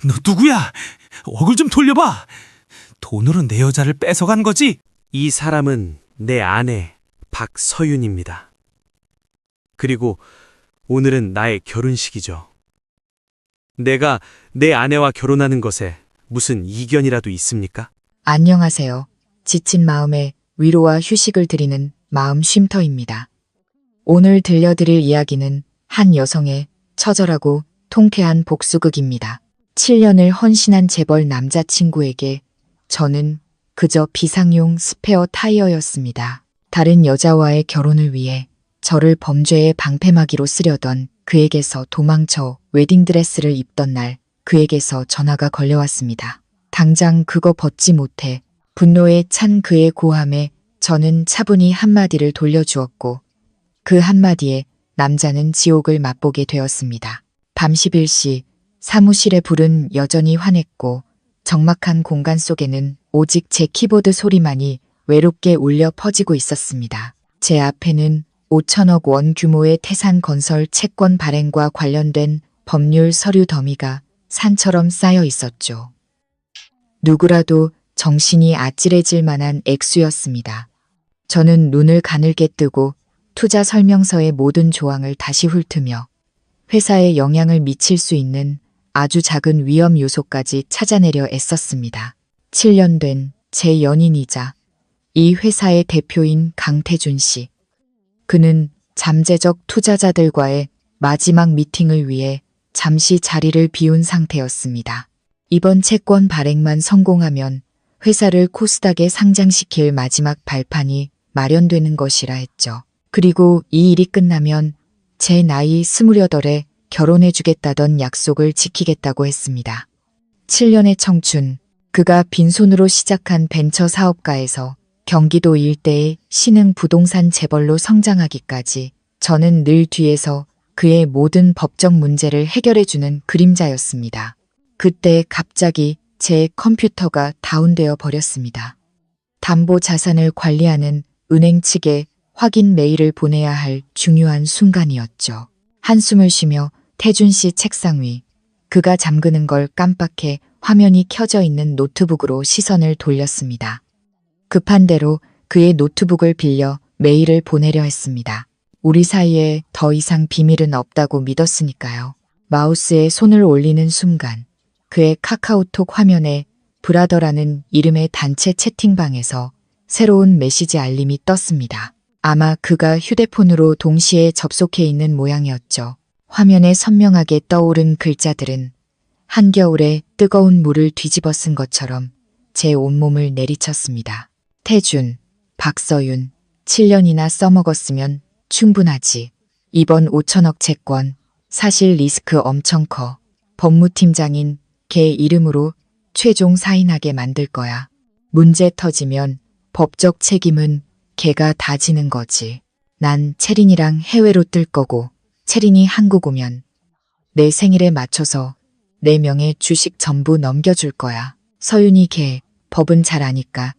너 누구야? 얼굴 좀 돌려봐. 돈으로 내 여자를 뺏어간 거지? 이 사람은 내 아내 박서윤입니다. 그리고 오늘은 나의 결혼식이죠. 내가 내 아내와 결혼하는 것에 무슨 이견이라도 있습니까? 안녕하세요. 지친 마음에 위로와 휴식을 드리는 마음 쉼터입니다. 오늘 들려드릴 이야기는 한 여성의 처절하고 통쾌한 복수극입니다. 7년을 헌신한 재벌 남자친구에게 저는 그저 비상용 스페어 타이어였습니다. 다른 여자와의 결혼을 위해 저를 범죄의 방패막이로 쓰려던 그에게서 도망쳐 웨딩드레스를 입던 날 그에게서 전화가 걸려왔습니다. 당장 그거 벗지 못해 분노에 찬 그의 고함에 저는 차분히 한마디를 돌려주었고 그 한마디에 남자는 지옥을 맛보게 되었습니다. 밤 11시 사무실의 불은 여전히 환했고 적막한 공간 속에는 오직 제 키보드 소리만이 외롭게 울려 퍼지고 있었습니다. 제 앞에는 5천억 원 규모의 태산건설 채권 발행과 관련된 법률 서류 더미가 산처럼 쌓여 있었죠. 누구라도 정신이 아찔해질 만한 액수였습니다. 저는 눈을 가늘게 뜨고 투자 설명서의 모든 조항을 다시 훑으며 회사에 영향을 미칠 수 있는 아주 작은 위험 요소까지 찾아내려 애썼습니다. 7년 된 제 연인이자 이 회사의 대표인 강태준 씨. 그는 잠재적 투자자들과의 마지막 미팅을 위해 잠시 자리를 비운 상태였습니다. 이번 채권 발행만 성공하면 회사를 코스닥에 상장시킬 마지막 발판이 마련되는 것이라 했죠. 그리고 이 일이 끝나면 제 나이 28에 결혼해주겠다던 약속을 지키겠다고 했습니다. 7년의 청춘, 그가 빈손으로 시작한 벤처 사업가에서 경기도 일대의 신흥 부동산 재벌로 성장하기까지 저는 늘 뒤에서 그의 모든 법적 문제를 해결해주는 그림자였습니다. 그때 갑자기 제 컴퓨터가 다운되어 버렸습니다. 담보 자산을 관리하는 은행 측에 확인 메일을 보내야 할 중요한 순간이었죠. 한숨을 쉬며 태준 씨 책상 위, 그가 잠그는 걸 깜빡해 화면이 켜져 있는 노트북으로 시선을 돌렸습니다. 급한 대로 그의 노트북을 빌려 메일을 보내려 했습니다. 우리 사이에 더 이상 비밀은 없다고 믿었으니까요. 마우스에 손을 올리는 순간 그의 카카오톡 화면에 브라더라는 이름의 단체 채팅방에서 새로운 메시지 알림이 떴습니다. 아마 그가 휴대폰으로 동시에 접속해 있는 모양이었죠. 화면에 선명하게 떠오른 글자들은 한겨울에 뜨거운 물을 뒤집어 쓴 것처럼 제 온몸을 내리쳤습니다. 태준, 박서윤, 7년이나 써먹었으면 충분하지. 이번 5천억 채권, 사실 리스크 엄청 커. 법무팀장인 걔 이름으로 최종 사인하게 만들 거야. 문제 터지면 법적 책임은 걔가 다 지는 거지. 난 채린이랑 해외로 뜰 거고 채린이 한국 오면 내 생일에 맞춰서 내 명의 주식 전부 넘겨줄 거야. 서윤이 걔 법은 잘 아니까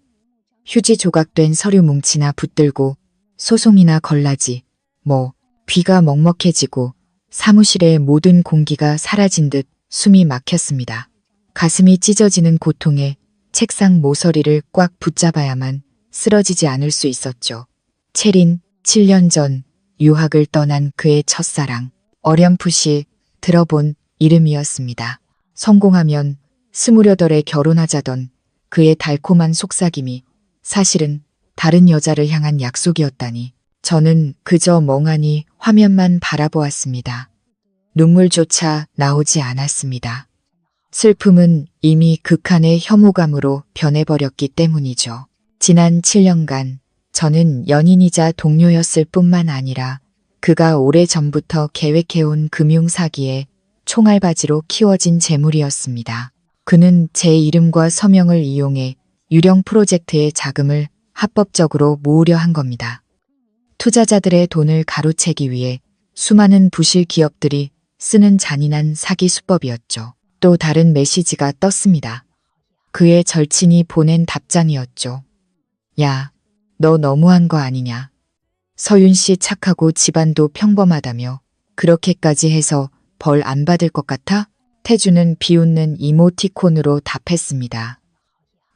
휴지 조각된 서류 뭉치나 붙들고 소송이나 걸라지. 뭐 귀가 먹먹해지고 사무실의 모든 공기가 사라진 듯 숨이 막혔습니다. 가슴이 찢어지는 고통에 책상 모서리를 꽉 붙잡아야만 쓰러지지 않을 수 있었죠. 채린, 7년 전 유학을 떠난 그의 첫사랑, 어렴풋이 들어본 이름이었습니다. 성공하면 28에 결혼하자던 그의 달콤한 속삭임이 사실은 다른 여자를 향한 약속이었다니. 저는 그저 멍하니 화면만 바라보았습니다. 눈물조차 나오지 않았습니다. 슬픔은 이미 극한의 혐오감으로 변해버렸기 때문이죠. 지난 7년간 저는 연인이자 동료였을 뿐만 아니라 그가 오래전부터 계획해온 금융사기에 총알바지로 키워진 재물이었습니다. 그는 제 이름과 서명을 이용해 유령 프로젝트의 자금을 합법적으로 모으려 한 겁니다. 투자자들의 돈을 가로채기 위해 수많은 부실 기업들이 쓰는 잔인한 사기 수법이었죠. 또 다른 메시지가 떴습니다. 그의 절친이 보낸 답장이었죠. 야, 너 너무한 거 아니냐. 서윤 씨 착하고 집안도 평범하다며 그렇게까지 해서 벌 안 받을 것 같아? 태주는 비웃는 이모티콘으로 답했습니다.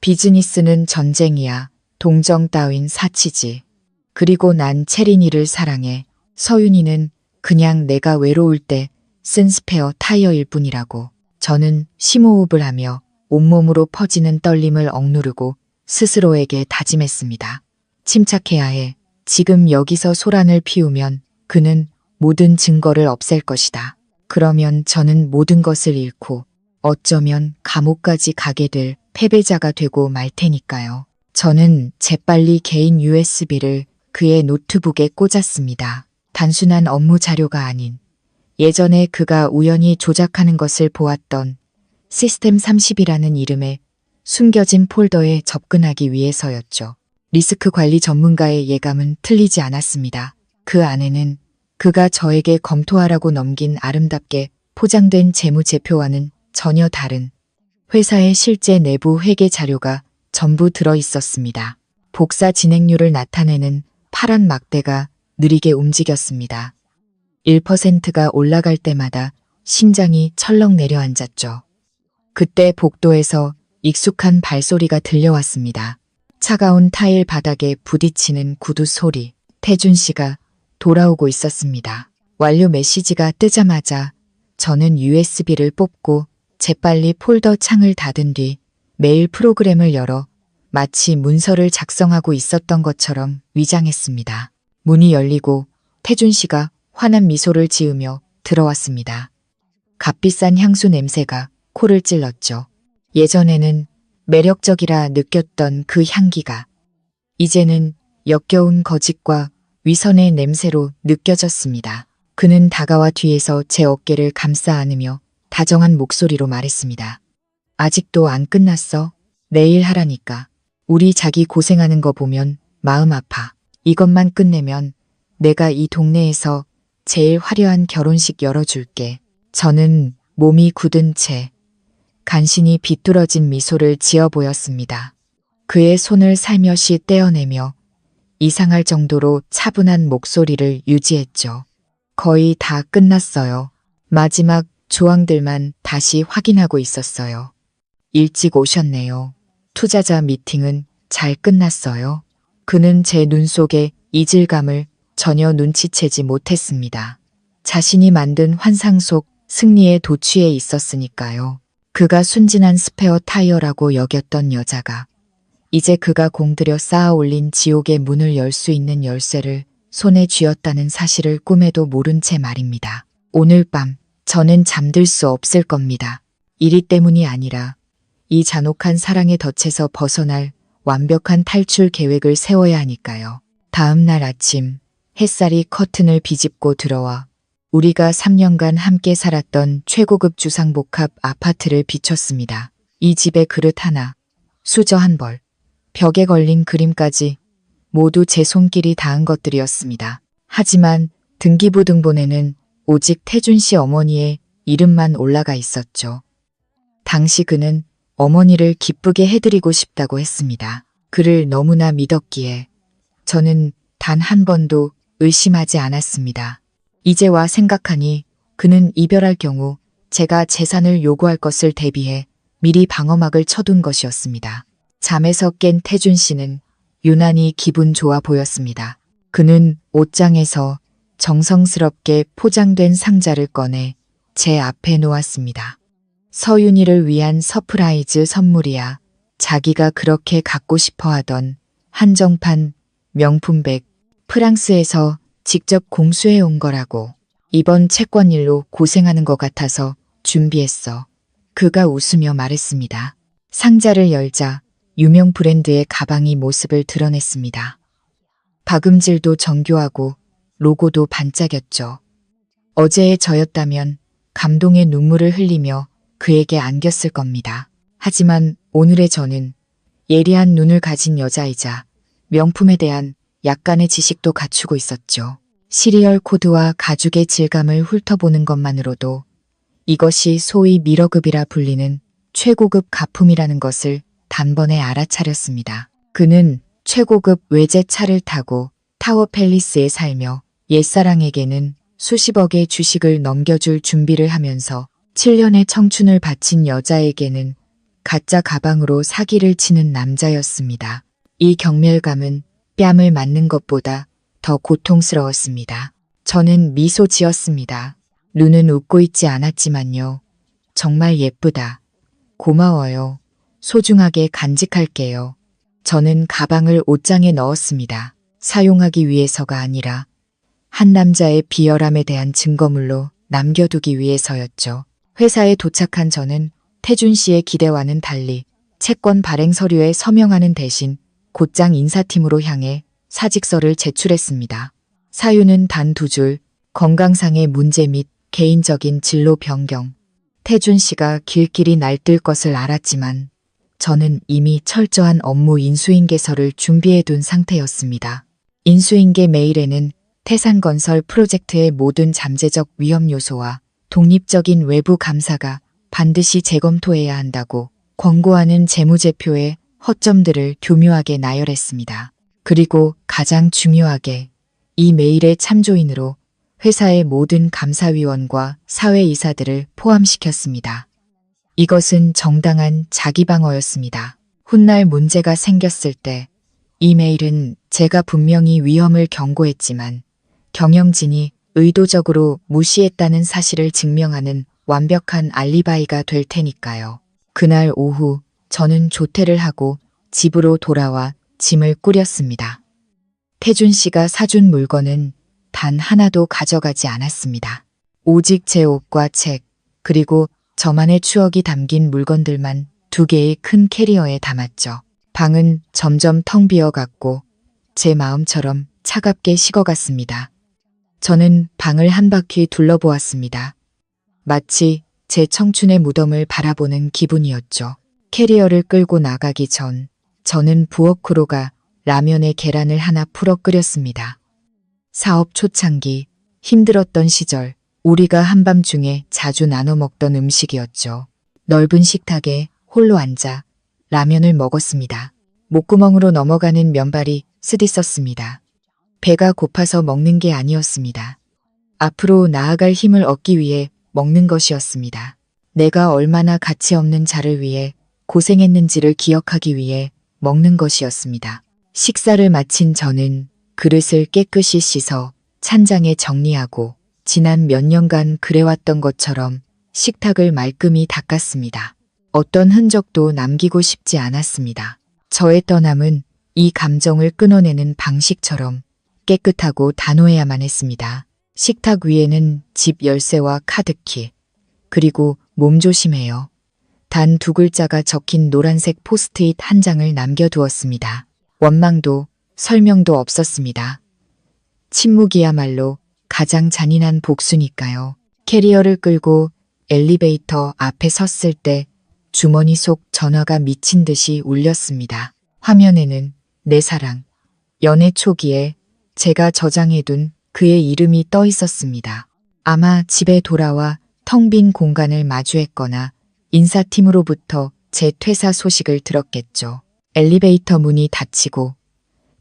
비즈니스는 전쟁이야. 동정 따윈 사치지. 그리고 난 채린이를 사랑해. 서윤이는 그냥 내가 외로울 때 쓴 스페어 타이어일 뿐이라고. 저는 심호흡을 하며 온몸으로 퍼지는 떨림을 억누르고 스스로에게 다짐했습니다. 침착해야 해. 지금 여기서 소란을 피우면 그는 모든 증거를 없앨 것이다. 그러면 저는 모든 것을 잃고 어쩌면 감옥까지 가게 될 패배자가 되고 말 테니까요. 저는 재빨리 개인 USB를 그의 노트북에 꽂았습니다. 단순한 업무 자료가 아닌 예전에 그가 우연히 조작하는 것을 보았던 시스템 30이라는 이름의 숨겨진 폴더에 접근하기 위해서였죠. 리스크 관리 전문가의 예감은 틀리지 않았습니다. 그 안에는 그가 저에게 검토하라고 넘긴 아름답게 포장된 재무제표와는 전혀 다른 회사의 실제 내부 회계 자료가 전부 들어 있었습니다. 복사 진행률을 나타내는 파란 막대가 느리게 움직였습니다. 1%가 올라갈 때마다 심장이 철렁 내려앉았죠. 그때 복도에서 익숙한 발소리가 들려왔습니다. 차가운 타일 바닥에 부딪히는 구두 소리. 태준 씨가 돌아오고 있었습니다. 완료 메시지가 뜨자마자 저는 USB를 뽑고 재빨리 폴더 창을 닫은 뒤 메일 프로그램을 열어 마치 문서를 작성하고 있었던 것처럼 위장했습니다. 문이 열리고 태준 씨가 환한 미소를 지으며 들어왔습니다. 값비싼 향수 냄새가 코를 찔렀죠. 예전에는 매력적이라 느꼈던 그 향기가 이제는 역겨운 거짓과 위선의 냄새로 느껴졌습니다. 그는 다가와 뒤에서 제 어깨를 감싸 안으며 다정한 목소리로 말했습니다. 아직도 안 끝났어? 내일 하라니까. 우리 자기 고생하는 거 보면 마음 아파. 이것만 끝내면 내가 이 동네에서 제일 화려한 결혼식 열어줄게. 저는 몸이 굳은 채 간신히 비뚤어진 미소를 지어 보였습니다. 그의 손을 살며시 떼어내며 이상할 정도로 차분한 목소리를 유지했죠. 거의 다 끝났어요. 마지막 조항들만 다시 확인하고 있었어요. 일찍 오셨네요. 투자자 미팅은 잘 끝났어요. 그는 제 눈 속의 이질감을 전혀 눈치채지 못했습니다. 자신이 만든 환상 속 승리에 도취해 있었으니까요. 그가 순진한 스페어 타이어라고 여겼던 여자가 이제 그가 공들여 쌓아 올린 지옥의 문을 열 수 있는 열쇠를 손에 쥐었다는 사실을 꿈에도 모른 채 말입니다. 오늘 밤 저는 잠들 수 없을 겁니다. 이리 때문이 아니라 이 잔혹한 사랑의 덫에서 벗어날 완벽한 탈출 계획을 세워야 하니까요. 다음 날 아침 햇살이 커튼을 비집고 들어와 우리가 3년간 함께 살았던 최고급 주상복합 아파트를 비췄습니다. 이 집의 그릇 하나, 수저 한 벌, 벽에 걸린 그림까지 모두 제 손길이 닿은 것들이었습니다. 하지만 등기부 등본에는 오직 태준 씨 어머니의 이름만 올라가 있었죠. 당시 그는 어머니를 기쁘게 해드리고 싶다고 했습니다. 그를 너무나 믿었기에 저는 단 한 번도 의심하지 않았습니다. 이제와 생각하니 그는 이별할 경우 제가 재산을 요구할 것을 대비해 미리 방어막을 쳐둔 것이었습니다. 잠에서 깬 태준 씨는 유난히 기분 좋아 보였습니다. 그는 옷장에서 정성스럽게 포장된 상자를 꺼내 제 앞에 놓았습니다. 서윤이를 위한 서프라이즈 선물이야. 자기가 그렇게 갖고 싶어 하던 한정판 명품백, 프랑스에서 직접 공수해 온 거라고. 이번 채권 일로 고생하는 것 같아서 준비했어. 그가 웃으며 말했습니다. 상자를 열자 유명 브랜드의 가방이 모습을 드러냈습니다. 박음질도 정교하고 로고도 반짝였죠. 어제의 저였다면 감동의 눈물을 흘리며 그에게 안겼을 겁니다. 하지만 오늘의 저는 예리한 눈을 가진 여자이자 명품에 대한 약간의 지식도 갖추고 있었죠. 시리얼 코드와 가죽의 질감을 훑어보는 것만으로도 이것이 소위 미러급이라 불리는 최고급 가품이라는 것을 단번에 알아차렸습니다. 그는 최고급 외제차를 타고 타워 팰리스에 살며 옛사랑에게는 수십억의 주식을 넘겨줄 준비를 하면서 7년의 청춘을 바친 여자에게는 가짜 가방으로 사기를 치는 남자였습니다. 이 경멸감은 뺨을 맞는 것보다 더 고통스러웠습니다. 저는 미소 지었습니다. 눈은 웃고 있지 않았지만요. 정말 예쁘다. 고마워요. 소중하게 간직할게요. 저는 가방을 옷장에 넣었습니다. 사용하기 위해서가 아니라 한 남자의 비열함에 대한 증거물로 남겨두기 위해서였죠. 회사에 도착한 저는 태준 씨의 기대와는 달리 채권 발행 서류에 서명하는 대신 곧장 인사팀으로 향해 사직서를 제출했습니다. 사유는 단 2줄, 건강상의 문제 및 개인적인 진로 변경. 태준 씨가 길길이 날뛸 것을 알았지만 저는 이미 철저한 업무 인수인계서를 준비해둔 상태였습니다. 인수인계 메일에는 태산건설 프로젝트의 모든 잠재적 위험 요소와 독립적인 외부 감사가 반드시 재검토해야 한다고 권고하는 재무제표의 허점들을 교묘하게 나열했습니다. 그리고 가장 중요하게 이 메일의 참조인으로 회사의 모든 감사위원과 사회이사들을 포함시켰습니다. 이것은 정당한 자기방어였습니다. 훗날 문제가 생겼을 때 이 메일은 제가 분명히 위험을 경고했지만 경영진이 의도적으로 무시했다는 사실을 증명하는 완벽한 알리바이가 될 테니까요. 그날 오후 저는 조퇴를 하고 집으로 돌아와 짐을 꾸렸습니다. 태준 씨가 사준 물건은 단 하나도 가져가지 않았습니다. 오직 제 옷과 책, 그리고 저만의 추억이 담긴 물건들만 2개의 큰 캐리어에 담았죠. 방은 점점 텅 비어갔고 제 마음처럼 차갑게 식어갔습니다. 저는 방을 한 바퀴 둘러보았습니다. 마치 제 청춘의 무덤을 바라보는 기분이었죠. 캐리어를 끌고 나가기 전 저는 부엌으로 가 라면에 계란을 하나 풀어 끓였습니다. 사업 초창기, 힘들었던 시절, 우리가 한밤중에 자주 나눠 먹던 음식이었죠. 넓은 식탁에 홀로 앉아 라면을 먹었습니다. 목구멍으로 넘어가는 면발이 쓰디썼습니다. 배가 고파서 먹는 게 아니었습니다. 앞으로 나아갈 힘을 얻기 위해 먹는 것이었습니다. 내가 얼마나 가치 없는 자를 위해 고생했는지를 기억하기 위해 먹는 것이었습니다. 식사를 마친 저는 그릇을 깨끗이 씻어 찬장에 정리하고 지난 몇 년간 그래왔던 것처럼 식탁을 말끔히 닦았습니다. 어떤 흔적도 남기고 싶지 않았습니다. 저의 떠남은 이 감정을 끊어내는 방식처럼 깨끗하고 단호해야만 했습니다. 식탁 위에는 집 열쇠와 카드키, 그리고 몸조심해요. 단 2글자가 적힌 노란색 포스트잇 한 장을 남겨두었습니다. 원망도 설명도 없었습니다. 침묵이야말로 가장 잔인한 복수니까요. 캐리어를 끌고 엘리베이터 앞에 섰을 때 주머니 속 전화가 미친 듯이 울렸습니다. 화면에는 내 사랑, 연애 초기에 제가 저장해둔 그의 이름이 떠 있었습니다. 아마 집에 돌아와 텅 빈 공간을 마주했거나 인사팀으로부터 제 퇴사 소식을 들었겠죠. 엘리베이터 문이 닫히고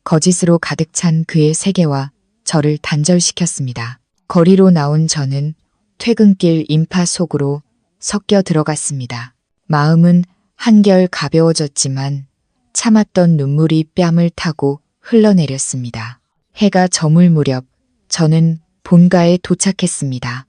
거짓으로 가득 찬 그의 세계와 저를 단절시켰습니다. 거리로 나온 저는 퇴근길 인파 속으로 섞여 들어갔습니다. 마음은 한결 가벼워졌지만 참았던 눈물이 뺨을 타고 흘러내렸습니다. 해가 저물 무렵 저는 본가에 도착했습니다.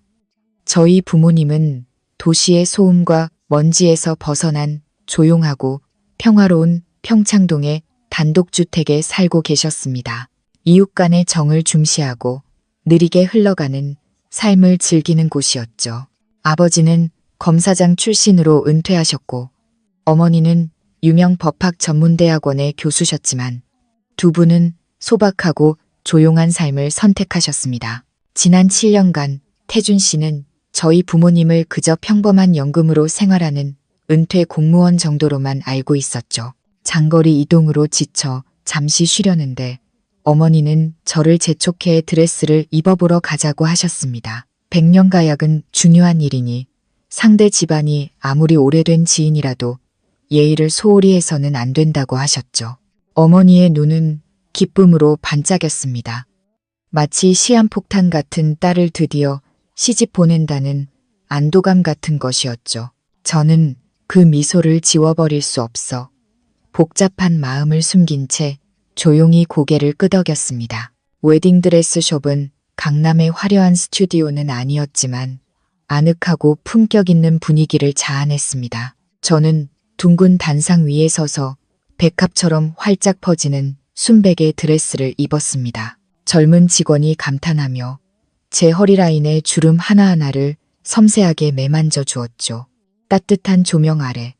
저희 부모님은 도시의 소음과 먼지에서 벗어난 조용하고 평화로운 평창동의 단독주택에 살고 계셨습니다. 이웃 간의 정을 중시하고 느리게 흘러가는 삶을 즐기는 곳이었죠. 아버지는 검사장 출신으로 은퇴하셨고 어머니는 유명 법학 전문대학원의 교수셨지만 2분은 소박하고 조용한 삶을 선택하셨습니다. 지난 7년간 태준 씨는 저희 부모님을 그저 평범한 연금으로 생활하는 은퇴 공무원 정도로만 알고 있었죠. 장거리 이동으로 지쳐 잠시 쉬려는데 어머니는 저를 재촉해 드레스를 입어보러 가자고 하셨습니다. 백년가약은 중요한 일이니 상대 집안이 아무리 오래된 지인이라도 예의를 소홀히 해서는 안 된다고 하셨죠. 어머니의 눈은 기쁨으로 반짝였습니다. 마치 시한폭탄 같은 딸을 드디어 시집 보낸다는 안도감 같은 것이었죠. 저는 그 미소를 지워버릴 수 없어 복잡한 마음을 숨긴 채 조용히 고개를 끄덕였습니다. 웨딩드레스 숍은 강남의 화려한 스튜디오는 아니었지만 아늑하고 품격 있는 분위기를 자아냈습니다. 저는 둥근 단상 위에 서서 백합처럼 활짝 퍼지는 순백의 드레스를 입었습니다. 젊은 직원이 감탄하며 제 허리라인의 주름 하나하나를 섬세하게 매만져 주었죠. 따뜻한 조명 아래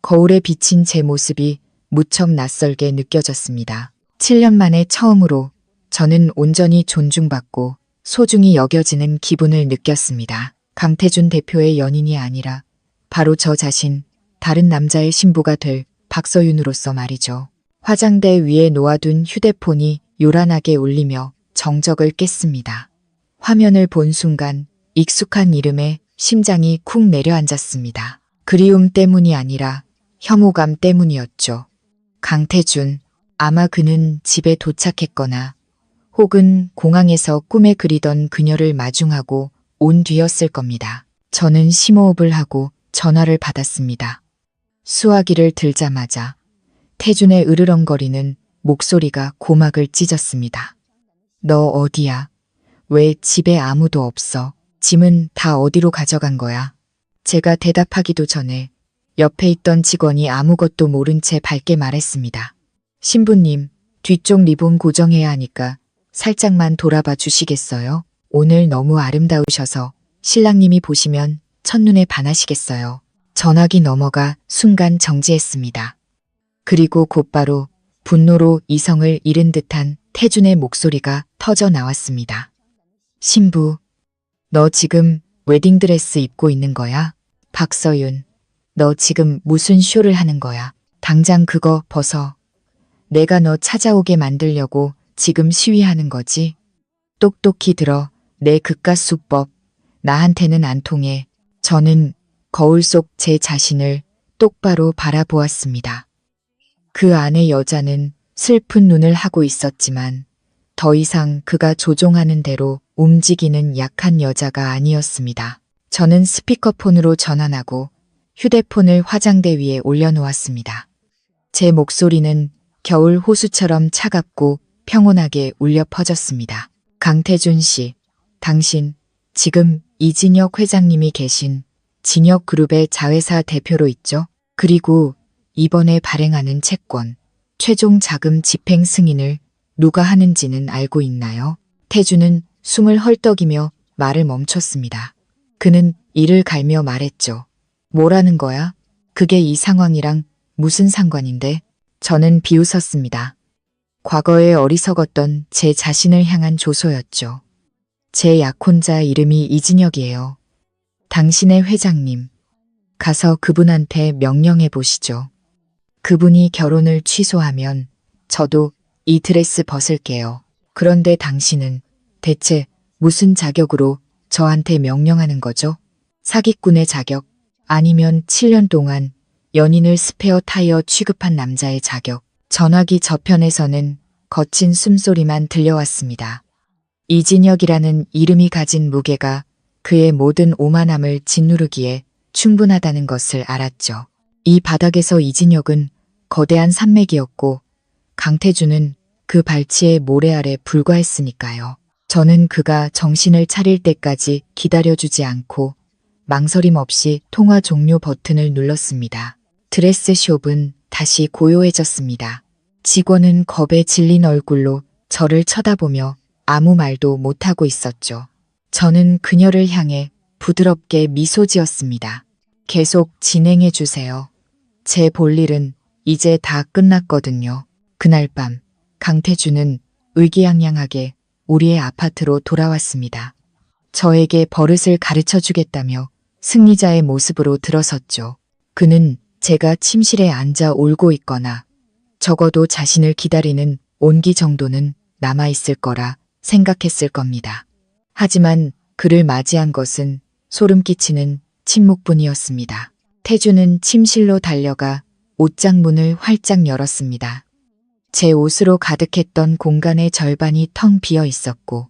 거울에 비친 제 모습이 무척 낯설게 느껴졌습니다. 7년 만에 처음으로 저는 온전히 존중받고 소중히 여겨지는 기분을 느꼈습니다. 강태준 대표의 연인이 아니라 바로 저 자신, 다른 남자의 신부가 될 박서윤으로서 말이죠. 화장대 위에 놓아둔 휴대폰이 요란하게 울리며 정적을 깼습니다. 화면을 본 순간 익숙한 이름에 심장이 쿵 내려앉았습니다. 그리움 때문이 아니라 혐오감 때문이었죠. 강태준, 아마 그는 집에 도착했거나 혹은 공항에서 꿈에 그리던 그녀를 마중하고 온 뒤였을 겁니다. 저는 심호흡을 하고 전화를 받았습니다. 수화기를 들자마자 태준의 으르렁거리는 목소리가 고막을 찢었습니다. 너 어디야? 왜 집에 아무도 없어? 짐은 다 어디로 가져간 거야? 제가 대답하기도 전에 옆에 있던 직원이 아무것도 모른 채 밝게 말했습니다. 신부님, 뒤쪽 리본 고정해야 하니까 살짝만 돌아봐 주시겠어요? 오늘 너무 아름다우셔서 신랑님이 보시면 첫눈에 반하시겠어요. 전화기 넘어가 순간 정지했습니다. 그리고 곧바로 분노로 이성을 잃은 듯한 태준의 목소리가 터져 나왔습니다. 신부, 너 지금 웨딩드레스 입고 있는 거야? 박서윤, 너 지금 무슨 쇼를 하는 거야? 당장 그거 벗어. 내가 너 찾아오게 만들려고 지금 시위하는 거지? 똑똑히 들어. 내 그깟수법. 나한테는 안 통해. 저는 거울 속 제 자신을 똑바로 바라보았습니다. 그 안의 여자는 슬픈 눈을 하고 있었지만 더 이상 그가 조종하는 대로 움직이는 약한 여자가 아니었습니다. 저는 스피커폰으로 전환하고 휴대폰을 화장대 위에 올려놓았습니다. 제 목소리는 겨울 호수처럼 차갑고 평온하게 울려 퍼졌습니다. 강태준 씨, 당신 지금 이진혁 회장님이 계신 진혁그룹의 자회사 대표로 있죠? 그리고 이번에 발행하는 채권, 최종 자금 집행 승인을 누가 하는지는 알고 있나요? 태준은 숨을 헐떡이며 말을 멈췄습니다. 그는 이를 갈며 말했죠. 뭐라는 거야? 그게 이 상황이랑 무슨 상관인데? 저는 비웃었습니다. 과거에 어리석었던 제 자신을 향한 조소였죠. 제 약혼자 이름이 이진혁이에요. 당신의 회장님. 가서 그분한테 명령해 보시죠. 그분이 결혼을 취소하면 저도 이 드레스 벗을게요. 그런데 당신은 대체 무슨 자격으로 저한테 명령하는 거죠? 사기꾼의 자격, 아니면 7년 동안 연인을 스페어 타이어 취급한 남자의 자격. 전화기 저편에서는 거친 숨소리만 들려왔습니다. 이진혁이라는 이름이 가진 무게가 그의 모든 오만함을 짓누르기에 충분하다는 것을 알았죠. 이 바닥에서 이진혁은 거대한 산맥이었고 강태준은 그 발치의 모래 아래 불과했으니까요. 저는 그가 정신을 차릴 때까지 기다려주지 않고 망설임 없이 통화 종료 버튼을 눌렀습니다. 드레스숍은 다시 고요해졌습니다. 직원은 겁에 질린 얼굴로 저를 쳐다보며 아무 말도 못하고 있었죠. 저는 그녀를 향해 부드럽게 미소 지었습니다. 계속 진행해 주세요. 제 볼일은 이제 다 끝났거든요. 그날 밤 강태준은 의기양양하게 우리의 아파트로 돌아왔습니다. 저에게 버릇을 가르쳐 주겠다며 승리자의 모습으로 들어섰죠. 그는 제가 침실에 앉아 울고 있거나 적어도 자신을 기다리는 온기 정도는 남아있을 거라 생각했을 겁니다. 하지만 그를 맞이한 것은 소름 끼치는 침묵뿐이었습니다. 태준은 침실로 달려가 옷장 문을 활짝 열었습니다. 제 옷으로 가득했던 공간의 절반이 텅 비어 있었고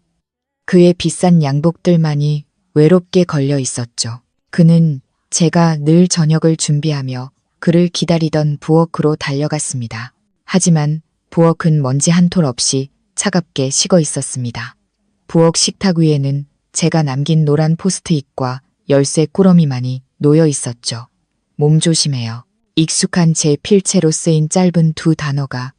그의 비싼 양복들만이 외롭게 걸려 있었죠. 그는 제가 늘 저녁을 준비하며 그를 기다리던 부엌으로 달려갔습니다. 하지만 부엌은 먼지 한 톨 없이 차갑게 식어 있었습니다. 부엌 식탁 위에는 제가 남긴 노란 포스트잇과 열쇠 꾸러미만이 놓여 있었죠. 몸 조심해요. 익숙한 제 필체로 쓰인 짧은 두 단어가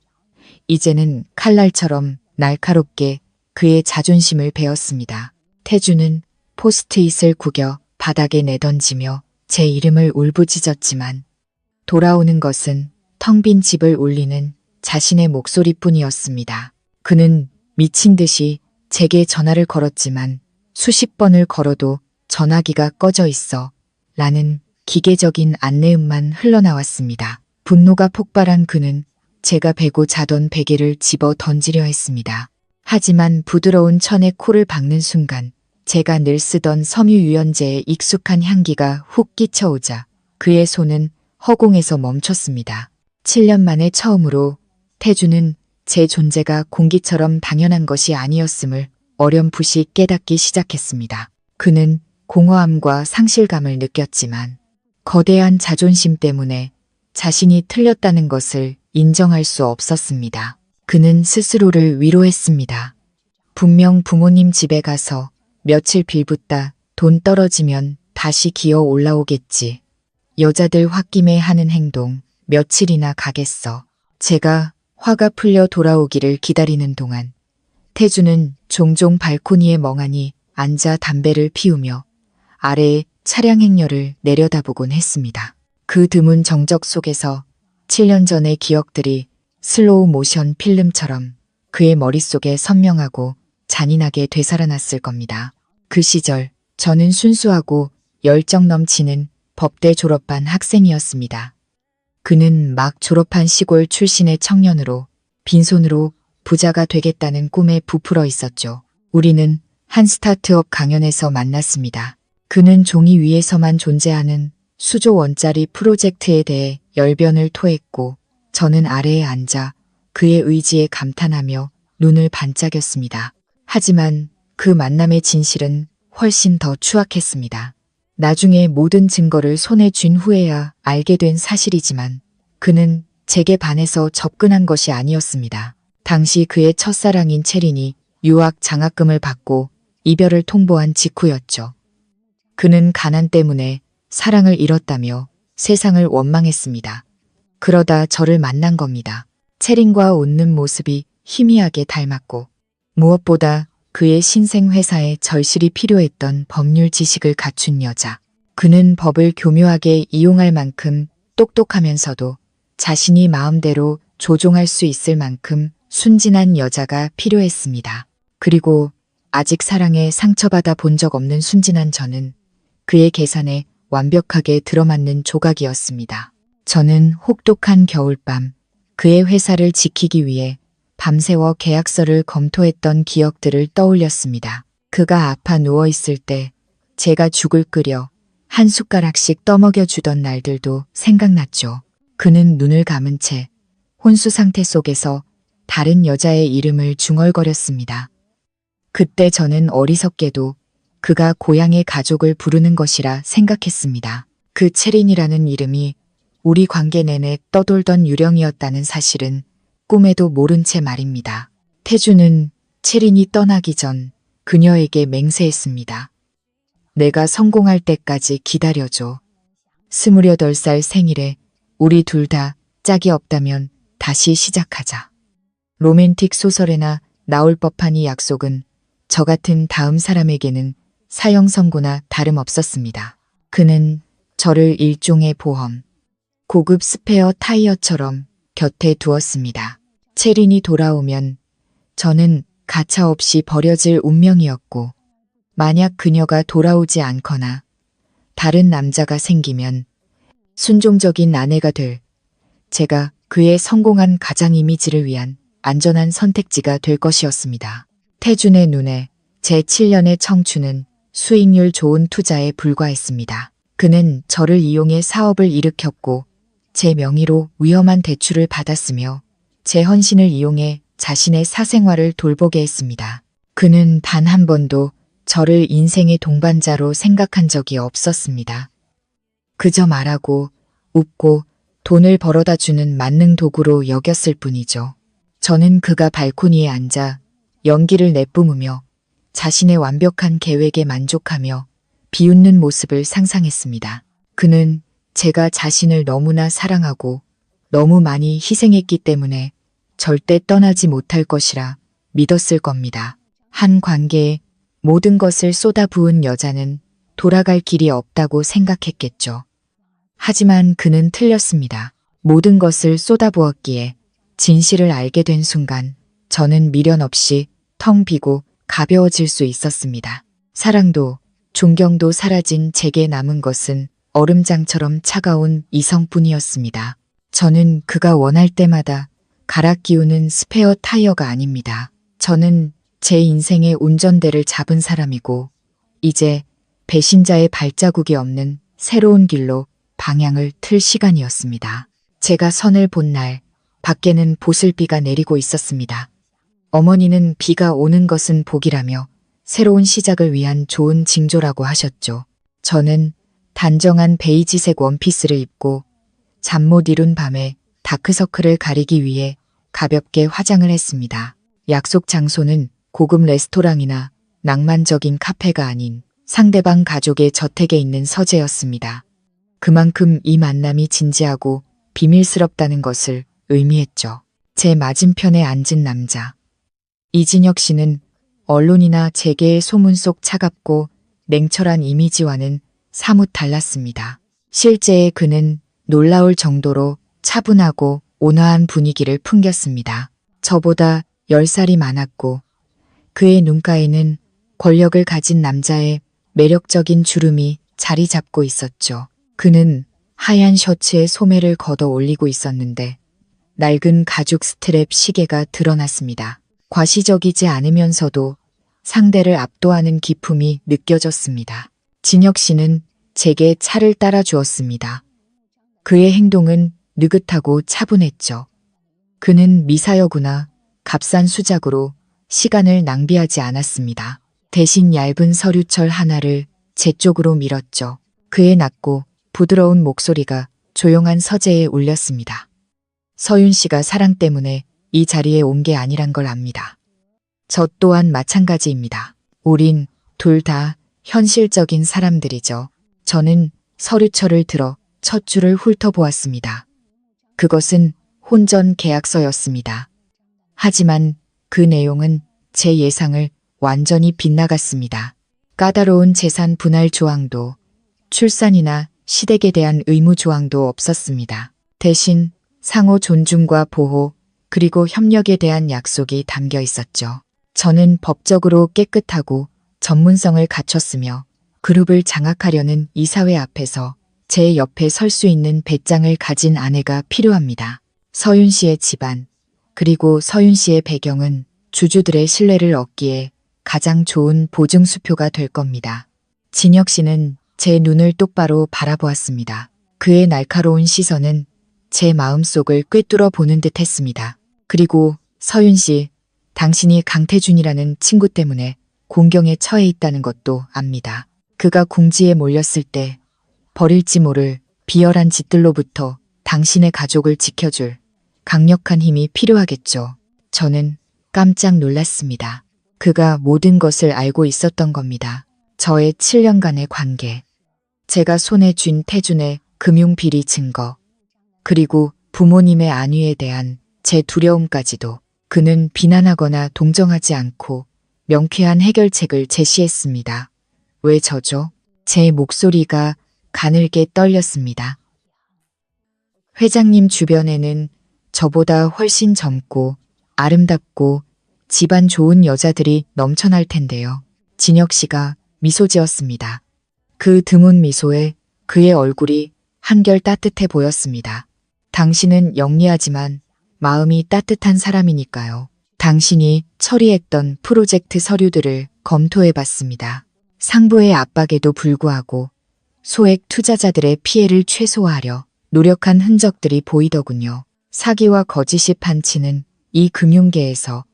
이제는 칼날처럼 날카롭게 그의 자존심을 베었습니다. 태주는 포스트잇을 구겨 바닥에 내던지며 제 이름을 울부짖었지만 돌아오는 것은 텅 빈 집을 울리는 자신의 목소리뿐이었습니다. 그는 미친 듯이 제게 전화를 걸었지만 수십 번을 걸어도 전화기가 꺼져 있어 라는 기계적인 안내음만 흘러나왔습니다. 분노가 폭발한 그는 제가 베고 자던 베개를 집어 던지려 했습니다. 하지만 부드러운 천에 코를 박는 순간 제가 늘 쓰던 섬유유연제의 익숙한 향기가 훅 끼쳐오자 그의 손은 허공에서 멈췄습니다. 7년 만에 처음으로 태주는 제 존재가 공기처럼 당연한 것이 아니었음을 어렴풋이 깨닫기 시작했습니다. 그는 공허함과 상실감을 느꼈지만 거대한 자존심 때문에 자신이 틀렸다는 것을 인정할 수 없었습니다. 그는 스스로를 위로했습니다. 분명 부모님 집에 가서 며칠 빌붙다 돈 떨어지면 다시 기어 올라오겠지. 여자들 홧김에 하는 행동 며칠이나 가겠어. 제가 화가 풀려 돌아오기를 기다리는 동안 태주는 종종 발코니에 멍하니 앉아 담배를 피우며 아래의 차량 행렬을 내려다보곤 했습니다. 그 드문 정적 속에서 7년 전의 기억들이 슬로우 모션 필름처럼 그의 머릿속에 선명하고 잔인하게 되살아났을 겁니다. 그 시절 저는 순수하고 열정 넘치는 법대 졸업반 학생이었습니다. 그는 막 졸업한 시골 출신의 청년으로 빈손으로 부자가 되겠다는 꿈에 부풀어 있었죠. 우리는 한 스타트업 강연에서 만났습니다. 그는 종이 위에서만 존재하는 수조 원짜리 프로젝트에 대해 열변을 토했고 저는 아래에 앉아 그의 의지에 감탄하며 눈을 반짝였습니다. 하지만 그 만남의 진실은 훨씬 더 추악했습니다. 나중에 모든 증거를 손에 쥔 후에야 알게 된 사실이지만 그는 제게 반해서 접근한 것이 아니었습니다. 당시 그의 첫사랑인 체린이 유학 장학금을 받고 이별을 통보한 직후였죠. 그는 가난 때문에 사랑을 잃었다며 세상을 원망했습니다. 그러다 저를 만난 겁니다. 체린과 웃는 모습이 희미하게 닮았고 무엇보다 그의 신생 회사에 절실히 필요했던 법률 지식을 갖춘 여자. 그는 법을 교묘하게 이용할 만큼 똑똑하면서도 자신이 마음대로 조종할 수 있을 만큼 순진한 여자가 필요했습니다. 그리고 아직 사랑에 상처받아 본 적 없는 순진한 저는 그의 계산에 완벽하게 들어맞는 조각이었습니다. 저는 혹독한 겨울밤 그의 회사를 지키기 위해 밤새워 계약서를 검토했던 기억들을 떠올렸습니다. 그가 아파 누워있을 때 제가 죽을 끓여 한 숟가락씩 떠먹여 주던 날들도 생각났죠. 그는 눈을 감은 채 혼수 상태 속에서 다른 여자의 이름을 중얼거렸습니다. 그때 저는 어리석게도 그가 고향의 가족을 부르는 것이라 생각했습니다. 그 체린이라는 이름이 우리 관계 내내 떠돌던 유령이었다는 사실은 꿈에도 모른 채 말입니다. 태주는 체린이 떠나기 전 그녀에게 맹세했습니다. 내가 성공할 때까지 기다려줘. 28살 생일에 우리 둘 다 짝이 없다면 다시 시작하자. 로맨틱 소설에나 나올 법한 이 약속은 저 같은 다음 사람에게는 사형 선고나 다름없었습니다. 그는 저를 일종의 보험, 고급 스페어 타이어처럼 곁에 두었습니다. 체린이 돌아오면 저는 가차없이 버려질 운명이었고 만약 그녀가 돌아오지 않거나 다른 남자가 생기면 순종적인 아내가 될 제가 그의 성공한 가장 이미지를 위한 안전한 선택지가 될 것이었습니다. 태준의 눈에 제 7년의 청춘은 수익률 좋은 투자에 불과했습니다. 그는 저를 이용해 사업을 일으켰고 제 명의로 위험한 대출을 받았으며 제 헌신을 이용해 자신의 사생활을 돌보게 했습니다. 그는 단 한 번도 저를 인생의 동반자로 생각한 적이 없었습니다. 그저 말하고 웃고 돈을 벌어다 주는 만능 도구로 여겼을 뿐이죠. 저는 그가 발코니에 앉아 연기를 내뿜으며 자신의 완벽한 계획에 만족하며 비웃는 모습을 상상했습니다. 그는 제가 자신을 너무나 사랑하고 너무 많이 희생했기 때문에 절대 떠나지 못할 것이라 믿었을 겁니다. 한 관계에 모든 것을 쏟아부은 여자는 돌아갈 길이 없다고 생각했겠죠. 하지만 그는 틀렸습니다. 모든 것을 쏟아부었기에 진실을 알게 된 순간 저는 미련 없이 텅 비고 가벼워질 수 있었습니다. 사랑도 존경도 사라진 제게 남은 것은 얼음장처럼 차가운 이성뿐이었습니다. 저는 그가 원할 때마다 갈아 끼우는 스페어 타이어가 아닙니다. 저는 제 인생의 운전대를 잡은 사람이고 이제 배신자의 발자국이 없는 새로운 길로 방향을 틀 시간이었습니다. 제가 선을 본 날 밖에는 보슬비가 내리고 있었습니다. 어머니는 비가 오는 것은 복이라며 새로운 시작을 위한 좋은 징조라고 하셨죠. 저는 단정한 베이지색 원피스를 입고 잠 못 이룬 밤에 다크서클을 가리기 위해 가볍게 화장을 했습니다. 약속 장소는 고급 레스토랑이나 낭만적인 카페가 아닌 상대방 가족의 저택에 있는 서재였습니다. 그만큼 이 만남이 진지하고 비밀스럽다는 것을 의미했죠. 제 맞은편에 앉은 남자. 이진혁 씨는 언론이나 재계의 소문 속 차갑고 냉철한 이미지와는 사뭇 달랐습니다. 실제의 그는 놀라울 정도로 차분하고 온화한 분위기를 풍겼습니다. 저보다 10살이 많았고 그의 눈가에는 권력을 가진 남자의 매력적인 주름이 자리 잡고 있었죠. 그는 하얀 셔츠에 소매를 걷어 올리고 있었는데 낡은 가죽 스트랩 시계가 드러났습니다. 과시적이지 않으면서도 상대를 압도하는 기품이 느껴졌습니다. 진혁 씨는 제게 차를 따라 주었습니다. 그의 행동은 느긋하고 차분했죠. 그는 미사여구나 값싼 수작으로 시간을 낭비하지 않았습니다. 대신 얇은 서류철 하나를 제 쪽으로 밀었죠. 그의 낮고 부드러운 목소리가 조용한 서재에 울렸습니다. 서윤 씨가 사랑 때문에 이 자리에 온 게 아니란 걸 압니다. 저 또한 마찬가지입니다. 우린 둘 다 현실적인 사람들이죠. 저는 서류철을 들어 첫 줄을 훑어보았습니다. 그것은 혼전 계약서였습니다. 하지만 그 내용은 제 예상을 완전히 빗나갔습니다. 까다로운 재산 분할 조항도 출산이나 시댁에 대한 의무 조항도 없었습니다. 대신 상호 존중과 보호 그리고 협력에 대한 약속이 담겨 있었죠. 저는 법적으로 깨끗하고 전문성을 갖췄으며 그룹을 장악하려는 이사회 앞에서 제 옆에 설 수 있는 배짱을 가진 아내가 필요합니다. 서윤 씨의 집안, 그리고 서윤 씨의 배경은 주주들의 신뢰를 얻기에 가장 좋은 보증수표가 될 겁니다. 진혁 씨는 제 눈을 똑바로 바라보았습니다. 그의 날카로운 시선은 제 마음속을 꿰뚫어 보는 듯 했습니다. 그리고 서윤 씨, 당신이 강태준이라는 친구 때문에 공경에 처해 있다는 것도 압니다. 그가 궁지에 몰렸을 때 버릴지 모를 비열한 짓들로부터 당신의 가족을 지켜줄 강력한 힘이 필요하겠죠. 저는 깜짝 놀랐습니다. 그가 모든 것을 알고 있었던 겁니다. 저의 7년간의 관계, 제가 손에 쥔 태준의 금융비리 증거, 그리고 부모님의 안위에 대한 제 두려움까지도. 그는 비난하거나 동정하지 않고 명쾌한 해결책을 제시했습니다. 왜 저죠? 제 목소리가 가늘게 떨렸습니다. 회장님 주변에는 저보다 훨씬 젊고 아름답고 집안 좋은 여자들이 넘쳐날 텐데요. 진혁 씨가 미소 지었습니다. 그 드문 미소에 그의 얼굴이 한결 따뜻해 보였습니다. 당신은 영리하지만 마음이 따뜻한 사람이니까요. 당신이 처리했던 프로젝트 서류들을 검토해 봤습니다. 상부의 압박에도 불구하고 소액 투자자들의 피해를 최소화하려 노력한 흔적들이 보이더군요. 사기와 거짓이 판치는 이 금융계에서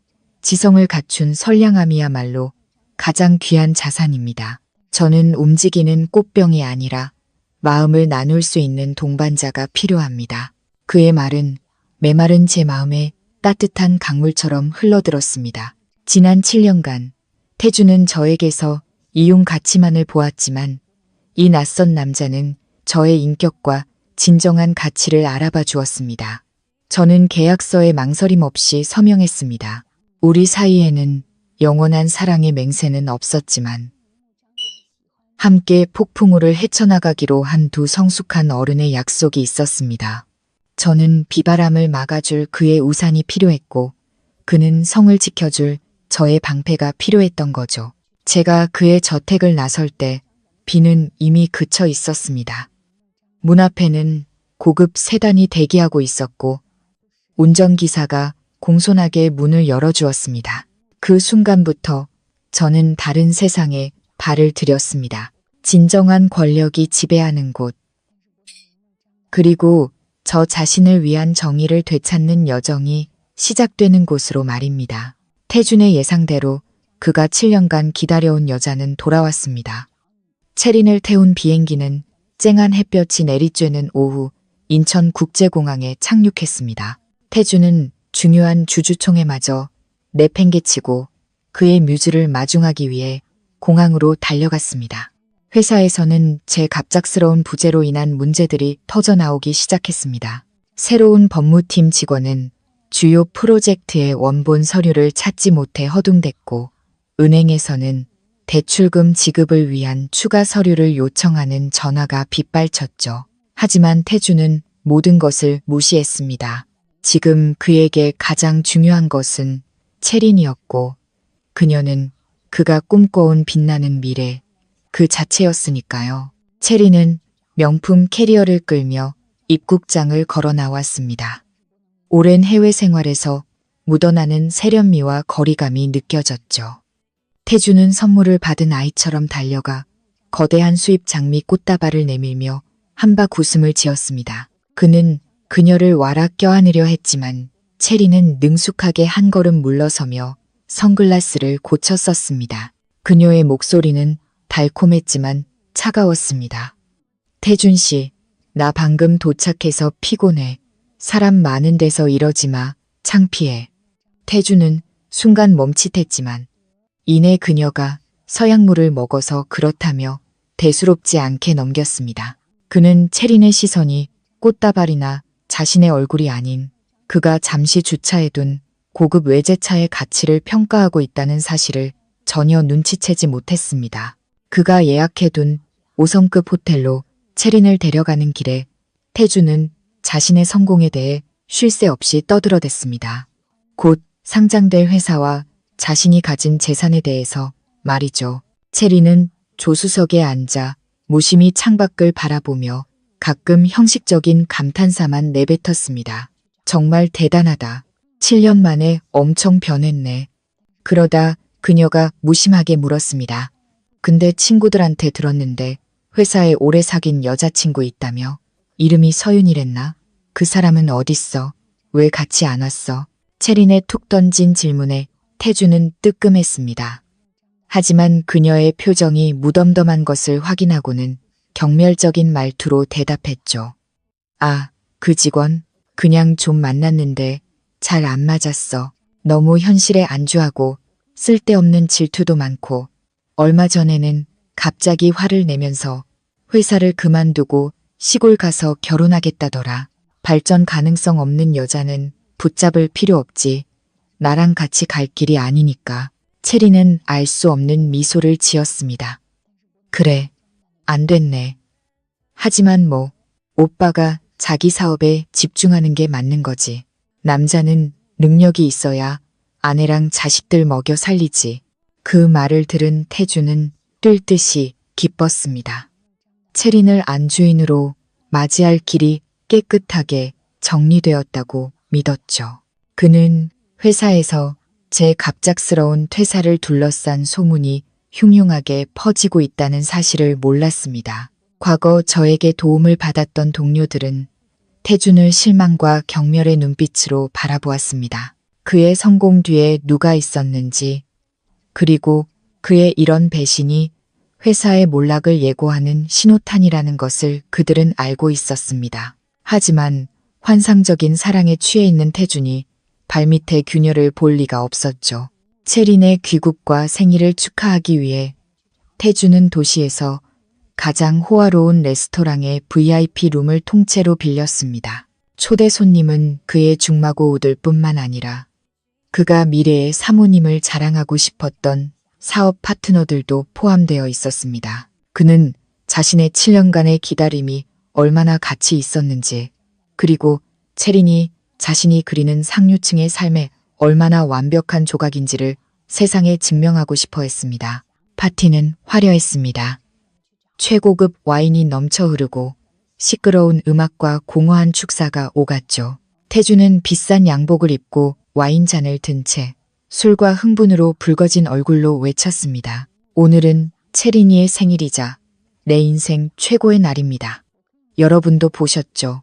지성을 갖춘 선량함이야말로 가장 귀한 자산입니다. 저는 움직이는 꽃병이 아니라 마음을 나눌 수 있는 동반자가 필요합니다. 그의 말은 메마른 제 마음에 따뜻한 강물처럼 흘러들었습니다. 지난 7년간 태주는 저에게서 이용 가치만을 보았지만 이 낯선 남자는 저의 인격과 진정한 가치를 알아봐 주었습니다. 저는 계약서에 망설임 없이 서명했습니다. 우리 사이에는 영원한 사랑의 맹세는 없었지만 함께 폭풍우를 헤쳐나가기로 한 두 성숙한 어른의 약속이 있었습니다. 저는 비바람을 막아줄 그의 우산이 필요했고 그는 성을 지켜줄 저의 방패가 필요했던 거죠. 제가 그의 저택을 나설 때 비는 이미 그쳐 있었습니다. 문 앞에는 고급 세단이 대기하고 있었고 운전기사가 공손하게 문을 열어주었습니다. 그 순간부터 저는 다른 세상에 발을 들였습니다. 진정한 권력이 지배하는 곳. 그리고 저 자신을 위한 정의를 되찾는 여정이 시작되는 곳으로 말입니다. 태준의 예상대로 그가 7년간 기다려온 여자는 돌아왔습니다. 체린을 태운 비행기는 쨍한 햇볕이 내리쬐는 오후 인천국제공항에 착륙했습니다. 태준은 중요한 주주총회 마저 내팽개치고 그의 뮤즈를 마중하기 위해 공항으로 달려갔습니다. 회사에서는 제 갑작스러운 부재로 인한 문제들이 터져나오기 시작했습니다. 새로운 법무팀 직원은 주요 프로젝트의 원본 서류를 찾지 못해 허둥댔고 은행에서는 대출금 지급을 위한 추가 서류를 요청하는 전화가 빗발쳤죠. 하지만 태주는 모든 것을 무시했습니다. 지금 그에게 가장 중요한 것은 체린이었고 그녀는 그가 꿈꿔온 빛나는 미래 그 자체였으니까요. 체린은 명품 캐리어를 끌며 입국장을 걸어 나왔습니다. 오랜 해외 생활에서 묻어나는 세련미와 거리감이 느껴졌죠. 태주는 선물을 받은 아이처럼 달려가 거대한 수입 장미 꽃다발을 내밀며 한박 웃음을 지었습니다. 그는 그녀를 와락 껴안으려 했지만 체리는 능숙하게 한 걸음 물러서며 선글라스를 고쳐 썼습니다. 그녀의 목소리는 달콤했지만 차가웠습니다. 태준 씨, 나 방금 도착해서 피곤해. 사람 많은 데서 이러지 마. 창피해. 태준은 순간 멈칫했지만 이내 그녀가 서약물을 먹어서 그렇다며 대수롭지 않게 넘겼습니다. 그는 체린의 시선이 꽃다발이나 자신의 얼굴이 아닌 그가 잠시 주차해둔 고급 외제차의 가치를 평가하고 있다는 사실을 전혀 눈치채지 못했습니다. 그가 예약해둔 5성급 호텔로 체린을 데려가는 길에 태주는 자신의 성공에 대해 쉴 새 없이 떠들어댔습니다. 곧 상장될 회사와 자신이 가진 재산에 대해서 말이죠. 체린은 조수석에 앉아 무심히 창밖을 바라보며 가끔 형식적인 감탄사만 내뱉었습니다. 정말 대단하다. 7년 만에 엄청 변했네. 그러다 그녀가 무심하게 물었습니다. 근데 친구들한테 들었는데 회사에 오래 사귄 여자친구 있다며? 이름이 서윤이랬나? 그 사람은 어딨어? 왜 같이 안 왔어? 체린의 툭 던진 질문에 태주는 뜨끔했습니다. 하지만 그녀의 표정이 무덤덤한 것을 확인하고는 경멸적인 말투로 대답했죠. 아, 그 직원? 그냥 좀 만났는데 잘 안 맞았어. 너무 현실에 안주하고 쓸데없는 질투도 많고 얼마 전에는 갑자기 화를 내면서 회사를 그만두고 시골 가서 결혼하겠다더라. 발전 가능성 없는 여자는 붙잡을 필요 없지. 나랑 같이 갈 길이 아니니까. 체리는 알 수 없는 미소를 지었습니다. 그래, 안 됐네. 하지만 뭐, 오빠가 자기 사업에 집중하는 게 맞는 거지. 남자는 능력이 있어야 아내랑 자식들 먹여 살리지. 그 말을 들은 태주는 뜰 듯이 기뻤습니다. 체린을 안주인으로 맞이할 길이 깨끗하게 정리되었다고 믿었죠. 그는 회사에서 제 갑작스러운 퇴사를 둘러싼 소문이 흉흉하게 퍼지고 있다는 사실을 몰랐습니다. 과거 저에게 도움을 받았던 동료들은 태준을 실망과 경멸의 눈빛으로 바라보았습니다. 그의 성공 뒤에 누가 있었는지, 그리고 그의 이런 배신이 회사의 몰락을 예고하는 신호탄이라는 것을 그들은 알고 있었습니다. 하지만 환상적인 사랑에 취해 있는 태준이 발밑에 균열을 볼 리가 없었죠. 체린의 귀국과 생일을 축하하기 위해 태준은 도시에서 가장 호화로운 레스토랑의 VIP 룸을 통째로 빌렸습니다. 초대 손님은 그의 중마고 우들 뿐만 아니라 그가 미래의 사모님을 자랑하고 싶었던 사업 파트너들도 포함되어 있었습니다. 그는 자신의 7년간의 기다림이 얼마나 가치 있었는지, 그리고 체린이 자신이 그리는 상류층의 삶에 얼마나 완벽한 조각인지를 세상에 증명하고 싶어 했습니다. 파티는 화려했습니다. 최고급 와인이 넘쳐 흐르고 시끄러운 음악과 공허한 축사가 오갔죠. 태준은 비싼 양복을 입고 와인잔을 든 채 술과 흥분으로 붉어진 얼굴로 외쳤습니다. 오늘은 체린이의 생일이자 내 인생 최고의 날입니다. 여러분도 보셨죠?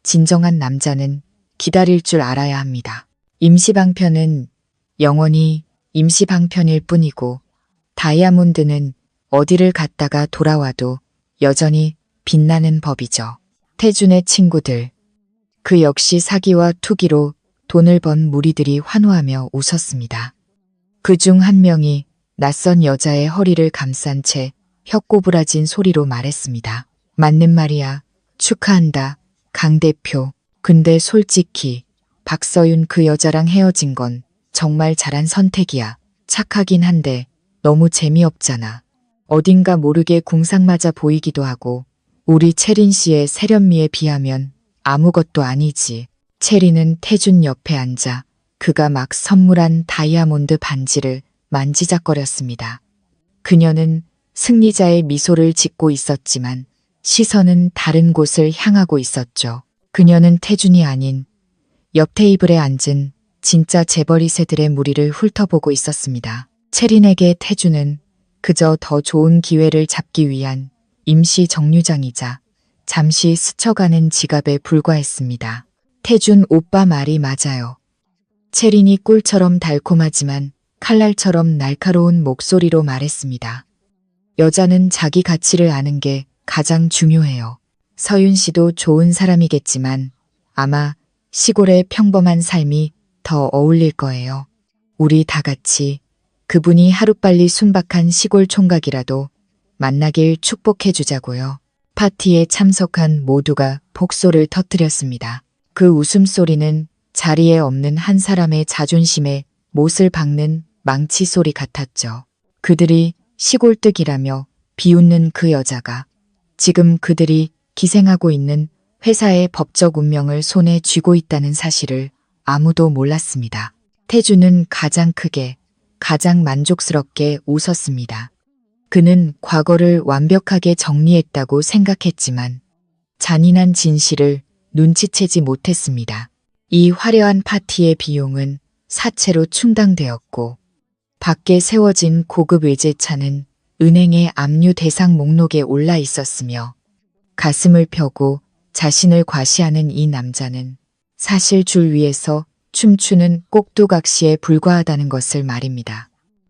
진정한 남자는 기다릴 줄 알아야 합니다. 임시방편은 영원히 임시방편일 뿐이고 다이아몬드는 어디를 갔다가 돌아와도 여전히 빛나는 법이죠. 태준의 친구들. 그 역시 사기와 투기로 돈을 번 무리들이 환호하며 웃었습니다. 그중 한 명이 낯선 여자의 허리를 감싼 채 혀꼬부라진 소리로 말했습니다. 맞는 말이야. 축하한다. 강 대표. 근데 솔직히 박서윤 그 여자랑 헤어진 건 정말 잘한 선택이야. 착하긴 한데 너무 재미없잖아. 어딘가 모르게 궁상맞아 보이기도 하고 우리 체린 씨의 세련미에 비하면 아무것도 아니지. 체린은 태준 옆에 앉아 그가 막 선물한 다이아몬드 반지를 만지작거렸습니다. 그녀는 승리자의 미소를 짓고 있었지만 시선은 다른 곳을 향하고 있었죠. 그녀는 태준이 아닌 옆 테이블에 앉은 진짜 재벌 2세들의 무리를 훑어보고 있었습니다. 체린에게 태준은 그저 더 좋은 기회를 잡기 위한 임시 정류장이자 잠시 스쳐가는 지갑에 불과했습니다. 태준 오빠 말이 맞아요. 체린이 꿀처럼 달콤하지만 칼날처럼 날카로운 목소리로 말했습니다. 여자는 자기 가치를 아는 게 가장 중요해요. 서윤 씨도 좋은 사람이겠지만 아마 시골의 평범한 삶이 더 어울릴 거예요. 우리 다 같이 그분이 하루빨리 순박한 시골 총각이라도 만나길 축복해주자고요. 파티에 참석한 모두가 폭소를 터뜨렸습니다. 그 웃음소리는 자리에 없는 한 사람의 자존심에 못을 박는 망치 소리 같았죠. 그들이 시골뜨기라며 비웃는 그 여자가 지금 그들이 기생하고 있는 회사의 법적 운명을 손에 쥐고 있다는 사실을 아무도 몰랐습니다. 태준은 가장 크게, 가장 만족스럽게 웃었습니다. 그는 과거를 완벽하게 정리했다고 생각했지만 잔인한 진실을 눈치채지 못했습니다. 이 화려한 파티의 비용은 사채로 충당되었고 밖에 세워진 고급 외제차는 은행의 압류 대상 목록에 올라 있었으며 가슴을 펴고 자신을 과시하는 이 남자는 사실 줄 위에서 춤추는 꼭두각시에 불과하다는 것을 말입니다.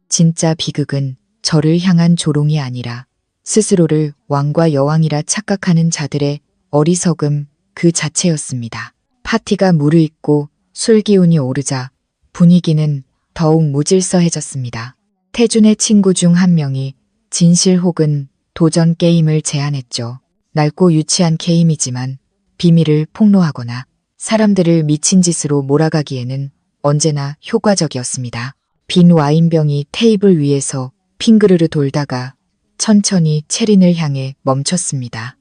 진짜 비극은 저를 향한 조롱이 아니라 스스로를 왕과 여왕이라 착각하는 자들의 어리석음 그 자체였습니다. 파티가 무르익고 술 기운이 오르자 분위기는 더욱 무질서해졌습니다. 태준의 친구 중 한 명이 진실 혹은 도전 게임을 제안했죠. 낡고 유치한 게임이지만 비밀을 폭로하거나 사람들을 미친 짓으로 몰아가기에는 언제나 효과적이었습니다. 빈 와인병이 테이블 위에서 핑그르르 돌다가 천천히 체린을 향해 멈췄습니다.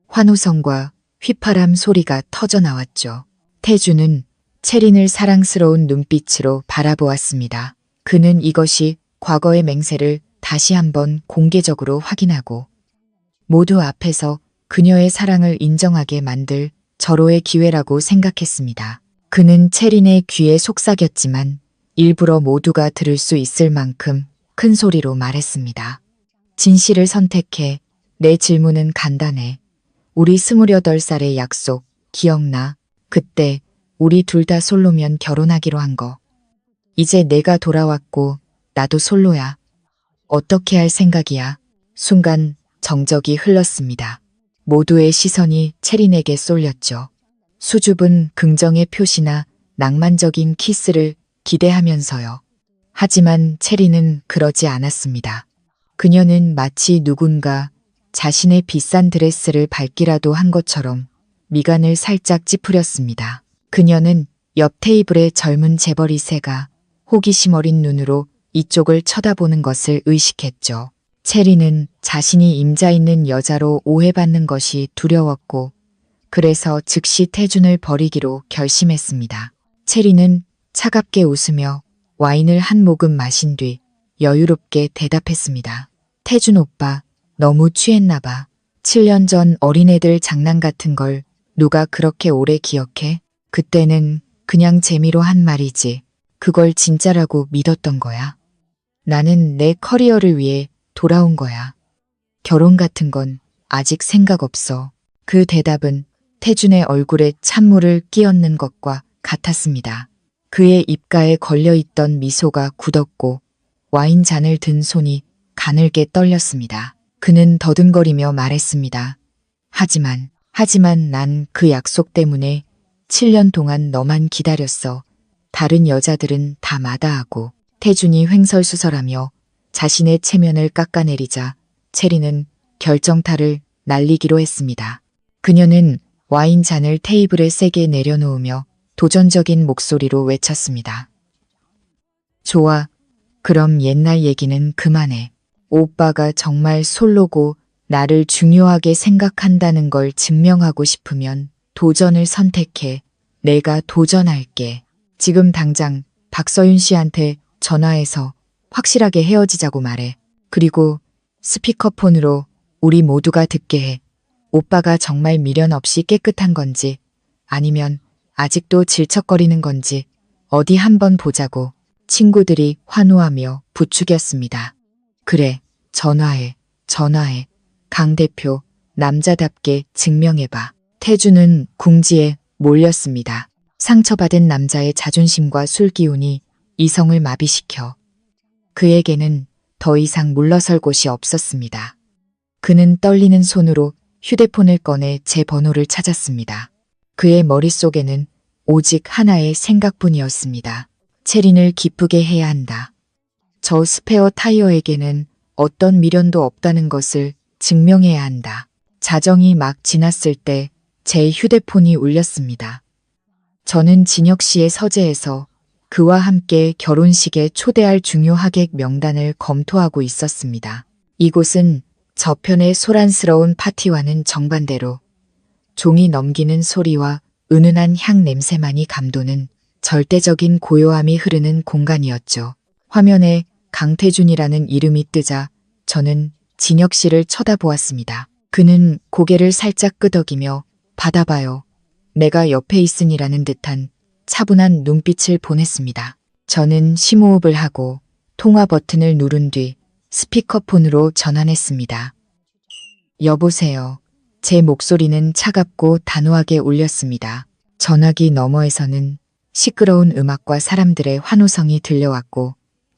환호성과 휘파람 소리가 터져 나왔죠. 태준은 체린을 사랑스러운 눈빛으로 바라보았습니다. 그는 이것이 과거의 맹세를 다시 한번 공개적으로 확인하고 모두 앞에서 그녀의 사랑을 인정하게 만들 절호의 기회라고 생각했습니다. 그는 체린의 귀에 속삭였지만 일부러 모두가 들을 수 있을 만큼 큰 소리로 말했습니다. 진실을 선택해. 내 질문은 간단해. 우리 28살의 약속 기억나? 그때 우리 둘 다 솔로면 결혼하기로 한 거. 이제 내가 돌아왔고 나도 솔로야. 어떻게 할 생각이야? 순간 정적이 흘렀습니다. 모두의 시선이 채린에게 쏠렸죠. 수줍은 긍정의 표시나 낭만적인 키스를 기대하면서요. 하지만 채린은 그러지 않았습니다. 그녀는 마치 누군가 자신의 비싼 드레스를 밟기라도 한 것처럼 미간을 살짝 찌푸렸습니다. 그녀는 옆 테이블의 젊은 재벌이 새가 호기심 어린 눈으로 이쪽을 쳐다보는 것을 의식했죠. 체리는 자신이 임자 있는 여자로 오해받는 것이 두려웠고 그래서 즉시 태준을 버리기로 결심했습니다. 체리는 차갑게 웃으며 와인을 한 모금 마신 뒤 여유롭게 대답했습니다. 태준 오빠, 너무 취했나 봐. 7년 전 어린애들 장난 같은 걸 누가 그렇게 오래 기억해? 그때는 그냥 재미로 한 말이지. 그걸 진짜라고 믿었던 거야. 나는 내 커리어를 위해 돌아온 거야. 결혼 같은 건 아직 생각 없어. 그 대답은 태준의 얼굴에 찬물을 끼얹는 것과 같았습니다. 그의 입가에 걸려있던 미소가 굳었고 와인잔을 든 손이 가늘게 떨렸습니다. 그는 더듬거리며 말했습니다. 하지만 난 그 약속 때문에 7년 동안 너만 기다렸어. 다른 여자들은 다 마다하고. 태준이 횡설수설하며 자신의 체면을 깎아내리자 체리는 결정타를 날리기로 했습니다. 그녀는 와인잔을 테이블에 세게 내려놓으며 도전적인 목소리로 외쳤습니다. 좋아. 그럼 옛날 얘기는 그만해. 오빠가 정말 솔로고 나를 중요하게 생각한다는 걸 증명하고 싶으면 도전을 선택해. 내가 도전할게. 지금 당장 박서윤 씨한테 전화해서 확실하게 헤어지자고 말해. 그리고 스피커폰으로 우리 모두가 듣게 해. 오빠가 정말 미련 없이 깨끗한 건지 아니면 아직도 질척거리는 건지 어디 한번 보자고. 친구들이 환호하며 부추겼습니다. 그래, 전화해. 강 대표, 남자답게 증명해봐. 태준은 궁지에 몰렸습니다. 상처받은 남자의 자존심과 술기운이 이성을 마비시켜 그에게는 더 이상 물러설 곳이 없었습니다. 그는 떨리는 손으로 휴대폰을 꺼내 제 번호를 찾았습니다. 그의 머릿속에는 오직 하나의 생각뿐이었습니다. 체린을 기쁘게 해야 한다. 저 스페어 타이어에게는 어떤 미련도 없다는 것을 증명해야 한다. 자정이 막 지났을 때 제 휴대폰이 울렸습니다. 저는 진혁 씨의 서재에서 그와 함께 결혼식에 초대할 중요 하객 명단을 검토하고 있었습니다. 이곳은 저편의 소란스러운 파티와는 정반대로 종이 넘기는 소리와 은은한 향 냄새만이 감도는 절대적인 고요함이 흐르는 공간이었죠. 화면에 강태준이라는 이름이 뜨자 저는 진혁 씨를 쳐다보았습니다. 그는 고개를 살짝 끄덕이며 받아봐요. 내가 옆에 있으니라는 듯한 차분한 눈빛을 보냈습니다. 저는 심호흡을 하고 통화 버튼을 누른 뒤 스피커폰으로 전환했습니다. 여보세요. 제 목소리는 차갑고 단호하게 울렸습니다. 전화기 너머에서는 시끄러운 음악과 사람들의 환호성이 들려왔고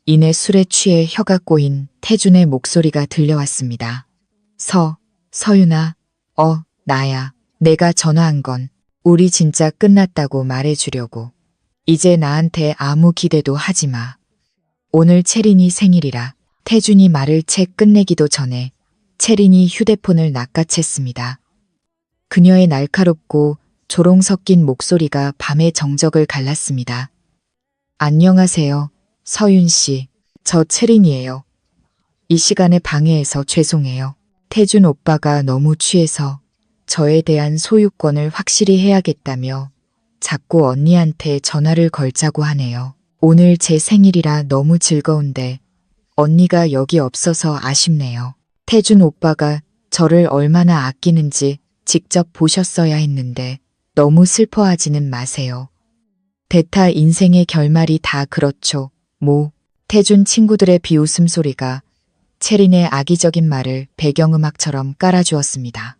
이내 술에 취해 혀가 꼬인 태준의 목소리가 들려왔습니다. 서윤아, 나야. 내가 전화한 건 우리 진짜 끝났다고 말해주려고. 이제 나한테 아무 기대도 하지 마. 오늘 채린이 생일이라. 태준이 말을 채 끝내기도 전에 채린이 휴대폰을 낚아챘습니다. 그녀의 날카롭고 조롱 섞인 목소리가 밤의 정적을 갈랐습니다. 안녕하세요, 서윤 씨. 저 채린이에요. 이 시간에 방해해서 죄송해요. 태준 오빠가 너무 취해서 저에 대한 소유권을 확실히 해야겠다며 자꾸 언니한테 전화를 걸자고 하네요. 오늘 제 생일이라 너무 즐거운데 언니가 여기 없어서 아쉽네요. 태준 오빠가 저를 얼마나 아끼는지 직접 보셨어야 했는데 너무 슬퍼하지는 마세요. 대타 인생의 결말이 다 그렇죠. 태준 친구들의 비웃음 소리가 채린의 악의적인 말을 배경음악처럼 깔아주었습니다.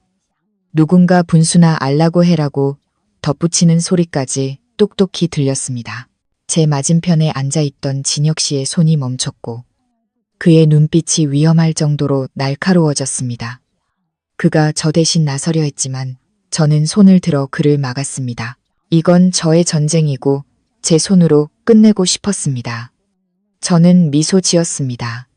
누군가 분수나 알라고 해라고 덧붙이는 소리까지 똑똑히 들렸습니다. 제 맞은편에 앉아있던 진혁 씨의 손이 멈췄고 그의 눈빛이 위험할 정도로 날카로워졌습니다. 그가 저 대신 나서려 했지만 저는 손을 들어 그를 막았습니다. 이건 저의 전쟁이고 제 손으로 끝내고 싶었습니다. 저는 미소 지었습니다.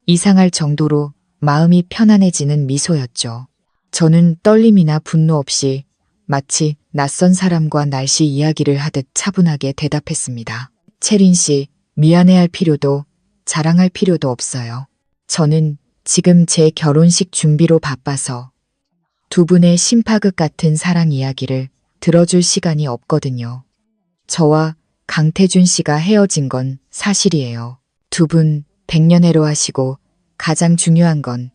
이상할 정도로 마음이 편안해지는 미소였죠. 저는 떨림이나 분노 없이 마치 낯선 사람과 날씨 이야기를 하듯 차분하게 대답했습니다. 채린 씨, 미안해할 필요도 자랑할 필요도 없어요. 저는 지금 제 결혼식 준비로 바빠서 두 분의 심파극 같은 사랑 이야기를 들어줄 시간이 없거든요. 저와 강태준 씨가 헤어진 건 사실이에요. 두 분 백년해로 하시고 가장 중요한 건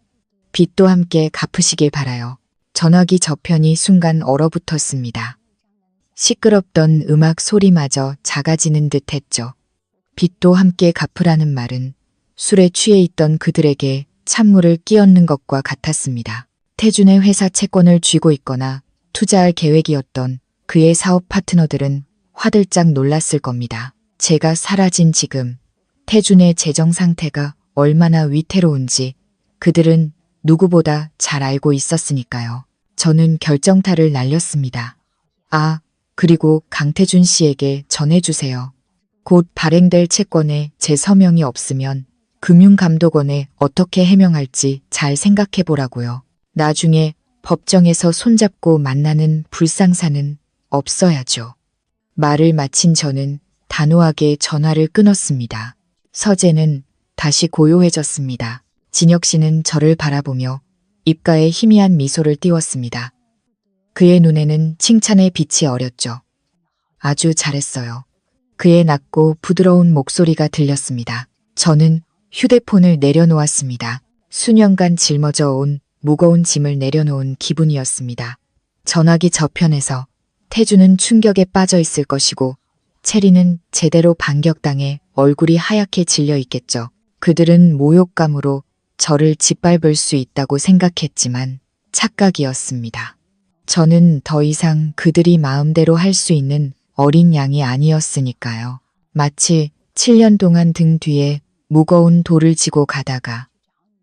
빚도 함께 갚으시길 바라요. 전화기 저편이 순간 얼어붙었습니다. 시끄럽던 음악 소리마저 작아지는 듯 했죠. 빚도 함께 갚으라는 말은 술에 취해 있던 그들에게 찬물을 끼얹는 것과 같았습니다. 태준의 회사 채권을 쥐고 있거나 투자할 계획이었던 그의 사업 파트너들은 화들짝 놀랐을 겁니다. 제가 사라진 지금 태준의 재정 상태가 얼마나 위태로운지 그들은 누구보다 잘 알고 있었으니까요. 저는 결정타를 날렸습니다. 아, 그리고 강태준 씨에게 전해주세요. 곧 발행될 채권에 제 서명이 없으면 금융감독원에 어떻게 해명할지 잘 생각해보라고요. 나중에 법정에서 손잡고 만나는 불상사는 없어야죠. 말을 마친 저는 단호하게 전화를 끊었습니다. 서재는 다시 고요해졌습니다. 진혁 씨는 저를 바라보며 입가에 희미한 미소를 띄웠습니다. 그의 눈에는 칭찬의 빛이 어렸죠. 아주 잘했어요. 그의 낮고 부드러운 목소리가 들렸습니다. 저는 휴대폰을 내려놓았습니다. 수년간 짊어져 온 무거운 짐을 내려놓은 기분이었습니다. 전화기 저편에서 태주는 충격에 빠져 있을 것이고 체리는 제대로 반격당해 얼굴이 하얗게 질려 있겠죠. 그들은 모욕감으로 저를 짓밟을 수 있다고 생각했지만 착각이었습니다. 저는 더 이상 그들이 마음대로 할 수 있는 어린 양이 아니었으니까요. 마치 7년 동안 등 뒤에 무거운 돌을 지고 가다가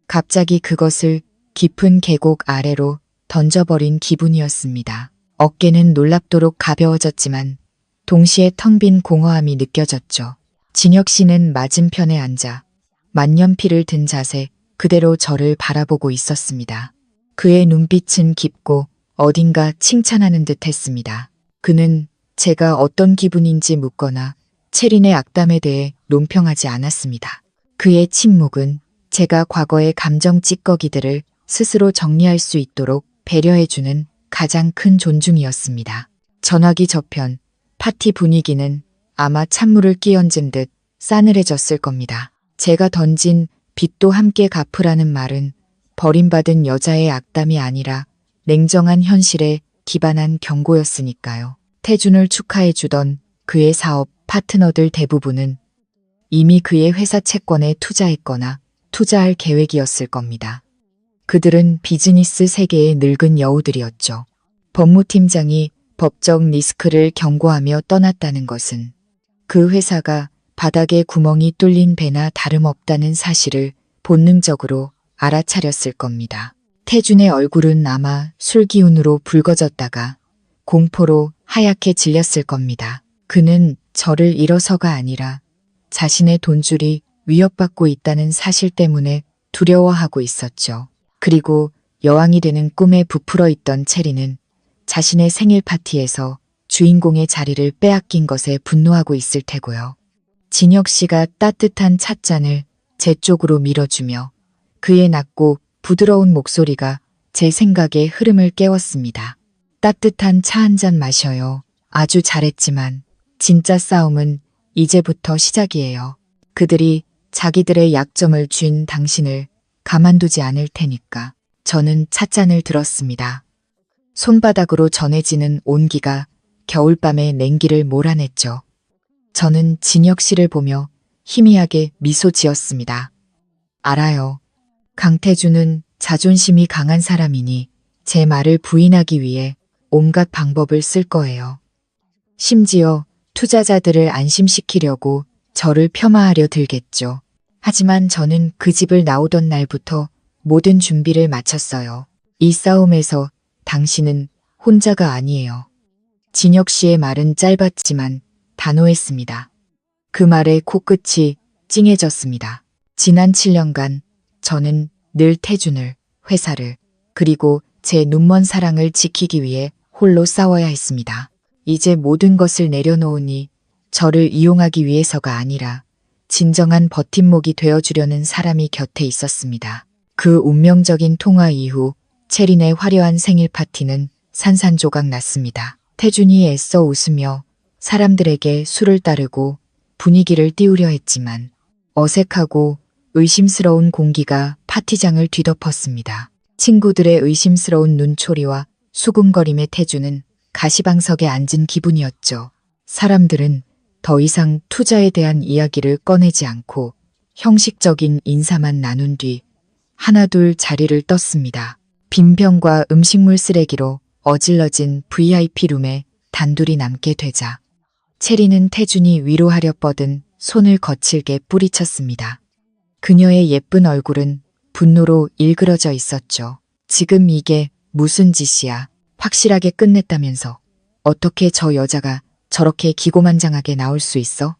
갑자기 그것을 깊은 계곡 아래로 던져버린 기분이었습니다. 어깨는 놀랍도록 가벼워졌지만 동시에 텅 빈 공허함이 느껴졌죠. 진혁 씨는 맞은편에 앉아 만년필을 든 자세 그대로 저를 바라보고 있었습니다. 그의 눈빛은 깊고 어딘가 칭찬하는 듯 했습니다. 그는 제가 어떤 기분인지 묻거나 채린의 악담에 대해 논평하지 않았습니다. 그의 침묵은 제가 과거의 감정 찌꺼기들을 스스로 정리할 수 있도록 배려해주는 가장 큰 존중이었습니다. 전화기 저편, 파티 분위기는 아마 찬물을 끼얹은 듯 싸늘해졌을 겁니다. 제가 던진 빚도 함께 갚으라는 말은 버림받은 여자의 악담이 아니라 냉정한 현실에 기반한 경고였으니까요. 태준을 축하해주던 그의 사업 파트너들 대부분은 이미 그의 회사 채권에 투자했거나 투자할 계획이었을 겁니다. 그들은 비즈니스 세계의 늙은 여우들이었죠. 법무팀장이 법적 리스크를 경고하며 떠났다는 것은 그 회사가 바닥에 구멍이 뚫린 배나 다름없다는 사실을 본능적으로 알아차렸을 겁니다. 태준의 얼굴은 아마 술 기운으로 붉어졌다가 공포로 하얗게 질렸을 겁니다. 그는 저를 잃어서가 아니라 자신의 돈줄이 위협받고 있다는 사실 때문에 두려워하고 있었죠. 그리고 여왕이 되는 꿈에 부풀어 있던 체리는 자신의 생일 파티에서 주인공의 자리를 빼앗긴 것에 분노하고 있을 테고요. 진혁 씨가 따뜻한 찻잔을 제 쪽으로 밀어주며 그의 낮고 부드러운 목소리가 제 생각의 흐름을 깨웠습니다. 따뜻한 차 한 잔 마셔요. 아주 잘했지만 진짜 싸움은 이제부터 시작이에요. 그들이 자기들의 약점을 쥔 당신을 가만두지 않을 테니까. 저는 찻잔을 들었습니다. 손바닥으로 전해지는 온기가 겨울밤의 냉기를 몰아냈죠. 저는 진혁 씨를 보며 희미하게 미소 지었습니다. 알아요. 강태준은 자존심이 강한 사람이니 제 말을 부인하기 위해 온갖 방법을 쓸 거예요. 심지어 투자자들을 안심시키려고 저를 폄하하려 들겠죠. 하지만 저는 그 집을 나오던 날부터 모든 준비를 마쳤어요. 이 싸움에서 당신은 혼자가 아니에요. 진혁 씨의 말은 짧았지만 단호했습니다. 그 말에 코끝이 찡해졌습니다. 지난 7년간 저는 늘 태준을, 회사를, 그리고 제 눈먼 사랑을 지키기 위해 홀로 싸워야 했습니다. 이제 모든 것을 내려놓으니 저를 이용하기 위해서가 아니라 진정한 버팀목이 되어주려는 사람이 곁에 있었습니다. 그 운명적인 통화 이후 채린의 화려한 생일 파티는 산산조각 났습니다. 태준이 애써 웃으며 사람들에게 술을 따르고 분위기를 띄우려 했지만 어색하고 의심스러운 공기가 파티장을 뒤덮었습니다. 친구들의 의심스러운 눈초리와 수군거림의 태준은 가시방석에 앉은 기분이었죠. 사람들은 더 이상 투자에 대한 이야기를 꺼내지 않고 형식적인 인사만 나눈 뒤 하나둘 자리를 떴습니다. 빈병과 음식물 쓰레기로 어질러진 VIP 룸에 단둘이 남게 되자 채리는 태준이 위로하려 뻗은 손을 거칠게 뿌리쳤습니다. 그녀의 예쁜 얼굴은 분노로 일그러져 있었죠. 지금 이게 무슨 짓이야. 확실하게 끝냈다면서. 어떻게 저 여자가 저렇게 기고만장하게 나올 수 있어?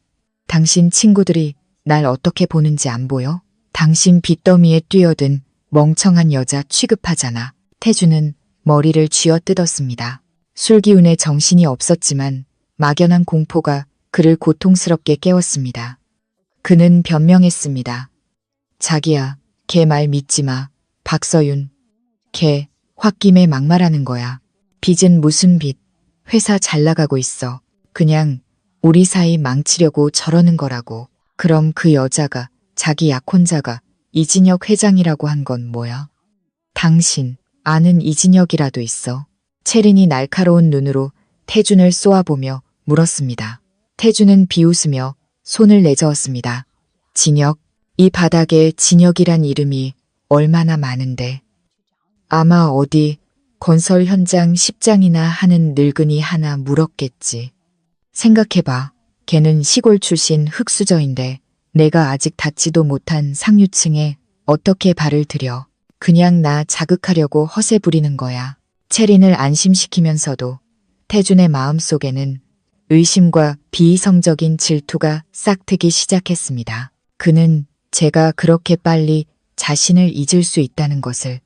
당신 친구들이 날 어떻게 보는지 안 보여? 당신 빚더미에 뛰어든 멍청한 여자 취급하잖아. 태준은 머리를 쥐어뜯었습니다. 술 기운에 정신이 없었지만 막연한 공포가 그를 고통스럽게 깨웠습니다. 그는 변명했습니다. 자기야, 걔 말 믿지 마. 박서윤. 걔 홧김에 막말하는 거야. 빚은 무슨 빚. 회사 잘 나가고 있어. 그냥 우리 사이 망치려고 저러는 거라고. 그럼 그 여자가 자기 약혼자가 이진혁 회장이라고 한 건 뭐야? 당신 아는 이진혁이라도 있어? 채린이 날카로운 눈으로 태준을 쏘아보며 물었습니다. 태준은 비웃으며 손을 내저었습니다. 진혁, 이 바닥에 진혁이란 이름이 얼마나 많은데. 아마 어디 건설 현장 십장이나 하는 늙은이 하나 물었겠지. 생각해봐. 걔는 시골 출신 흙수저인데 내가 아직 닿지도 못한 상류층에 어떻게 발을 들여. 그냥 나 자극하려고 허세 부리는 거야. 채린을 안심시키면서도 태준의 마음속에는 의심과 비이성적인 질투가 싹트기 시작했습니다. 그는 제가 그렇게 빨리 자신을 잊을 수 있다는 것을,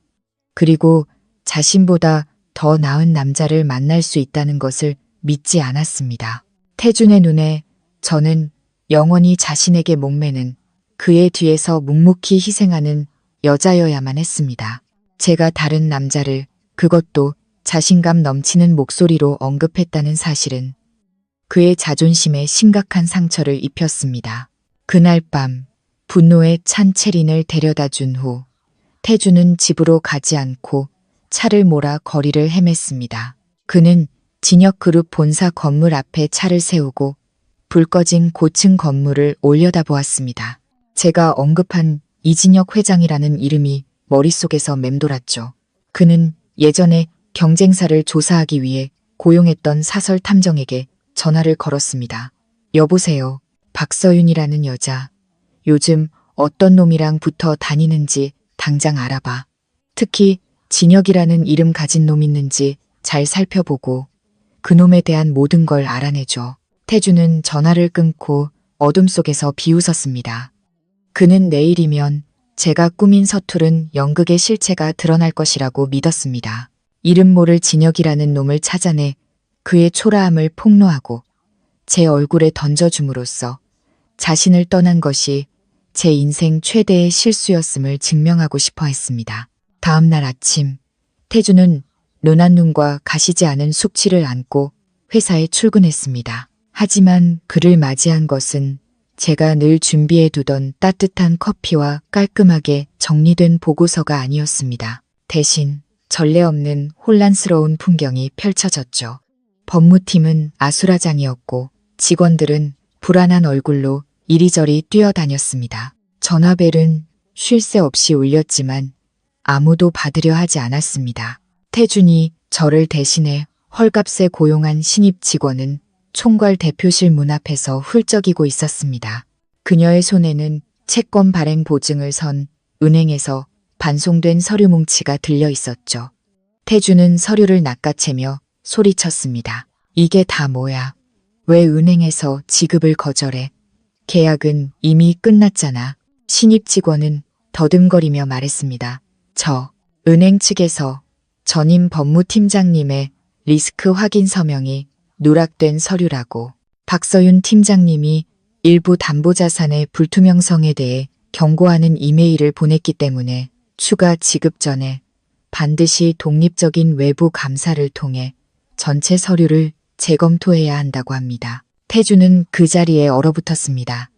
그리고 자신보다 더 나은 남자를 만날 수 있다는 것을 믿지 않았습니다. 태준의 눈에 저는 영원히 자신에게 목매는 그의 뒤에서 묵묵히 희생하는 여자여야만 했습니다. 제가 다른 남자를, 그것도 자신감 넘치는 목소리로 언급했다는 사실은 그의 자존심에 심각한 상처를 입혔습니다. 그날 밤 분노에 찬 채린을 데려다 준 후 태준은 집으로 가지 않고 차를 몰아 거리를 헤맸습니다. 그는 진혁그룹 본사 건물 앞에 차를 세우고 불 꺼진 고층 건물을 올려다보았습니다. 제가 언급한 이진혁 회장이라는 이름이 머릿속에서 맴돌았죠. 그는 예전에 경쟁사를 조사하기 위해 고용했던 사설 탐정에게 전화를 걸었습니다. 여보세요. 박서윤이라는 여자. 요즘 어떤 놈이랑 붙어 다니는지 당장 알아봐. 특히 진혁이라는 이름 가진 놈 있는지 잘 살펴보고 그놈에 대한 모든 걸 알아내줘. 태준은 전화를 끊고 어둠 속에서 비웃었습니다. 그는 내일이면 제가 꾸민 서투른 연극의 실체가 드러날 것이라고 믿었습니다. 이름 모를 진혁이라는 놈을 찾아내 그의 초라함을 폭로하고 제 얼굴에 던져줌으로써 자신을 떠난 것이 제 인생 최대의 실수였음을 증명하고 싶어 했습니다. 다음 날 아침, 태준은 눈한 눈과 가시지 않은 숙취를 안고 회사에 출근했습니다. 하지만 그를 맞이한 것은 제가 늘 준비해 두던 따뜻한 커피와 깔끔하게 정리된 보고서가 아니었습니다. 대신 전례 없는 혼란스러운 풍경이 펼쳐졌죠. 법무팀은 아수라장이었고 직원들은 불안한 얼굴로 이리저리 뛰어다녔습니다. 전화벨은 쉴 새 없이 울렸지만 아무도 받으려 하지 않았습니다. 태준이 저를 대신해 헐값에 고용한 신입 직원은 총괄 대표실 문 앞에서 훌쩍이고 있었습니다. 그녀의 손에는 채권 발행 보증을 선 은행에서 반송된 서류 뭉치가 들려 있었죠. 태주는 서류를 낚아채며 소리쳤습니다. 이게 다 뭐야? 왜 은행에서 지급을 거절해? 계약은 이미 끝났잖아. 신입 직원은 더듬거리며 말했습니다. 은행 측에서 전임 법무팀장님의 리스크 확인 서명이 누락된 서류라고. 박서윤 팀장님이 일부 담보자산의 불투명성에 대해 경고하는 이메일을 보냈기 때문에 추가 지급 전에 반드시 독립적인 외부 감사를 통해 전체 서류를 재검토해야 한다고 합니다. 태주는 그 자리에 얼어붙었습니다.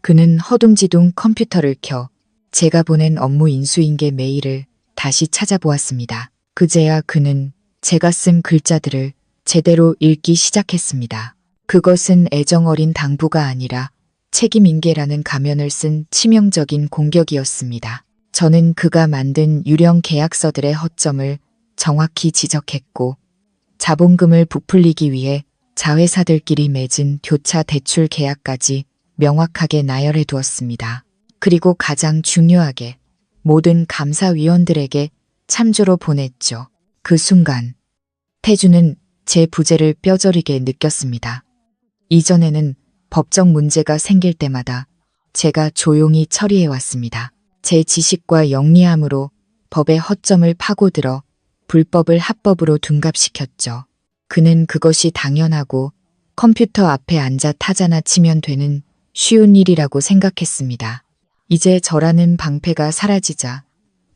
그는 허둥지둥 컴퓨터를 켜 제가 보낸 업무 인수인계 메일을 다시 찾아보았습니다. 그제야 그는 제가 쓴 글자들을 제대로 읽기 시작했습니다. 그것은 애정 어린 당부가 아니라 책임인계라는 가면을 쓴 치명적인 공격이었습니다. 저는 그가 만든 유령 계약서들의 허점을 정확히 지적했고 자본금을 부풀리기 위해 자회사들끼리 맺은 교차 대출 계약까지 명확하게 나열해 두었습니다. 그리고 가장 중요하게 모든 감사위원들에게 참조로 보냈죠. 그 순간 태주는 제 부재를 뼈저리게 느꼈습니다. 이전에는 법적 문제가 생길 때마다 제가 조용히 처리해왔습니다. 제 지식과 영리함으로 법의 허점을 파고들어 불법을 합법으로 둔갑시켰죠. 그는 그것이 당연하고 컴퓨터 앞에 앉아 타자나 치면 되는 쉬운 일이라고 생각했습니다. 이제 저라는 방패가 사라지자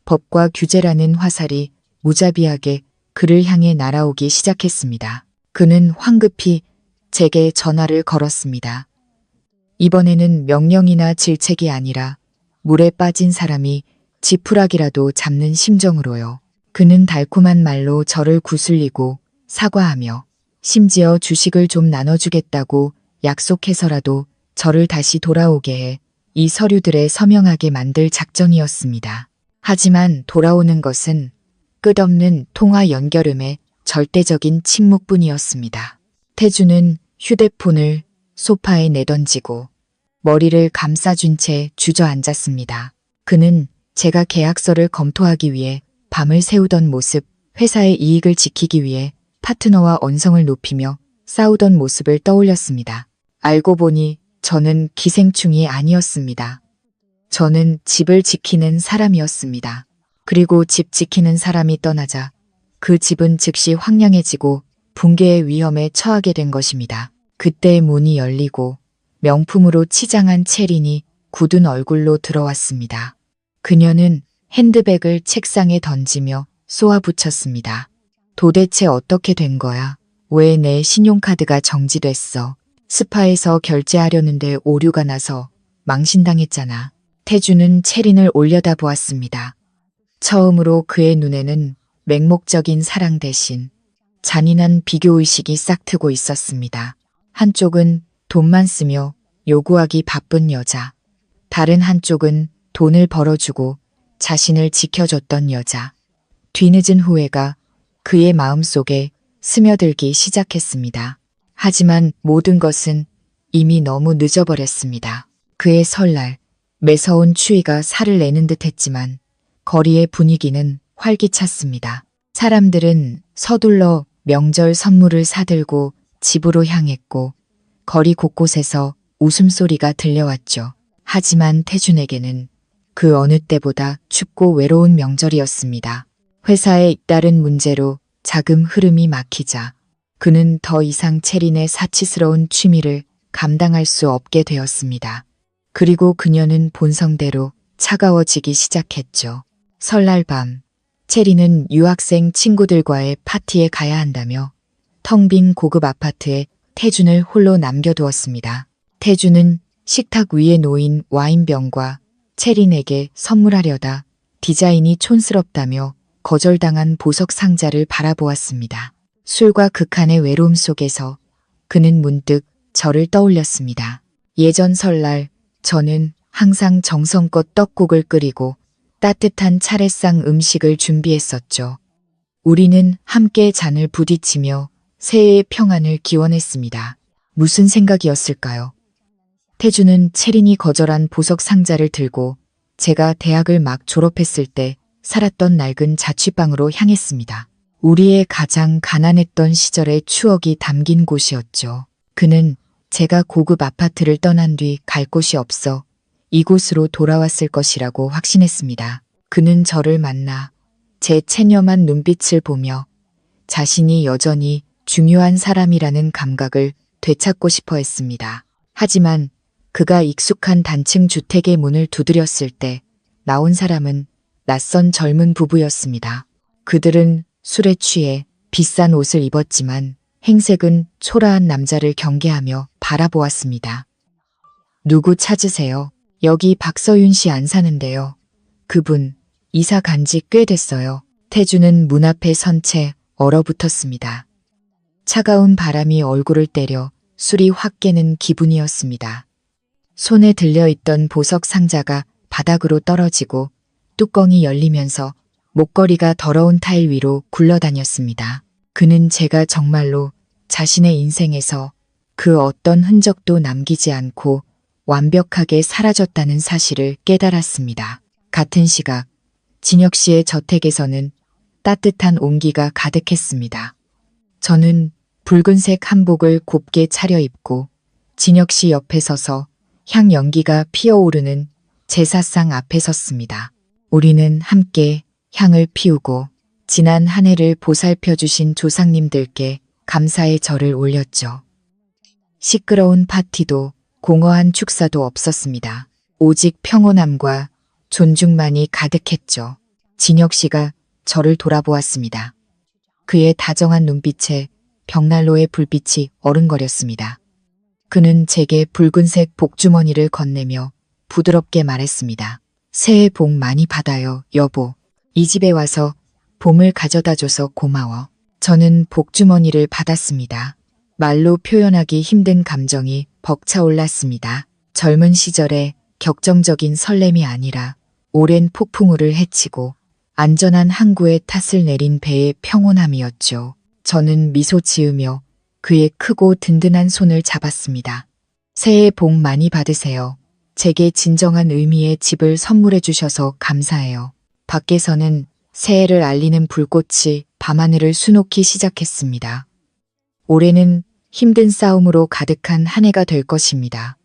법과 규제라는 화살이 무자비하게 그를 향해 날아오기 시작했습니다. 그는 황급히 제게 전화를 걸었습니다. 이번에는 명령이나 질책이 아니라 물에 빠진 사람이 지푸라기라도 잡는 심정으로요. 그는 달콤한 말로 저를 구슬리고 사과하며 심지어 주식을 좀 나눠주겠다고 약속해서라도 저를 다시 돌아오게 해 이 서류들에 서명하게 만들 작정이었습니다. 하지만 돌아오는 것은 끝없는 통화 연결음의 절대적인 침묵뿐이었습니다. 태주는 휴대폰을 소파에 내던지고 머리를 감싸준 채 주저앉았습니다. 그는 제가 계약서를 검토하기 위해 밤을 새우던 모습, 회사의 이익을 지키기 위해 파트너와 언성을 높이며 싸우던 모습을 떠올렸습니다. 알고 보니 저는 기생충이 아니었습니다. 저는 집을 지키는 사람이었습니다. 그리고 집 지키는 사람이 떠나자 그 집은 즉시 황량해지고 붕괴의 위험에 처하게 된 것입니다. 그때 문이 열리고 명품으로 치장한 채린이 굳은 얼굴로 들어왔습니다. 그녀는 핸드백을 책상에 던지며 쏘아붙였습니다. 도대체 어떻게 된 거야? 왜 내 신용카드가 정지됐어? 스파에서 결제하려는데 오류가 나서 망신당했잖아. 태주는 채린을 올려다보았습니다. 처음으로 그의 눈에는 맹목적인 사랑 대신 잔인한 비교의식이 싹트고 있었습니다. 한쪽은 돈만 쓰며 요구하기 바쁜 여자, 다른 한쪽은 돈을 벌어주고 자신을 지켜줬던 여자. 뒤늦은 후회가 그의 마음속에 스며들기 시작했습니다. 하지만 모든 것은 이미 너무 늦어버렸습니다. 그의 설날, 매서운 추위가 살을 내는 듯 했지만 거리의 분위기는 활기찼습니다. 사람들은 서둘러 명절 선물을 사들고 집으로 향했고 거리 곳곳에서 웃음소리가 들려왔죠. 하지만 태준에게는 그 어느 때보다 춥고 외로운 명절이었습니다. 회사에 잇따른 문제로 자금 흐름이 막히자 그는 더 이상 채린의 사치스러운 취미를 감당할 수 없게 되었습니다. 그리고 그녀는 본성대로 차가워지기 시작했죠. 설날 밤, 채린은 유학생 친구들과의 파티에 가야 한다며 텅 빈 고급 아파트에 태준을 홀로 남겨두었습니다. 태준은 식탁 위에 놓인 와인병과 채린에게 선물하려다 디자인이 촌스럽다며 거절당한 보석 상자를 바라보았습니다. 술과 극한의 외로움 속에서 그는 문득 저를 떠올렸습니다. 예전 설날 저는 항상 정성껏 떡국을 끓이고 따뜻한 차례상 음식을 준비했었죠. 우리는 함께 잔을 부딪히며 새해의 평안을 기원했습니다. 무슨 생각이었을까요? 태주는 채린이 거절한 보석 상자를 들고 제가 대학을 막 졸업했을 때 살았던 낡은 자취방으로 향했습니다. 우리의 가장 가난했던 시절의 추억이 담긴 곳이었죠. 그는 제가 고급 아파트를 떠난 뒤 갈 곳이 없어 이곳으로 돌아왔을 것이라고 확신했습니다. 그는 저를 만나 제 체념한 눈빛을 보며 자신이 여전히 중요한 사람이라는 감각을 되찾고 싶어 했습니다. 하지만 그가 익숙한 단층 주택의 문을 두드렸을 때 나온 사람은 낯선 젊은 부부였습니다. 그들은 술에 취해 비싼 옷을 입었지만 행색은 초라한 남자를 경계하며 바라보았습니다. 누구 찾으세요? 여기 박서윤 씨 안 사는데요. 그분 이사 간 지 꽤 됐어요. 태주는 문 앞에 선 채 얼어붙었습니다. 차가운 바람이 얼굴을 때려 술이 확 깨는 기분이었습니다. 손에 들려있던 보석 상자가 바닥으로 떨어지고 뚜껑이 열리면서 목걸이가 더러운 타일 위로 굴러다녔습니다. 그는 제가 정말로 자신의 인생에서 그 어떤 흔적도 남기지 않고 완벽하게 사라졌다는 사실을 깨달았습니다. 같은 시각 진혁 씨의 저택에서는 따뜻한 온기가 가득했습니다. 저는 붉은색 한복을 곱게 차려입고 진혁 씨 옆에 서서 향 연기가 피어오르는 제사상 앞에 섰습니다. 우리는 함께 향을 피우고 지난 한 해를 보살펴 주신 조상님들께 감사의 절을 올렸죠. 시끄러운 파티도 공허한 축사도 없었습니다. 오직 평온함과 존중만이 가득했죠. 진혁 씨가 저를 돌아보았습니다. 그의 다정한 눈빛에 벽난로의 불빛이 어른거렸습니다. 그는 제게 붉은색 복주머니를 건네며 부드럽게 말했습니다. 새해 복 많이 받아요, 여보. 이 집에 와서 봄을 가져다줘서 고마워. 저는 복주머니를 받았습니다. 말로 표현하기 힘든 감정이 벅차올랐습니다. 젊은 시절의 격정적인 설렘이 아니라 오랜 폭풍우를 헤치고 안전한 항구에 탓을 내린 배의 평온함이었죠. 저는 미소 지으며 그의 크고 든든한 손을 잡았습니다. 새해 복 많이 받으세요. 제게 진정한 의미의 집을 선물해 주셔서 감사해요. 밖에서는 새해를 알리는 불꽃이 밤하늘을 수놓기 시작했습니다. 올해는 힘든 싸움으로 가득한 한 해가 될 것입니다.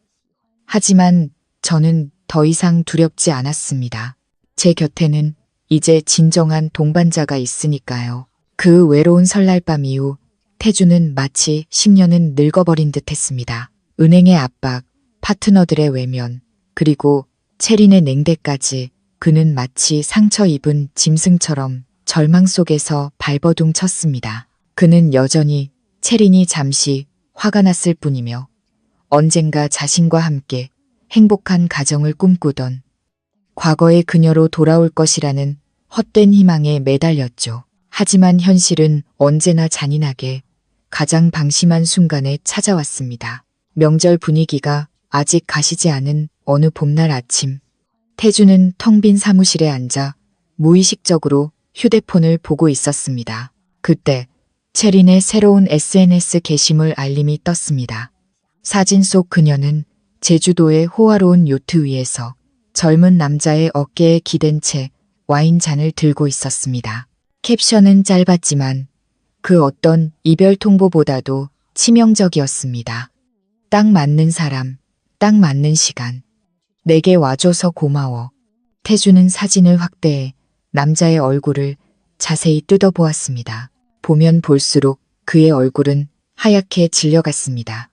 하지만 저는 더 이상 두렵지 않았습니다. 제 곁에는 이제 진정한 동반자가 있으니까요. 그 외로운 설날 밤 이후 태주는 마치 10년은 늙어버린 듯 했습니다. 은행의 압박, 파트너들의 외면, 그리고 채린의 냉대까지 그는 마치 상처 입은 짐승처럼 절망 속에서 발버둥 쳤습니다. 그는 여전히 채린이 잠시 화가 났을 뿐이며 언젠가 자신과 함께 행복한 가정을 꿈꾸던 과거의 그녀로 돌아올 것이라는 헛된 희망에 매달렸죠. 하지만 현실은 언제나 잔인하게 가장 방심한 순간에 찾아왔습니다. 명절 분위기가 아직 가시지 않은 어느 봄날 아침, 태주는 텅 빈 사무실에 앉아 무의식적으로 휴대폰을 보고 있었습니다. 그때 채린의 새로운 SNS 게시물 알림이 떴습니다. 사진 속 그녀는 제주도의 호화로운 요트 위에서 젊은 남자의 어깨에 기댄 채 와인잔을 들고 있었습니다. 캡션은 짧았지만 그 어떤 이별 통보보다도 치명적이었습니다. 딱 맞는 사람, 딱 맞는 시간. 내게 와줘서 고마워. 태주는 사진을 확대해 남자의 얼굴을 자세히 뜯어보았습니다. 보면 볼수록 그의 얼굴은 하얗게 질려갔습니다.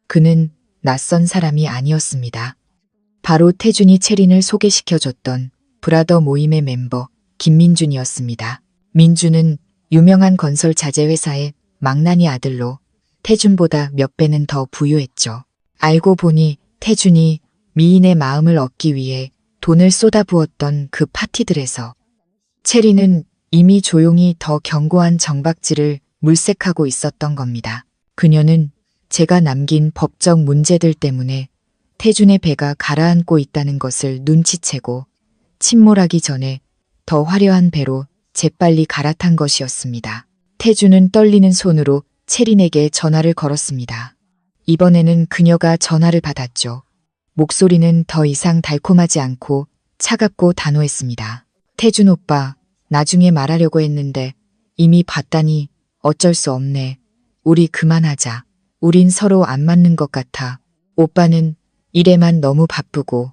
그는 낯선 사람이 아니었습니다. 바로 태준이 채린을 소개시켜줬던 브라더 모임의 멤버 김민준이었습니다. 민준은 유명한 건설 자재 회사의 망나니 아들로 태준보다 몇 배는 더 부유했죠. 알고 보니 태준이 미인의 마음을 얻기 위해 돈을 쏟아부었던 그 파티들에서 채린은 이미 조용히 더 견고한 정박지를 물색하고 있었던 겁니다. 그녀는 제가 남긴 법적 문제들 때문에 태준의 배가 가라앉고 있다는 것을 눈치채고 침몰하기 전에 더 화려한 배로 재빨리 갈아탄 것이었습니다. 태준은 떨리는 손으로 채린에게 전화를 걸었습니다. 이번에는 그녀가 전화를 받았죠. 목소리는 더 이상 달콤하지 않고 차갑고 단호했습니다. 태준 오빠, 나중에 말하려고 했는데 이미 봤다니 어쩔 수 없네. 우리 그만하자. 우린 서로 안 맞는 것 같아. 오빠는 일에만 너무 바쁘고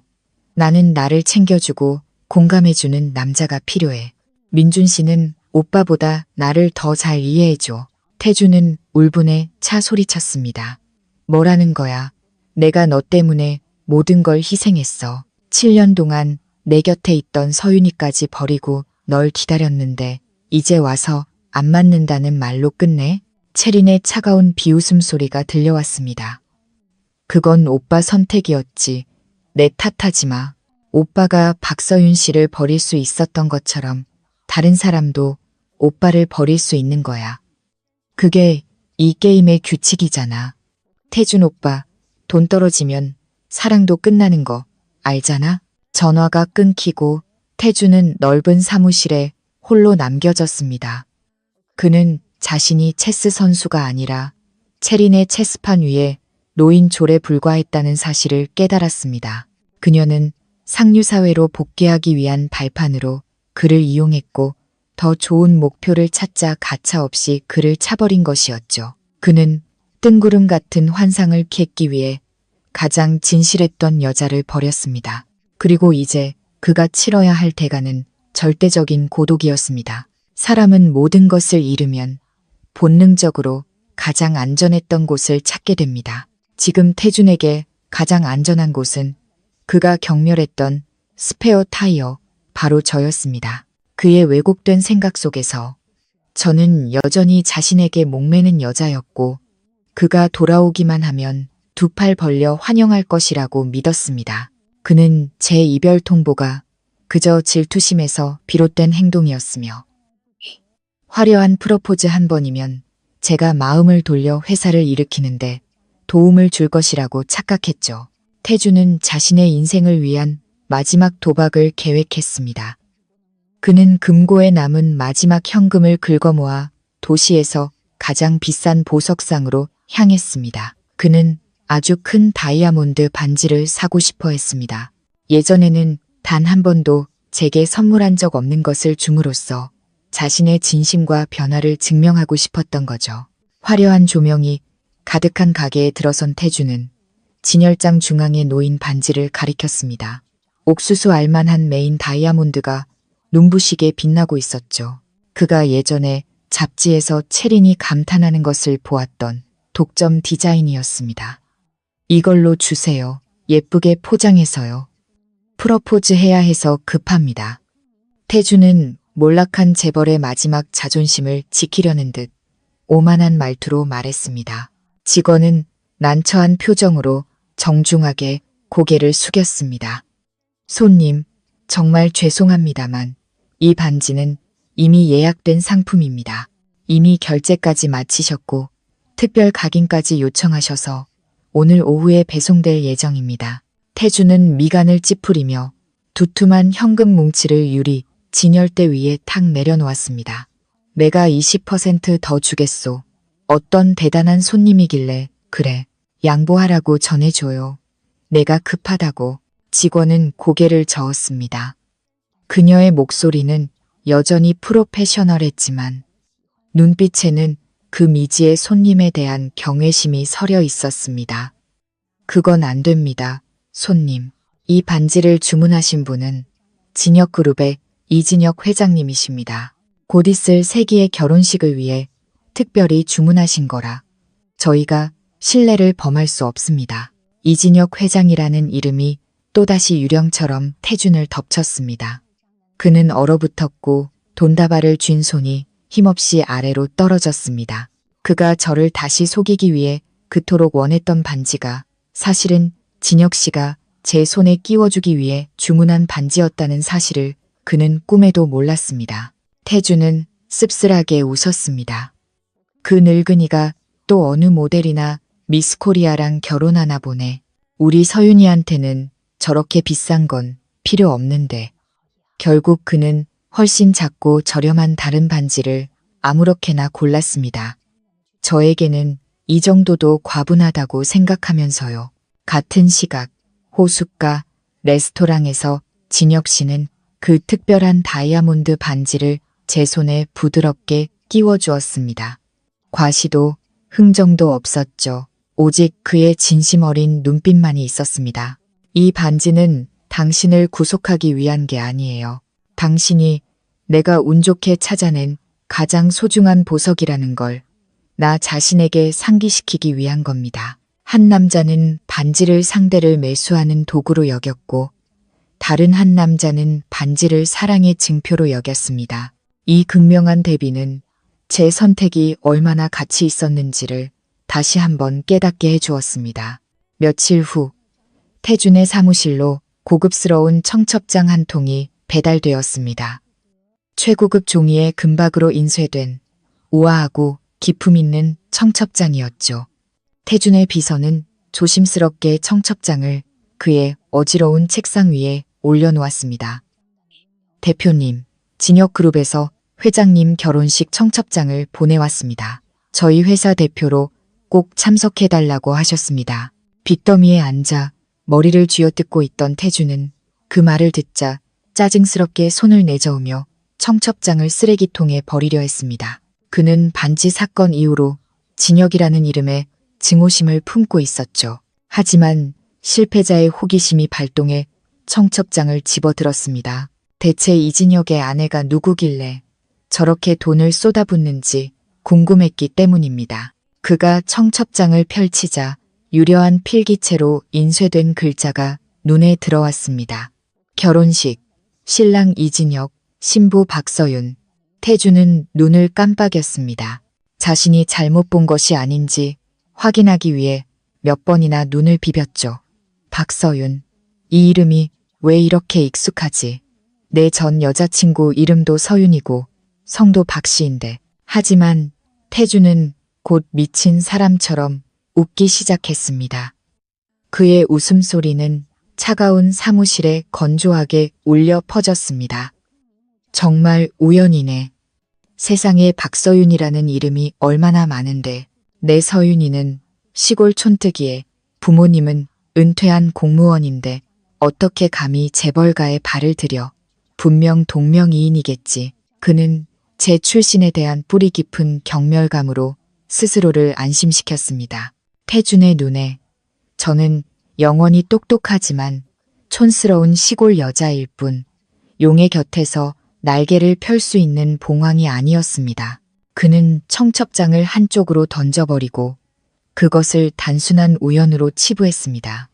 나는 나를 챙겨주고 공감해주는 남자가 필요해. 민준 씨는 오빠보다 나를 더 잘 이해해줘. 태준은 울분에 차 소리쳤습니다. 뭐라는 거야? 내가 너 때문에 모든 걸 희생했어. 7년 동안 내 곁에 있던 서윤이까지 버리고 널 기다렸는데 이제 와서 안 맞는다는 말로 끝내? 채린의 차가운 비웃음 소리가 들려왔습니다. 그건 오빠 선택이었지. 내 탓하지 마. 오빠가 박서윤 씨를 버릴 수 있었던 것처럼 다른 사람도 오빠를 버릴 수 있는 거야. 그게 이 게임의 규칙이잖아. 태준 오빠, 돈 떨어지면 사랑도 끝나는 거 알잖아? 전화가 끊기고 태준은 넓은 사무실에 홀로 남겨졌습니다. 그는 자신이 체스 선수가 아니라 채린의 체스판 위에 노인 졸에 불과했다는 사실을 깨달았습니다. 그녀는 상류사회로 복귀하기 위한 발판으로 그를 이용했고 더 좋은 목표를 찾자 가차없이 그를 차버린 것이었죠. 그는 뜬구름 같은 환상을 깼기 위해 가장 진실했던 여자를 버렸습니다. 그리고 이제 그가 치러야 할 대가는 절대적인 고독이었습니다. 사람은 모든 것을 잃으면 본능적으로 가장 안전했던 곳을 찾게 됩니다. 지금 태준에게 가장 안전한 곳은 그가 경멸했던 스페어 타이어, 바로 저였습니다. 그의 왜곡된 생각 속에서 저는 여전히 자신에게 목매는 여자였고 그가 돌아오기만 하면 두 팔 벌려 환영할 것이라고 믿었습니다. 그는 제 이별 통보가 그저 질투심에서 비롯된 행동이었으며 화려한 프로포즈 한 번이면 제가 마음을 돌려 회사를 일으키는데 도움을 줄 것이라고 착각했죠. 태준은 자신의 인생을 위한 마지막 도박을 계획했습니다. 그는 금고에 남은 마지막 현금을 긁어모아 도시에서 가장 비싼 보석상으로 향했습니다. 그는 아주 큰 다이아몬드 반지를 사고 싶어 했습니다. 예전에는 단 한 번도 제게 선물한 적 없는 것을 줌으로써 자신의 진심과 변화를 증명하고 싶었던 거죠. 화려한 조명이 가득한 가게에 들어선 태준은 진열장 중앙에 놓인 반지를 가리켰습니다. 옥수수 알만한 메인 다이아몬드가 눈부시게 빛나고 있었죠. 그가 예전에 잡지에서 채린이 감탄하는 것을 보았던 독점 디자인이었습니다. 이걸로 주세요. 예쁘게 포장해서요. 프러포즈 해야 해서 급합니다. 태준은 몰락한 재벌의 마지막 자존심을 지키려는 듯 오만한 말투로 말했습니다. 직원은 난처한 표정으로 정중하게 고개를 숙였습니다. 손님, 정말 죄송합니다만 이 반지는 이미 예약된 상품입니다. 이미 결제까지 마치셨고 특별 각인까지 요청하셔서 오늘 오후에 배송될 예정입니다. 태준은 미간을 찌푸리며 두툼한 현금 뭉치를 유리 진열대 위에 탁 내려놓았습니다. 내가 20%더 주겠소. 어떤 대단한 손님이길래 그래, 양보하라고 전해줘요. 내가 급하다고. 직원은 고개를 저었습니다. 그녀의 목소리는 여전히 프로페셔널했지만 눈빛에는 그 미지의 손님에 대한 경외심이 서려 있었습니다. 그건 안 됩니다, 손님. 이 반지를 주문하신 분은 진혁그룹의 이진혁 회장님이십니다. 곧 있을 세기의 결혼식을 위해 특별히 주문하신 거라 저희가 신뢰를 범할 수 없습니다. 이진혁 회장이라는 이름이 또다시 유령처럼 태준을 덮쳤습니다. 그는 얼어붙었고 돈다발을 쥔 손이 힘없이 아래로 떨어졌습니다. 그가 저를 다시 속이기 위해 그토록 원했던 반지가 사실은 진혁 씨가 제 손에 끼워주기 위해 주문한 반지였다는 사실을 그는 꿈에도 몰랐습니다. 태준은 씁쓸하게 웃었습니다. 그 늙은이가 또 어느 모델이나 미스코리아랑 결혼하나 보네. 우리 서윤이한테는 저렇게 비싼 건 필요 없는데. 결국 그는 훨씬 작고 저렴한 다른 반지를 아무렇게나 골랐습니다. 저에게는 이 정도도 과분하다고 생각하면서요. 같은 시각 호숫가 레스토랑에서 진혁 씨는 그 특별한 다이아몬드 반지를 제 손에 부드럽게 끼워 주었습니다. 과시도 흥정도 없었죠. 오직 그의 진심 어린 눈빛만이 있었습니다. 이 반지는 당신을 구속하기 위한 게 아니에요. 당신이 내가 운 좋게 찾아낸 가장 소중한 보석이라는 걸 나 자신에게 상기시키기 위한 겁니다. 한 남자는 반지를 상대를 매수하는 도구로 여겼고 다른 한 남자는 반지를 사랑의 증표로 여겼습니다. 이 극명한 대비는 제 선택이 얼마나 가치 있었는지를 다시 한번 깨닫게 해주었습니다. 며칠 후 태준의 사무실로 고급스러운 청첩장 한 통이 배달되었습니다. 최고급 종이에 금박으로 인쇄된 우아하고 기품 있는 청첩장이었죠. 태준의 비서는 조심스럽게 청첩장을 그의 어지러운 책상 위에 올려놓았습니다. 대표님, 진혁그룹에서 회장님 결혼식 청첩장을 보내왔습니다. 저희 회사 대표로 꼭 참석해달라고 하셨습니다. 빚더미에 앉아 머리를 쥐어뜯고 있던 태준은 그 말을 듣자 짜증스럽게 손을 내저으며 청첩장을 쓰레기통에 버리려 했습니다. 그는 반지 사건 이후로 진혁이라는 이름에 증오심을 품고 있었죠. 하지만 실패자의 호기심이 발동해 청첩장을 집어들었습니다. 대체 이진혁의 아내가 누구길래 저렇게 돈을 쏟아붓는지 궁금했기 때문입니다. 그가 청첩장을 펼치자 유려한 필기체로 인쇄된 글자가 눈에 들어왔습니다. 결혼식, 신랑 이진혁, 신부 박서윤. 태준은 눈을 깜빡였습니다. 자신이 잘못 본 것이 아닌지 확인하기 위해 몇 번이나 눈을 비볐죠. 박서윤. 이 이름이 왜 이렇게 익숙하지? 내 전 여자친구 이름도 서윤이고 성도 박씨인데. 하지만 태준은 곧 미친 사람처럼 웃기 시작했습니다. 그의 웃음소리는 차가운 사무실에 건조하게 울려 퍼졌습니다. 정말 우연이네. 세상에 박서윤이라는 이름이 얼마나 많은데 내 서윤이는 시골 촌뜨기에 부모님은 은퇴한 공무원인데 어떻게 감히 재벌가에 발을 들여. 분명 동명이인이겠지. 그는 제 출신에 대한 뿌리 깊은 경멸감으로 스스로를 안심시켰습니다. 태준의 눈에 저는 영원히 똑똑하지만 촌스러운 시골 여자일 뿐 용의 곁에서 날개를 펼 수 있는 봉황이 아니었습니다. 그는 청첩장을 한쪽으로 던져버리고 그것을 단순한 우연으로 치부했습니다.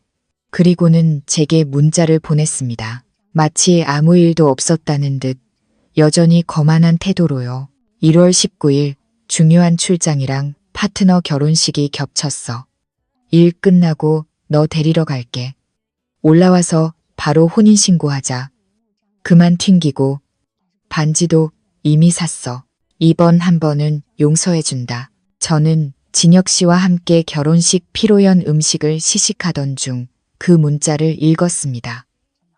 그리고는 제게 문자를 보냈습니다. 마치 아무 일도 없었다는 듯 여전히 거만한 태도로요. 1월 19일 중요한 출장이랑 파트너 결혼식이 겹쳤어. 일 끝나고 너 데리러 갈게. 올라와서 바로 혼인신고하자. 그만 튕기고 반지도 이미 샀어. 이번 한 번은 용서해준다. 저는 진혁 씨와 함께 결혼식 피로연 음식을 시식하던 중 그 문자를 읽었습니다.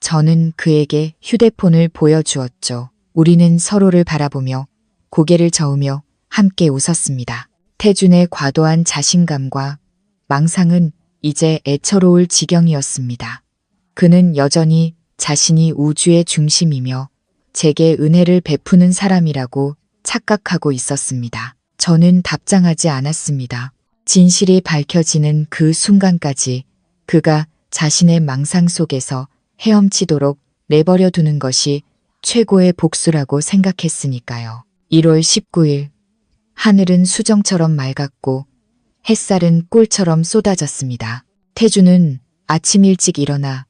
저는 그에게 휴대폰을 보여주었죠. 우리는 서로를 바라보며 고개를 저으며 함께 웃었습니다. 태준의 과도한 자신감과 망상은 이제 애처로울 지경이었습니다. 그는 여전히 자신이 우주의 중심이며 제게 은혜를 베푸는 사람이라고 착각하고 있었습니다. 저는 답장하지 않았습니다. 진실이 밝혀지는 그 순간까지 그가 자신의 망상 속에서 헤엄치도록 내버려 두는 것이 최고의 복수라고 생각했으니까요. 1월 19일 하늘은 수정처럼 맑았고 햇살은 꿀처럼 쏟아졌습니다. 태준은 아침 일찍 일어나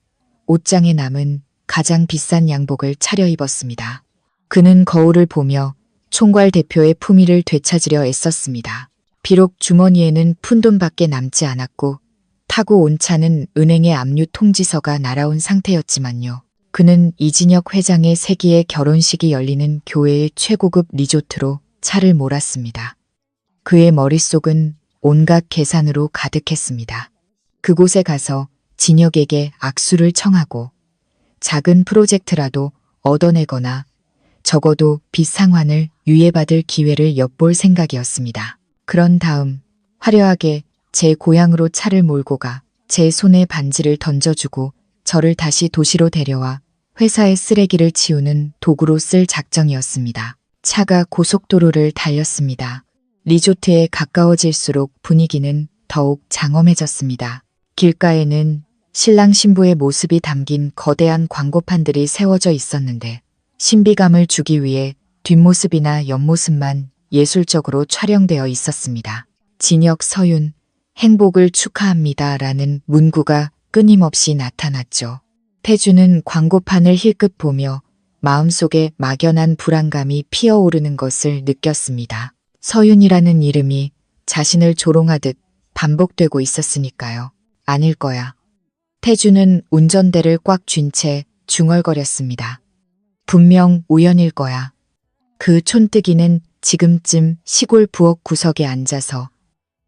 옷장에 남은 가장 비싼 양복을 차려입었습니다. 그는 거울을 보며 총괄 대표의 품위를 되찾으려 애썼습니다. 비록 주머니에는 푼돈밖에 남지 않았고 타고 온 차는 은행의 압류 통지서가 날아온 상태였지만요. 그는 이진혁 회장의 세기의 결혼식이 열리는 교회의 최고급 리조트로 차를 몰았습니다. 그의 머릿속은 온갖 계산으로 가득했습니다. 그곳에 가서 진혁에게 악수를 청하고 작은 프로젝트라도 얻어내거나 적어도 빚 상환을 유예받을 기회를 엿볼 생각이었습니다. 그런 다음 화려하게 제 고향으로 차를 몰고 가 제 손에 반지를 던져주고 저를 다시 도시로 데려와 회사의 쓰레기를 치우는 도구로 쓸 작정이었습니다. 차가 고속도로를 달렸습니다. 리조트에 가까워질수록 분위기는 더욱 장엄해졌습니다. 길가에는 신랑 신부의 모습이 담긴 거대한 광고판들이 세워져 있었는데 신비감을 주기 위해 뒷모습이나 옆모습만 예술적으로 촬영되어 있었습니다. 진혁 서윤, 행복을 축하합니다 라는 문구가 끊임없이 나타났죠. 태주는 광고판을 힐끗 보며 마음속에 막연한 불안감이 피어오르는 것을 느꼈습니다. 서윤이라는 이름이 자신을 조롱하듯 반복되고 있었으니까요. 아닐 거야. 태주는 운전대를 꽉 쥔 채 중얼거렸습니다. 분명 우연일 거야. 그 촌뜨기는 지금쯤 시골 부엌 구석에 앉아서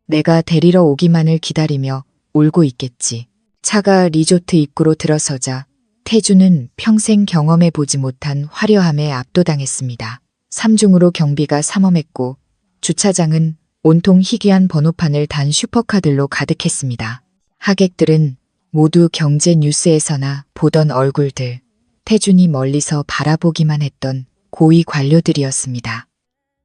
내가 데리러 오기만을 기다리며 울고 있겠지. 차가 리조트 입구로 들어서자 태주는 평생 경험해보지 못한 화려함에 압도당했습니다. 삼중으로 경비가 삼엄했고 주차장은 온통 희귀한 번호판을 단 슈퍼카들로 가득했습니다. 하객들은 모두 경제 뉴스에서나 보던 얼굴들, 태준이 멀리서 바라보기만 했던 고위 관료들이었습니다.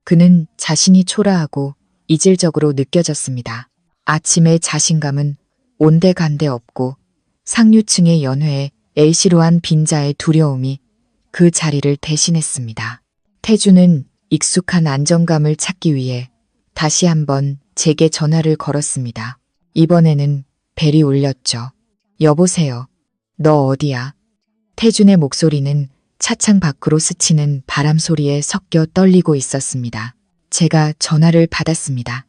그는 자신이 초라하고 이질적으로 느껴졌습니다. 아침의 자신감은 온데간데 없고 상류층의 연회에 엘시로한 빈자의 두려움이 그 자리를 대신했습니다. 태주는 익숙한 안정감을 찾기 위해 다시 한번 제게 전화를 걸었습니다. 이번에는 벨이 울렸죠. 여보세요. 너 어디야? 태준의 목소리는 차창 밖으로 스치는 바람 소리에 섞여 떨리고 있었습니다. 제가 전화를 받았습니다.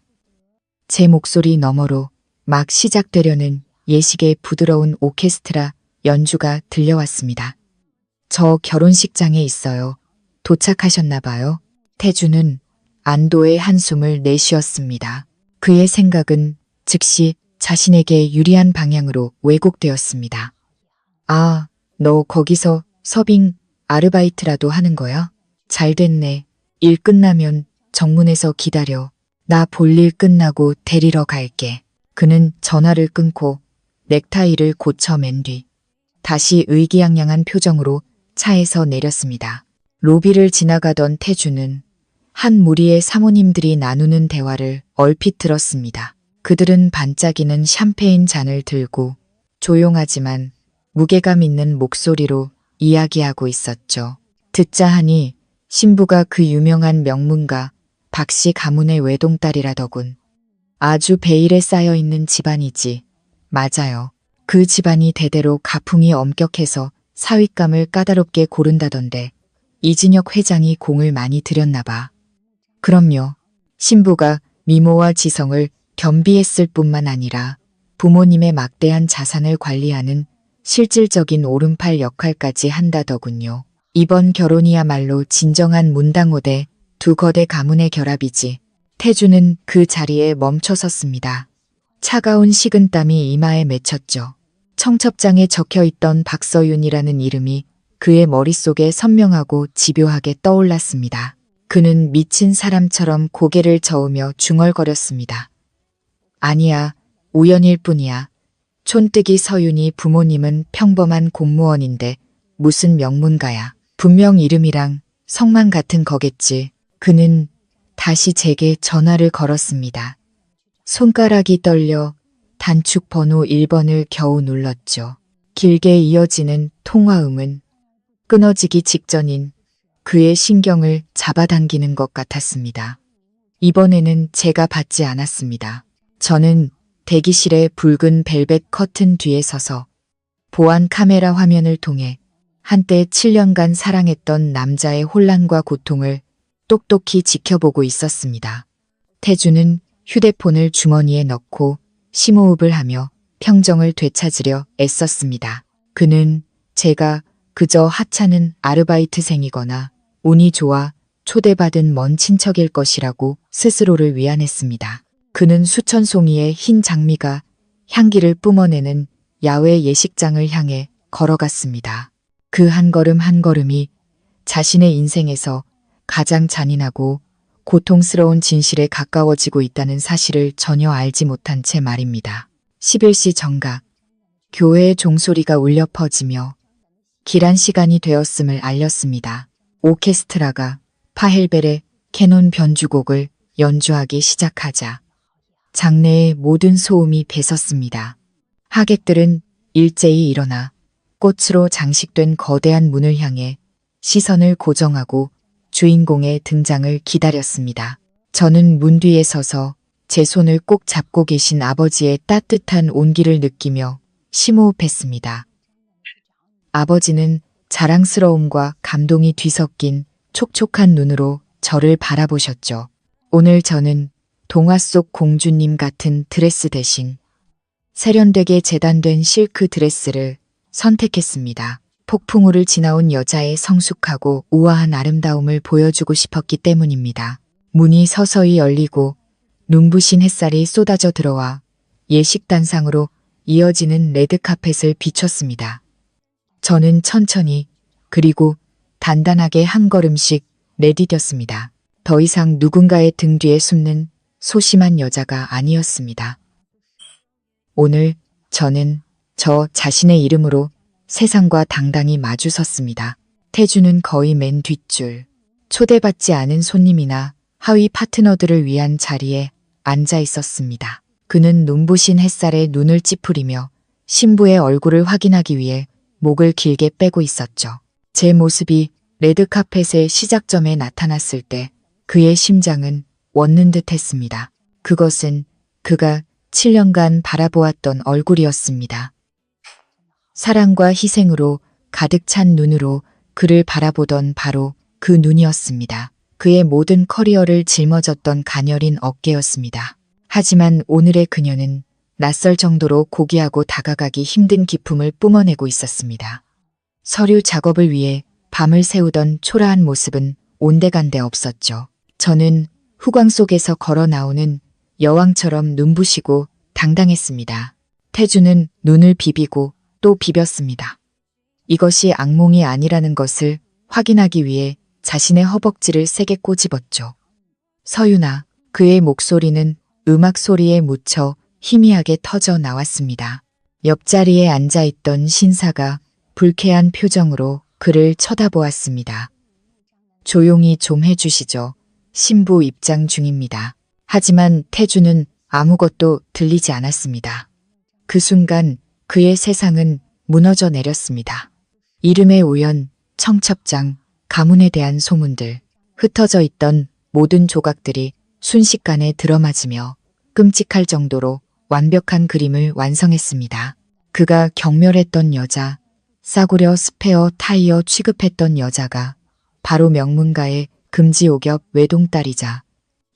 제 목소리 너머로 막 시작되려는 예식의 부드러운 오케스트라 연주가 들려왔습니다. 저 결혼식장에 있어요. 도착하셨나 봐요. 태주는 안도의 한숨을 내쉬었습니다. 그의 생각은 즉시 자신에게 유리한 방향으로 왜곡되었습니다. 아, 너 거기서 서빙 아르바이트라도 하는 거야? 잘 됐네. 일 끝나면 정문에서 기다려. 나 볼일 끝나고 데리러 갈게. 그는 전화를 끊고 넥타이를 고쳐 맨 뒤 다시 의기양양한 표정으로 차에서 내렸습니다. 로비를 지나가던 태주는 한 무리의 사모님들이 나누는 대화를 얼핏 들었습니다. 그들은 반짝이는 샴페인 잔을 들고 조용하지만 무게감 있는 목소리로 이야기하고 있었죠. 듣자 하니 신부가 그 유명한 명문가 박씨 가문의 외동딸이라더군. 아주 베일에 쌓여있는 집안이지. 맞아요. 그 집안이 대대로 가풍이 엄격해서 사윗감을 까다롭게 고른다던데 이진혁 회장이 공을 많이 들였나 봐. 그럼요. 신부가 미모와 지성을 겸비했을 뿐만 아니라 부모님의 막대한 자산을 관리하는 실질적인 오른팔 역할까지 한다더군요. 이번 결혼이야말로 진정한 문당호대 두 거대 가문의 결합이지. 태주는 그 자리에 멈춰 섰습니다. 차가운 식은땀이 이마에 맺혔죠. 청첩장에 적혀있던 박서윤이라는 이름이 그의 머릿속에 선명하고 집요하게 떠올랐습니다. 그는 미친 사람처럼 고개를 저으며 중얼거렸습니다. 아니야, 우연일 뿐이야. 촌뜨기 서윤이 부모님은 평범한 공무원인데 무슨 명문가야. 분명 이름이랑 성만 같은 거겠지. 그는 다시 제게 전화를 걸었습니다. 손가락이 떨려 단축 번호 1번을 겨우 눌렀죠. 길게 이어지는 통화음은 끊어지기 직전인 그의 신경을 잡아당기는 것 같았습니다. 이번에는 제가 받지 않았습니다. 저는 대기실의 붉은 벨벳 커튼 뒤에 서서 보안 카메라 화면을 통해 한때 7년간 사랑했던 남자의 혼란과 고통을 똑똑히 지켜보고 있었습니다. 태주는 휴대폰을 주머니에 넣고 심호흡을 하며 평정을 되찾으려 애썼습니다. 그는 제가 그저 하찮은 아르바이트생이거나 운이 좋아 초대받은 먼 친척일 것이라고 스스로를 위안했습니다. 그는 수천 송이의 흰 장미가 향기를 뿜어내는 야외 예식장을 향해 걸어갔습니다. 그 한 걸음 한 걸음이 자신의 인생에서 가장 잔인하고 고통스러운 진실에 가까워지고 있다는 사실을 전혀 알지 못한 채 말입니다. 11시 정각. 교회의 종소리가 울려 퍼지며 길한 시간이 되었음을 알렸습니다. 오케스트라가 파헬벨의 캐논 변주곡을 연주하기 시작하자 장내의 모든 소음이 배섰습니다. 하객들은 일제히 일어나 꽃으로 장식된 거대한 문을 향해 시선을 고정하고 주인공의 등장을 기다렸습니다. 저는 문 뒤에 서서 제 손을 꼭 잡고 계신 아버지의 따뜻한 온기를 느끼며 심호흡했습니다. 아버지는 자랑스러움과 감동이 뒤섞인 촉촉한 눈으로 저를 바라보셨죠. 오늘 저는 동화 속 공주님 같은 드레스 대신 세련되게 재단된 실크 드레스를 선택했습니다. 폭풍우를 지나온 여자의 성숙하고 우아한 아름다움을 보여주고 싶었기 때문입니다. 문이 서서히 열리고 눈부신 햇살이 쏟아져 들어와 예식단상으로 이어지는 레드카펫을 비췄습니다. 저는 천천히 그리고 단단하게 한 걸음씩 내디뎠습니다. 더 이상 누군가의 등 뒤에 숨는 소심한 여자가 아니었습니다. 오늘 저는 저 자신의 이름으로 세상과 당당히 마주섰습니다. 태주는 거의 맨 뒷줄, 초대받지 않은 손님이나 하위 파트너들을 위한 자리에 앉아 있었습니다. 그는 눈부신 햇살에 눈을 찌푸리며 신부의 얼굴을 확인하기 위해 목을 길게 빼고 있었죠. 제 모습이 레드카펫의 시작점에 나타났을 때 그의 심장은 멎는 듯 했습니다. 그것은 그가 7년간 바라보았던 얼굴이었습니다. 사랑과 희생으로 가득 찬 눈으로 그를 바라보던 바로 그 눈이었습니다. 그의 모든 커리어를 짊어졌던 가녀린 어깨였습니다. 하지만 오늘의 그녀는 낯설 정도로 고귀하고 다가가기 힘든 기품을 뿜어내고 있었습니다. 서류 작업을 위해 밤을 새우던 초라한 모습은 온데간데 없었죠. 저는 후광 속에서 걸어 나오는 여왕처럼 눈부시고 당당했습니다. 태주는 눈을 비비고 또 비볐습니다. 이것이 악몽이 아니라는 것을 확인하기 위해 자신의 허벅지를 세게 꼬집었죠. 서윤아, 그의 목소리는 음악 소리에 묻혀 희미하게 터져 나왔습니다. 옆자리에 앉아있던 신사가 불쾌한 표정으로 그를 쳐다보았습니다. 조용히 좀 해주시죠. 신부 입장 중입니다. 하지만 태주는 아무것도 들리지 않았습니다. 그 순간 그의 세상은 무너져 내렸습니다. 이름의 우연, 청첩장, 가문에 대한 소문들, 흩어져 있던 모든 조각들이 순식간에 들어맞으며 끔찍할 정도로 완벽한 그림을 완성했습니다. 그가 경멸했던 여자, 싸구려 스페어 타이어 취급했던 여자가 바로 명문가의 금지옥엽 외동딸이자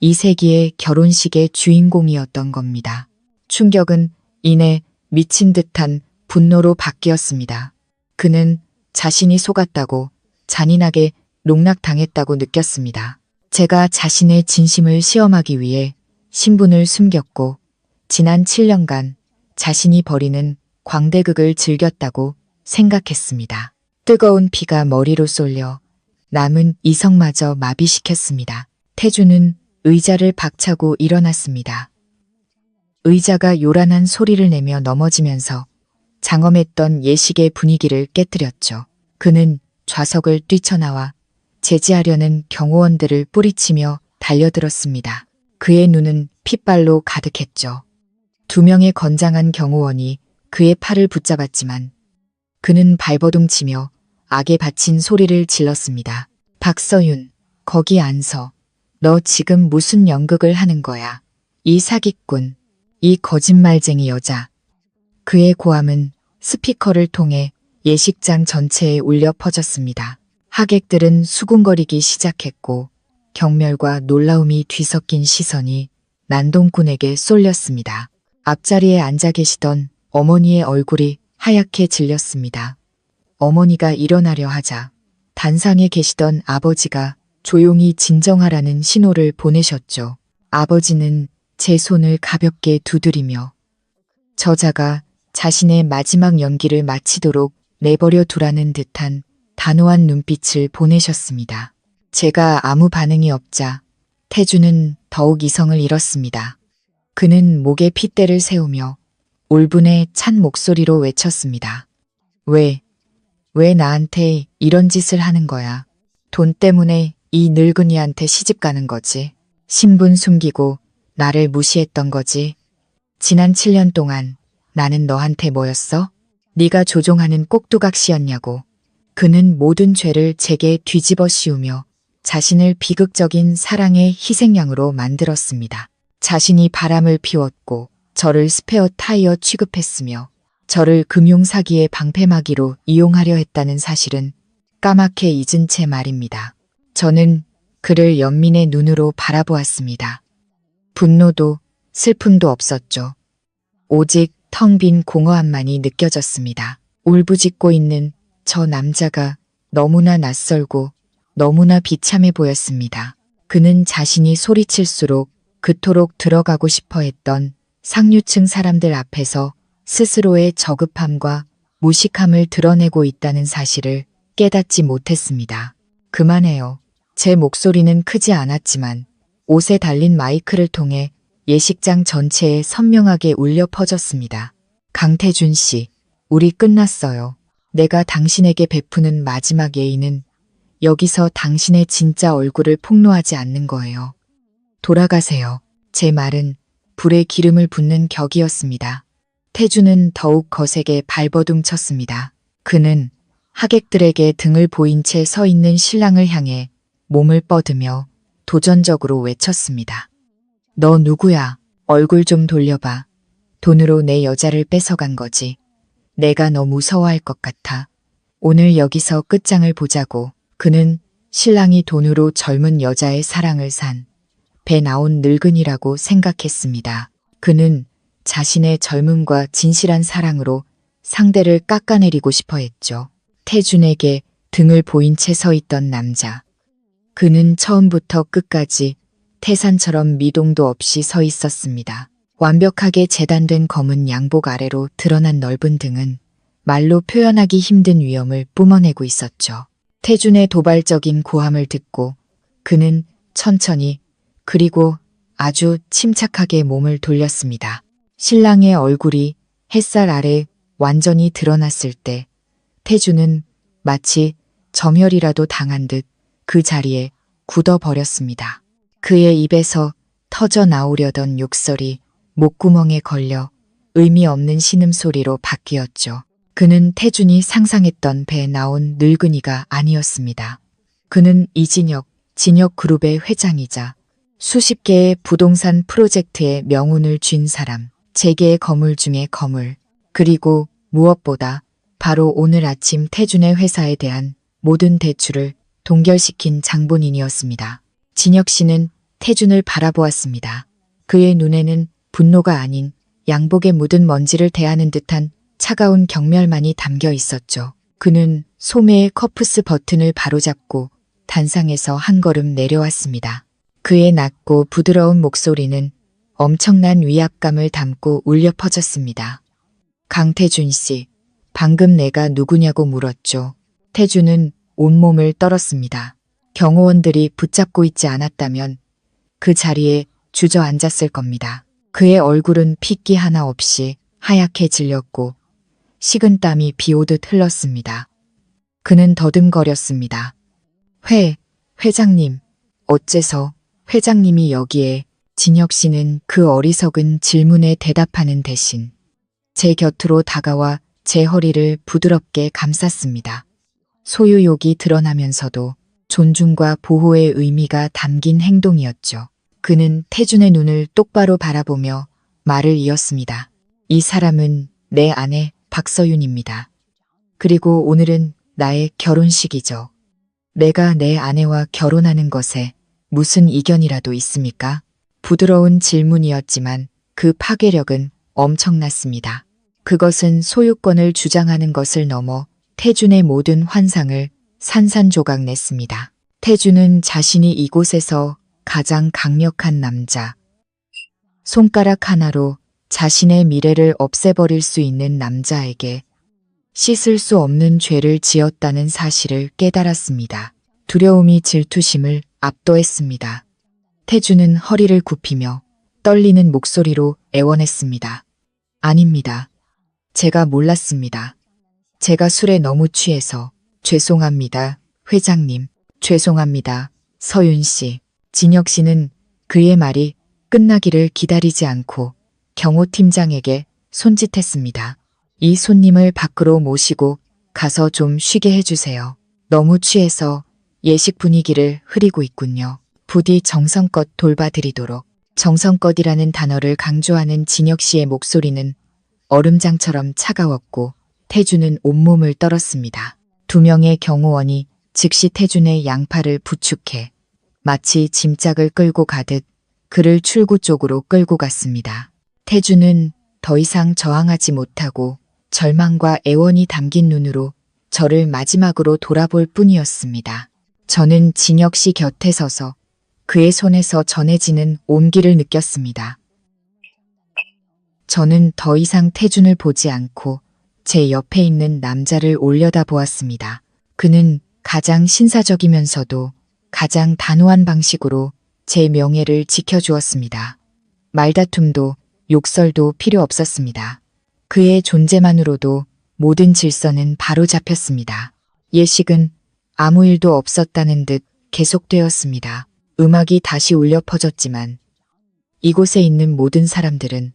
이 세기의 결혼식의 주인공이었던 겁니다. 충격은 이내 미친 듯한 분노로 바뀌었습니다. 그는 자신이 속았다고 잔인하게 농락당했다고 느꼈습니다. 제가 자신의 진심을 시험하기 위해 신분을 숨겼고 지난 7년간 자신이 벌이는 광대극을 즐겼다고 생각했습니다. 뜨거운 피가 머리로 쏠려 남은 이성마저 마비시켰습니다. 태주는 의자를 박차고 일어났습니다. 의자가 요란한 소리를 내며 넘어지면서 장엄했던 예식의 분위기를 깨뜨렸죠. 그는 좌석을 뛰쳐나와 제지하려는 경호원들을 뿌리치며 달려들었습니다. 그의 눈은 핏발로 가득했죠. 2명의 건장한 경호원이 그의 팔을 붙잡았지만 그는 발버둥치며 악에 바친 소리를 질렀습니다. 박서윤, 거기 안 서. 너 지금 무슨 연극을 하는 거야. 이 사기꾼, 이 거짓말쟁이 여자. 그의 고함은 스피커를 통해 예식장 전체에 울려 퍼졌습니다. 하객들은 수군거리기 시작했고 경멸과 놀라움이 뒤섞인 시선이 난동꾼에게 쏠렸습니다. 앞자리에 앉아 계시던 어머니의 얼굴이 하얗게 질렸습니다. 어머니가 일어나려 하자 단상에 계시던 아버지가 조용히 진정하라는 신호를 보내셨죠. 아버지는 제 손을 가볍게 두드리며 저자가 자신의 마지막 연기를 마치도록 내버려 두라는 듯한 단호한 눈빛을 보내셨습니다. 제가 아무 반응이 없자 태주는 더욱 이성을 잃었습니다. 그는 목에 핏대를 세우며 울분에 찬 목소리로 외쳤습니다. 왜 나한테 이런 짓을 하는 거야? 돈 때문에 이 늙은이한테 시집 가는 거지. 신분 숨기고 나를 무시했던 거지. 지난 7년 동안 나는 너한테 뭐였어? 네가 조종하는 꼭두각시였냐고. 그는 모든 죄를 제게 뒤집어 씌우며 자신을 비극적인 사랑의 희생양으로 만들었습니다. 자신이 바람을 피웠고 저를 스페어 타이어 취급했으며 저를 금융사기의 방패막이로 이용하려 했다는 사실은 까맣게 잊은 채 말입니다. 저는 그를 연민의 눈으로 바라보았습니다. 분노도 슬픔도 없었죠. 오직 텅 빈 공허함만이 느껴졌습니다. 울부짖고 있는 저 남자가 너무나 낯설고 너무나 비참해 보였습니다. 그는 자신이 소리칠수록 그토록 들어가고 싶어 했던 상류층 사람들 앞에서 스스로의 저급함과 무식함을 드러내고 있다는 사실을 깨닫지 못했습니다. 그만해요. 제 목소리는 크지 않았지만 옷에 달린 마이크를 통해 예식장 전체에 선명하게 울려 퍼졌습니다. 강태준 씨, 우리 끝났어요. 내가 당신에게 베푸는 마지막 예의는 여기서 당신의 진짜 얼굴을 폭로하지 않는 거예요. 돌아가세요. 제 말은 불에 기름을 붓는 격이었습니다. 태주는 더욱 거세게 발버둥 쳤습니다. 그는 하객들에게 등을 보인 채 서 있는 신랑을 향해 몸을 뻗으며 도전적으로 외쳤습니다. 너 누구야? 얼굴 좀 돌려봐. 돈으로 내 여자를 뺏어간 거지. 내가 너 무서워할 것 같아. 오늘 여기서 끝장을 보자고. 그는 신랑이 돈으로 젊은 여자의 사랑을 산 배 나온 늙은이라고 생각했습니다. 그는 자신의 젊음과 진실한 사랑으로 상대를 깎아내리고 싶어 했죠. 태준에게 등을 보인 채 서 있던 남자. 그는 처음부터 끝까지 태산처럼 미동도 없이 서 있었습니다. 완벽하게 재단된 검은 양복 아래로 드러난 넓은 등은 말로 표현하기 힘든 위엄을 뿜어내고 있었죠. 태준의 도발적인 고함을 듣고 그는 천천히 그리고 아주 침착하게 몸을 돌렸습니다. 신랑의 얼굴이 햇살 아래 완전히 드러났을 때 태준은 마치 점혈이라도 당한 듯 그 자리에 굳어버렸습니다. 그의 입에서 터져 나오려던 욕설이 목구멍에 걸려 의미 없는 신음소리로 바뀌었죠. 그는 태준이 상상했던 배에 나온 늙은이가 아니었습니다. 그는 진혁그룹의 회장이자 수십 개의 부동산 프로젝트의 명운을 쥔 사람, 재계의 거물 중의 거물, 그리고 무엇보다 바로 오늘 아침 태준의 회사에 대한 모든 대출을 동결시킨 장본인이었습니다. 진혁 씨는 태준을 바라보았습니다. 그의 눈에는 분노가 아닌 양복에 묻은 먼지를 대하는 듯한 차가운 경멸만이 담겨 있었죠. 그는 소매의 커프스 버튼을 바로잡고 단상에서 한 걸음 내려왔습니다. 그의 낮고 부드러운 목소리는 엄청난 위압감을 담고 울려 퍼졌습니다. 강태준 씨, 방금 내가 누구냐고 물었죠. 태준은 온몸을 떨었습니다. 경호원들이 붙잡고 있지 않았다면 그 자리에 주저앉았을 겁니다. 그의 얼굴은 핏기 하나 없이 하얗게 질렸고 식은땀이 비오듯 흘렀습니다. 그는 더듬거렸습니다. 회장님, 어째서 회장님이 여기에? 진혁 씨는 그 어리석은 질문에 대답하는 대신 제 곁으로 다가와 제 허리를 부드럽게 감쌌습니다. 소유욕이 드러나면서도 존중과 보호의 의미가 담긴 행동이었죠. 그는 태준의 눈을 똑바로 바라보며 말을 이었습니다. 이 사람은 내 아내 박서윤입니다. 그리고 오늘은 나의 결혼식이죠. 내가 내 아내와 결혼하는 것에 무슨 이견이라도 있습니까? 부드러운 질문이었지만 그 파괴력은 엄청났습니다. 그것은 소유권을 주장하는 것을 넘어 태준의 모든 환상을 산산조각 냈습니다. 태준은 자신이 이곳에서 가장 강력한 남자, 손가락 하나로 자신의 미래를 없애버릴 수 있는 남자에게 씻을 수 없는 죄를 지었다는 사실을 깨달았습니다. 두려움이 질투심을 압도했습니다. 태준은 허리를 굽히며 떨리는 목소리로 애원했습니다. 아닙니다. 제가 몰랐습니다. 제가 술에 너무 취해서 죄송합니다. 회장님, 죄송합니다. 서윤 씨. 진혁 씨는 그의 말이 끝나기를 기다리지 않고 경호팀장에게 손짓했습니다. 이 손님을 밖으로 모시고 가서 좀 쉬게 해주세요. 너무 취해서 예식 분위기를 흐리고 있군요. 부디 정성껏 돌봐드리도록. 정성껏이라는 단어를 강조하는 진혁 씨의 목소리는 얼음장처럼 차가웠고 태준은 온몸을 떨었습니다. 두 명의 경호원이 즉시 태준의 양팔을 부축해 마치 짐짝을 끌고 가듯 그를 출구 쪽으로 끌고 갔습니다. 태준은 더 이상 저항하지 못하고 절망과 애원이 담긴 눈으로 저를 마지막으로 돌아볼 뿐이었습니다. 저는 진혁 씨 곁에 서서 그의 손에서 전해지는 온기를 느꼈습니다. 저는 더 이상 태준을 보지 않고 제 옆에 있는 남자를 올려다보았습니다. 그는 가장 신사적이면서도 가장 단호한 방식으로 제 명예를 지켜주었습니다. 말다툼도 욕설도 필요 없었습니다. 그의 존재만으로도 모든 질서는 바로 잡혔습니다. 예식은 아무 일도 없었다는 듯 계속되었습니다. 음악이 다시 울려 퍼졌지만 이곳에 있는 모든 사람들은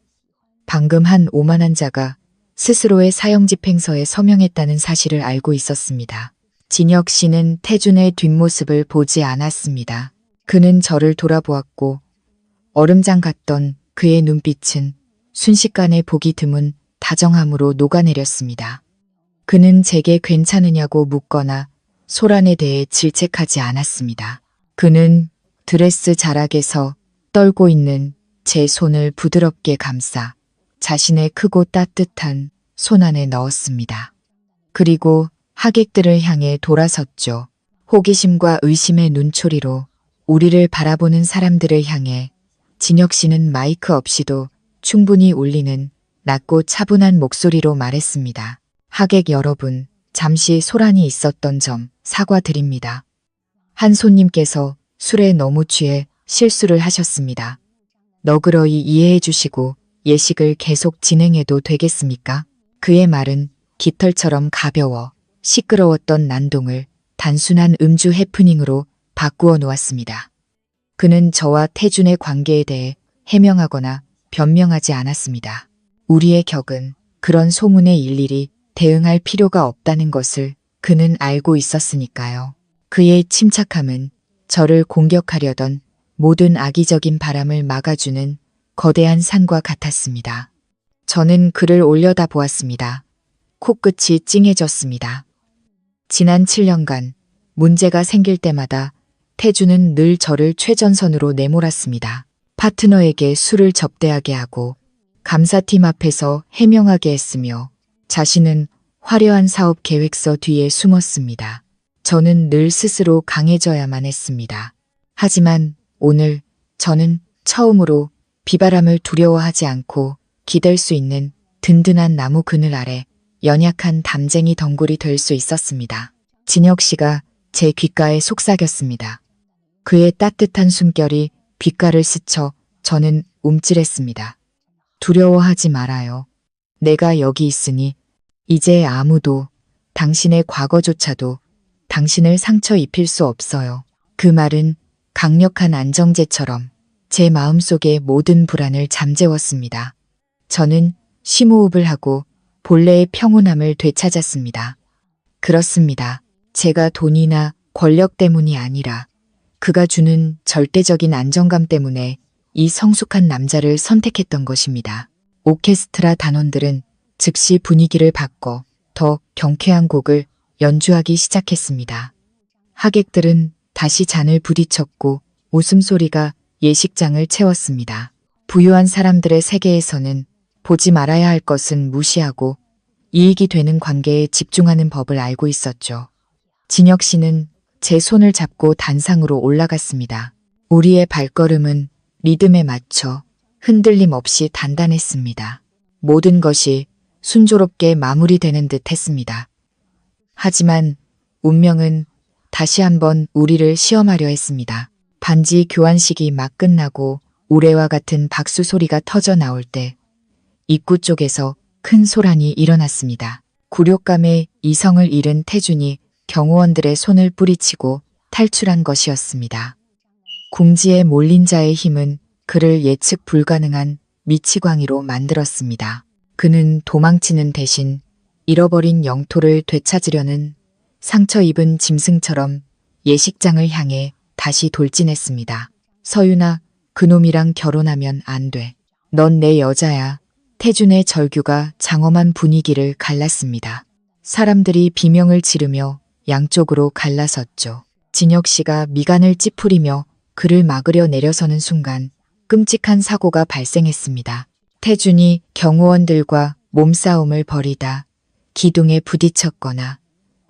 방금 한 오만한 자가 스스로의 사형집행서에 서명했다는 사실을 알고 있었습니다. 진혁 씨는 태준의 뒷모습을 보지 않았습니다. 그는 저를 돌아보았고 얼음장 같던 그의 눈빛은 순식간에 보기 드문 다정함으로 녹아내렸습니다. 그는 제게 괜찮으냐고 묻거나 소란에 대해 질책하지 않았습니다. 그는 드레스 자락에서 떨고 있는 제 손을 부드럽게 감싸 자신의 크고 따뜻한 손 안에 넣었습니다. 그리고 하객들을 향해 돌아섰죠. 호기심과 의심의 눈초리로 우리를 바라보는 사람들을 향해 진혁 씨는 마이크 없이도 충분히 울리는 낮고 차분한 목소리로 말했습니다. 하객 여러분, 잠시 소란이 있었던 점 사과드립니다. 한 손님께서 술에 너무 취해 실수를 하셨습니다. 너그러이 이해해 주시고 예식을 계속 진행해도 되겠습니까? 그의 말은 깃털처럼 가벼워 시끄러웠던 난동을 단순한 음주 해프닝으로 바꾸어 놓았습니다. 그는 저와 태준의 관계에 대해 해명하거나 변명하지 않았습니다. 우리의 격은 그런 소문에 일일이 대응할 필요가 없다는 것을 그는 알고 있었으니까요. 그의 침착함은 저를 공격하려던 모든 악의적인 바람을 막아주는 거대한 산과 같았습니다. 저는 그를 올려다 보았습니다. 코끝이 찡해졌습니다. 지난 7년간 문제가 생길 때마다 태준은 늘 저를 최전선으로 내몰았습니다. 파트너에게 술을 접대하게 하고 감사팀 앞에서 해명하게 했으며 자신은 화려한 사업 계획서 뒤에 숨었습니다. 저는 늘 스스로 강해져야만 했습니다. 하지만 오늘 저는 처음으로 비바람을 두려워하지 않고 기댈 수 있는 든든한 나무 그늘 아래 연약한 담쟁이 덩굴이 될 수 있었습니다. 진혁 씨가 제 귓가에 속삭였습니다. 그의 따뜻한 숨결이 귓가를 스쳐 저는 움찔했습니다. 두려워하지 말아요. 내가 여기 있으니 이제 아무도 당신의 과거조차도 당신을 상처 입힐 수 없어요. 그 말은 강력한 안정제처럼 제 마음속의 모든 불안을 잠재웠습니다. 저는 심호흡을 하고 본래의 평온함을 되찾았습니다. 그렇습니다. 제가 돈이나 권력 때문이 아니라 그가 주는 절대적인 안정감 때문에 이 성숙한 남자를 선택했던 것입니다. 오케스트라 단원들은 즉시 분위기를 바꿔 더 경쾌한 곡을 연주하기 시작했습니다. 하객들은 다시 잔을 부딪혔고 웃음소리가 예식장을 채웠습니다. 부유한 사람들의 세계에서는 보지 말아야 할 것은 무시하고 이익이 되는 관계에 집중하는 법을 알고 있었죠. 진혁 씨는 제 손을 잡고 단상으로 올라갔습니다. 우리의 발걸음은 리듬에 맞춰 흔들림 없이 단단했습니다. 모든 것이 순조롭게 마무리되는 듯 했습니다. 하지만 운명은 다시 한번 우리를 시험하려 했습니다. 반지 교환식이 막 끝나고 우레와 같은 박수 소리가 터져 나올 때 입구 쪽에서 큰 소란이 일어났습니다. 굴욕감에 이성을 잃은 태준이 경호원들의 손을 뿌리치고 탈출한 것이었습니다. 궁지에 몰린 자의 힘은 그를 예측 불가능한 미치광이로 만들었습니다. 그는 도망치는 대신 잃어버린 영토를 되찾으려는 상처 입은 짐승처럼 예식장을 향해 다시 돌진했습니다. 서윤아, 그놈이랑 결혼하면 안 돼. 넌 내 여자야. 태준의 절규가 장엄한 분위기를 갈랐습니다. 사람들이 비명을 지르며 양쪽으로 갈라섰죠. 진혁 씨가 미간을 찌푸리며 그를 막으려 내려서는 순간 끔찍한 사고가 발생했습니다. 태준이 경호원들과 몸싸움을 벌이다 기둥에 부딪혔거나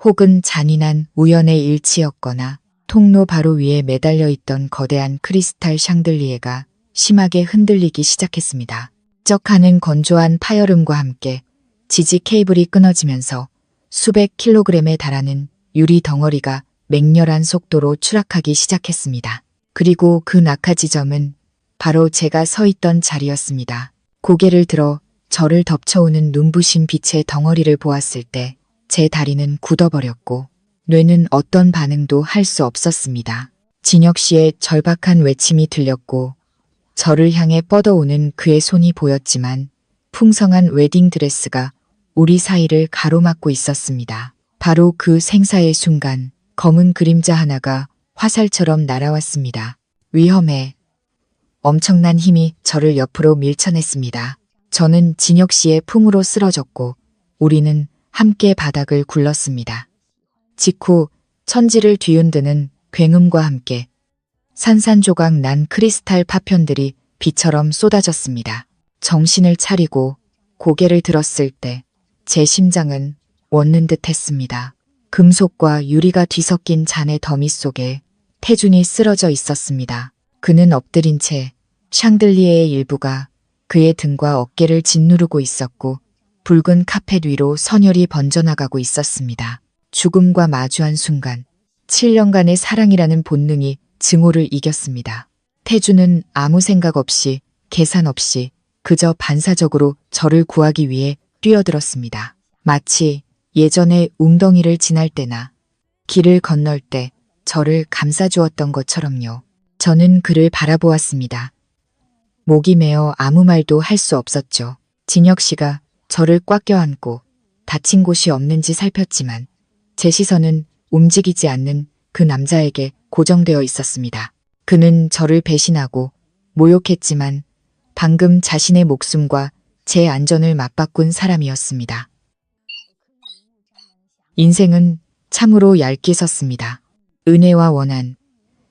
혹은 잔인한 우연의 일치였거나 통로 바로 위에 매달려 있던 거대한 크리스탈 샹들리에가 심하게 흔들리기 시작했습니다. 쩍하는 건조한 파열음과 함께 지지 케이블이 끊어지면서 수백 킬로그램에 달하는 유리 덩어리가 맹렬한 속도로 추락하기 시작했습니다. 그리고 그 낙하 지점은 바로 제가 서 있던 자리였습니다. 고개를 들어 저를 덮쳐오는 눈부신 빛의 덩어리를 보았을 때 제 다리는 굳어버렸고 뇌는 어떤 반응도 할 수 없었습니다. 진혁 씨의 절박한 외침이 들렸고 저를 향해 뻗어오는 그의 손이 보였지만 풍성한 웨딩드레스가 우리 사이를 가로막고 있었습니다. 바로 그 생사의 순간 검은 그림자 하나가 화살처럼 날아왔습니다. 위험해. 엄청난 힘이 저를 옆으로 밀쳐냈습니다. 저는 진혁 씨의 품으로 쓰러졌고 우리는 함께 바닥을 굴렀습니다. 직후 천지를 뒤흔드는 굉음과 함께 산산조각 난 크리스탈 파편들이 비처럼 쏟아졌습니다. 정신을 차리고 고개를 들었을 때 제 심장은 멎는 듯 했습니다. 금속과 유리가 뒤섞인 잔의 더미 속에 태준이 쓰러져 있었습니다. 그는 엎드린 채 샹들리에의 일부가 그의 등과 어깨를 짓누르고 있었고 붉은 카펫 위로 선혈이 번져나가고 있었습니다. 죽음과 마주한 순간 7년간의 사랑이라는 본능이 증오를 이겼습니다. 태준은 아무 생각 없이 계산 없이 그저 반사적으로 저를 구하기 위해 뛰어들었습니다. 마치 예전에 웅덩이를 지날 때나 길을 건널 때 저를 감싸주었던 것처럼요. 저는 그를 바라보았습니다. 목이 메어 아무 말도 할 수 없었죠. 진혁 씨가 저를 꽉 껴안고 다친 곳이 없는지 살폈지만 제 시선은 움직이지 않는 그 남자에게 고정되어 있었습니다. 그는 저를 배신하고 모욕했지만 방금 자신의 목숨과 제 안전을 맞바꾼 사람이었습니다. 인생은 참으로 얇게 섰습니다. 은혜와 원한,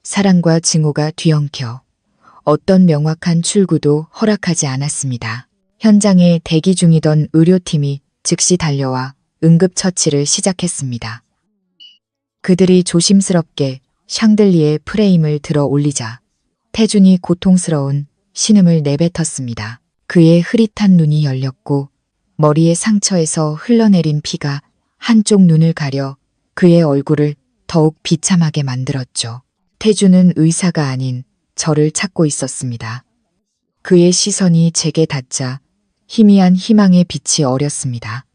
사랑과 증오가 뒤엉켜 어떤 명확한 출구도 허락하지 않았습니다. 현장에 대기 중이던 의료팀이 즉시 달려와 응급처치를 시작했습니다. 그들이 조심스럽게 샹들리에 프레임을 들어 올리자 태준이 고통스러운 신음을 내뱉었습니다. 그의 흐릿한 눈이 열렸고 머리의 상처에서 흘러내린 피가 한쪽 눈을 가려 그의 얼굴을 더욱 비참하게 만들었죠. 태준은 의사가 아닌 저를 찾고 있었습니다. 그의 시선이 제게 닿자 희미한 희망의 빛이 어렸습니다.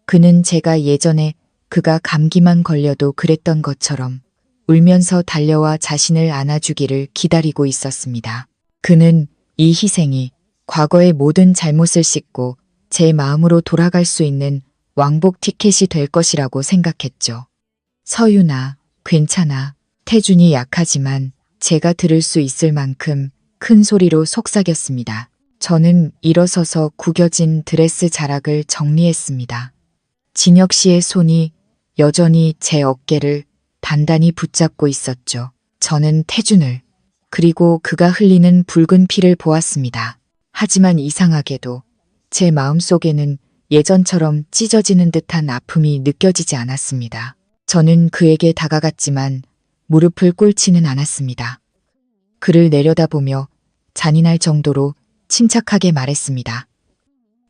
그는 제가 예전에 그가 감기만 걸려도 그랬던 것처럼 울면서 달려와 자신을 안아주기를 기다리고 있었습니다. 그는 이 희생이 과거의 모든 잘못을 씻고 제 마음으로 돌아갈 수 있는 왕복 티켓이 될 것이라고 생각했죠. 서윤아, 괜찮아. 태준이 약하지만 제가 들을 수 있을 만큼 큰 소리로 속삭였습니다. 저는 일어서서 구겨진 드레스 자락을 정리했습니다. 진혁 씨의 손이 여전히 제 어깨를 단단히 붙잡고 있었죠. 저는 태준을, 그리고 그가 흘리는 붉은 피를 보았습니다. 하지만 이상하게도 제 마음속에는 예전처럼 찢어지는 듯한 아픔이 느껴지지 않았습니다. 저는 그에게 다가갔지만 무릎을 꿇지는 않았습니다. 그를 내려다보며 잔인할 정도로 침착하게 말했습니다.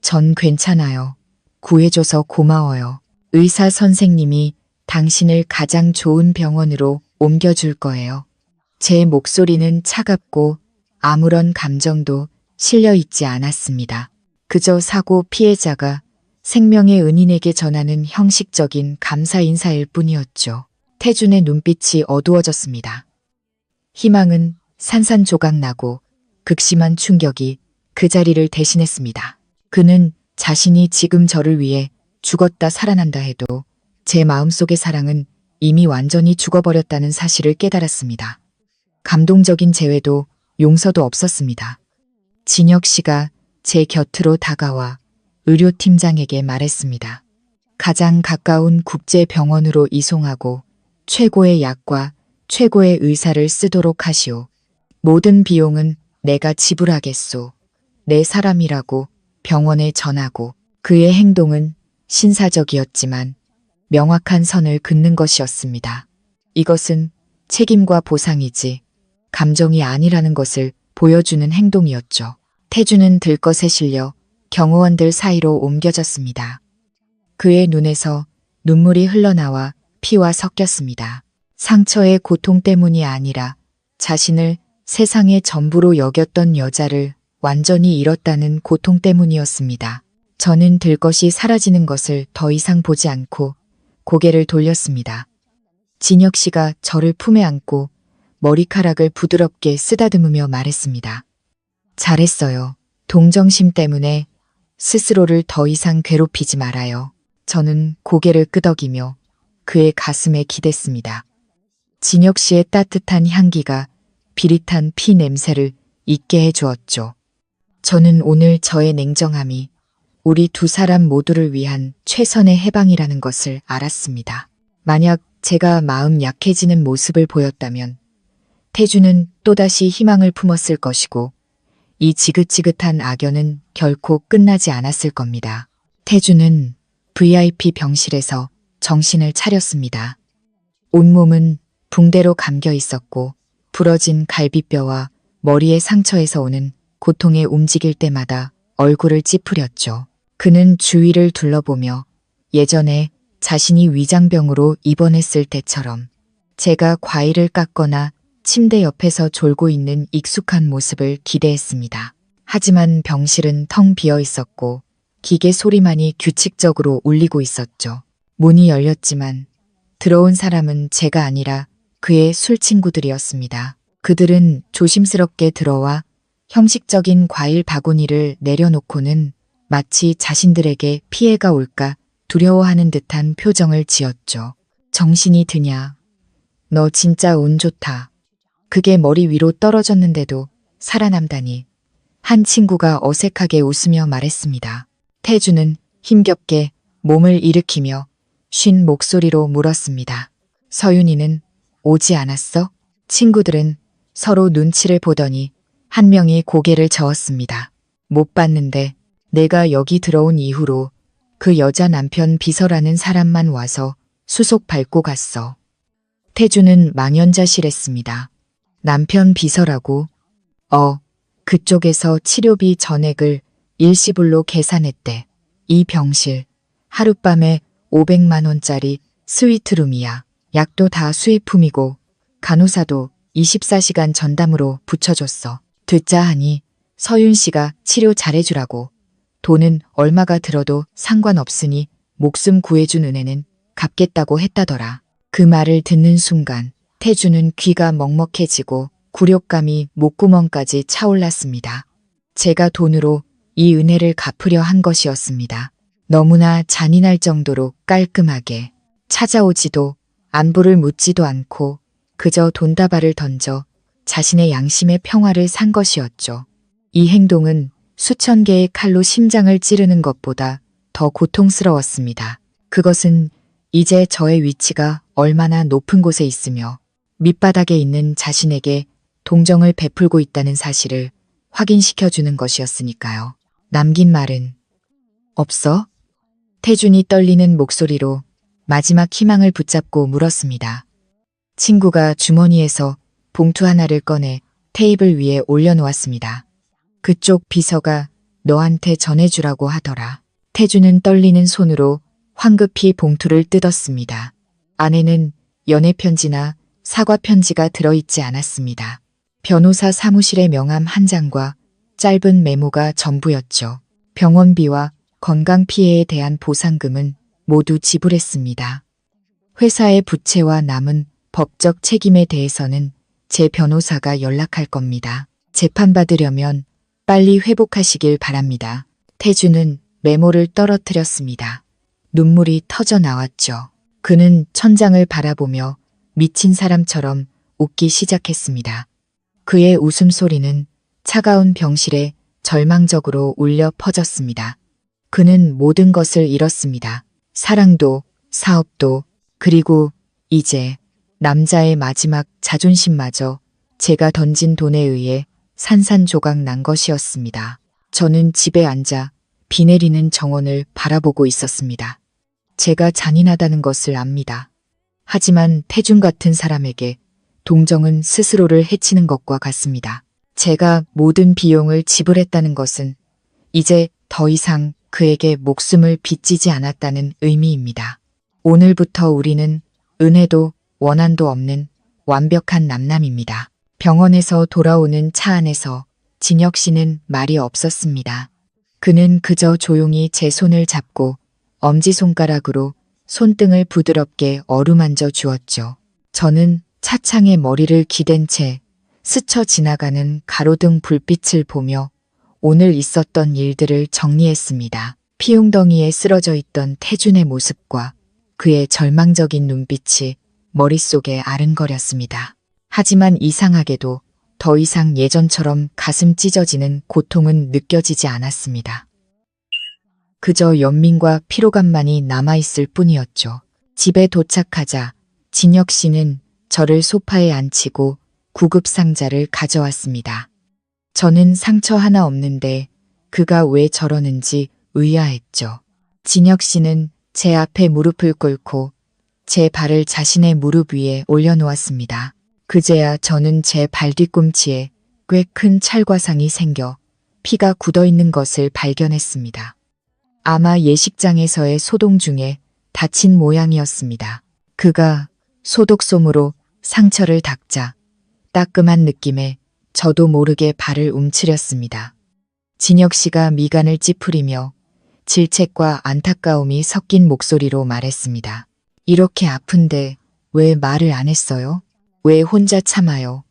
전 괜찮아요. 구해줘서 고마워요. 의사 선생님이 당신을 가장 좋은 병원으로 옮겨줄 거예요. 제 목소리는 차갑고 아무런 감정도 실려 있지 않았습니다. 그저 사고 피해자가 생명의 은인에게 전하는 형식적인 감사 인사일 뿐이었죠. 태준의 눈빛이 어두워졌습니다. 희망은 산산조각 나고 극심한 충격이 그 자리를 대신했습니다. 그는 자신이 지금 저를 위해 죽었다 살아난다 해도 제 마음속의 사랑은 이미 완전히 죽어버렸다는 사실을 깨달았습니다. 감동적인 재회도 용서도 없었습니다. 진혁 씨가 제 곁으로 다가와 의료팀장에게 말했습니다. 가장 가까운 국제병원으로 이송하고 최고의 약과 최고의 의사를 쓰도록 하시오. 모든 비용은 내가 지불하겠소. 내 사람이라고 병원에 전하고 그의 행동은 신사적이었지만 명확한 선을 긋는 것이었습니다. 이것은 책임과 보상이지 감정이 아니라는 것을 보여주는 행동이었죠. 태준은 들것에 실려 경호원들 사이로 옮겨졌습니다. 그의 눈에서 눈물이 흘러나와 피와 섞였습니다. 상처의 고통 때문이 아니라 자신을 세상의 전부로 여겼던 여자를 완전히 잃었다는 고통 때문이었습니다. 저는 들것이 사라지는 것을 더 이상 보지 않고 고개를 돌렸습니다. 진혁 씨가 저를 품에 안고 머리카락을 부드럽게 쓰다듬으며 말했습니다. 잘했어요. 동정심 때문에 스스로를 더 이상 괴롭히지 말아요. 저는 고개를 끄덕이며 그의 가슴에 기댔습니다. 진혁 씨의 따뜻한 향기가 비릿한 피 냄새를 잊게 해주었죠. 저는 오늘 저의 냉정함이 우리 두 사람 모두를 위한 최선의 해방이라는 것을 알았습니다. 만약 제가 마음 약해지는 모습을 보였다면 태준은 또다시 희망을 품었을 것이고 이 지긋지긋한 악연은 결코 끝나지 않았을 겁니다. 태준은 VIP 병실에서 정신을 차렸습니다. 온몸은 붕대로 감겨 있었고 부러진 갈비뼈와 머리의 상처에서 오는 고통에 움직일 때마다 얼굴을 찌푸렸죠. 그는 주위를 둘러보며 예전에 자신이 위장병으로 입원했을 때처럼 제가 과일을 깎거나 침대 옆에서 졸고 있는 익숙한 모습을 기대했습니다. 하지만 병실은 텅 비어 있었고 기계 소리만이 규칙적으로 울리고 있었죠. 문이 열렸지만 들어온 사람은 제가 아니라 그의 술 친구들이었습니다. 그들은 조심스럽게 들어와 형식적인 과일 바구니를 내려놓고는 마치 자신들에게 피해가 올까 두려워하는 듯한 표정을 지었죠. 정신이 드냐? 너 진짜 운 좋다. 그게 머리 위로 떨어졌는데도 살아남다니. 한 친구가 어색하게 웃으며 말했습니다. 태준은 힘겹게 몸을 일으키며 쉰 목소리로 물었습니다. 서윤이는 오지 않았어? 친구들은 서로 눈치를 보더니 한 명이 고개를 저었습니다. 못 봤는데 내가 여기 들어온 이후로 그 여자 남편 비서라는 사람만 와서 수속 밟고 갔어. 태준은 망연자실했습니다. 남편 비서라고? 그쪽에서 치료비 전액을 일시불로 계산했대. 이 병실 하룻밤에 500만 원짜리 스위트룸이야. 약도 다 수입품이고 간호사도 24시간 전담으로 붙여줬어. 듣자 하니 서윤 씨가 치료 잘해주라고. 돈은 얼마가 들어도 상관없으니 목숨 구해준 은혜는 갚겠다고 했다더라. 그 말을 듣는 순간 태준은 귀가 먹먹해지고 굴욕감이 목구멍까지 차올랐습니다. 제가 돈으로 이 은혜를 갚으려 한 것이었습니다. 너무나 잔인할 정도로 깔끔하게 찾아오지도 안부를 묻지도 않고 그저 돈다발을 던져 자신의 양심의 평화를 산 것이었죠. 이 행동은 수천 개의 칼로 심장을 찌르는 것보다 더 고통스러웠습니다. 그것은 이제 저의 위치가 얼마나 높은 곳에 있으며 밑바닥에 있는 자신에게 동정을 베풀고 있다는 사실을 확인시켜주는 것이었으니까요. 남긴 말은 없어? 태준이 떨리는 목소리로 마지막 희망을 붙잡고 물었습니다. 친구가 주머니에서 봉투 하나를 꺼내 테이블 위에 올려놓았습니다. 그쪽 비서가 너한테 전해주라고 하더라. 태준은 떨리는 손으로 황급히 봉투를 뜯었습니다. 안에는 연애편지나 사과편지가 들어있지 않았습니다. 변호사 사무실의 명함 한 장과 짧은 메모가 전부였죠. 병원비와 건강피해에 대한 보상금은 모두 지불했습니다. 회사의 부채와 남은 법적 책임에 대해서는 제 변호사가 연락할 겁니다. 재판받으려면 빨리 회복하시길 바랍니다. 태주는 메모를 떨어뜨렸습니다. 눈물이 터져 나왔죠. 그는 천장을 바라보며 미친 사람처럼 웃기 시작했습니다. 그의 웃음소리는 차가운 병실에 절망적으로 울려 퍼졌습니다. 그는 모든 것을 잃었습니다. 사랑도, 사업도, 그리고 이제 남자의 마지막 자존심마저 제가 던진 돈에 의해 산산조각 난 것이었습니다. 저는 집에 앉아 비 내리는 정원을 바라보고 있었습니다. 제가 잔인하다는 것을 압니다. 하지만 태준 같은 사람에게 동정은 스스로를 해치는 것과 같습니다. 제가 모든 비용을 지불했다는 것은 이제 더 이상 그에게 목숨을 빚지지 않았다는 의미입니다. 오늘부터 우리는 은혜도 원한도 없는 완벽한 남남입니다. 병원에서 돌아오는 차 안에서 진혁 씨는 말이 없었습니다. 그는 그저 조용히 제 손을 잡고 엄지손가락으로 손등을 부드럽게 어루만져 주었죠. 저는 차창에 머리를 기댄 채 스쳐 지나가는 가로등 불빛을 보며 오늘 있었던 일들을 정리했습니다. 피웅덩이에 쓰러져 있던 태준의 모습과 그의 절망적인 눈빛이 머릿속에 아른거렸습니다. 하지만 이상하게도 더 이상 예전처럼 가슴 찢어지는 고통은 느껴지지 않았습니다. 그저 연민과 피로감만이 남아있을 뿐이었죠. 집에 도착하자 진혁 씨는 저를 소파에 앉히고 구급 상자를 가져왔습니다. 저는 상처 하나 없는데 그가 왜 저러는지 의아했죠. 진혁 씨는 제 앞에 무릎을 꿇고 제 발을 자신의 무릎 위에 올려놓았습니다. 그제야 저는 제 발 뒤꿈치에 꽤 큰 찰과상이 생겨 피가 굳어있는 것을 발견했습니다. 아마 예식장에서의 소동 중에 다친 모양이었습니다. 그가 소독솜으로 상처를 닦자 따끔한 느낌에 저도 모르게 발을 움츠렸습니다. 진혁 씨가 미간을 찌푸리며 질책과 안타까움이 섞인 목소리로 말했습니다. 이렇게 아픈데 왜 말을 안 했어요? 왜 혼자 참아요?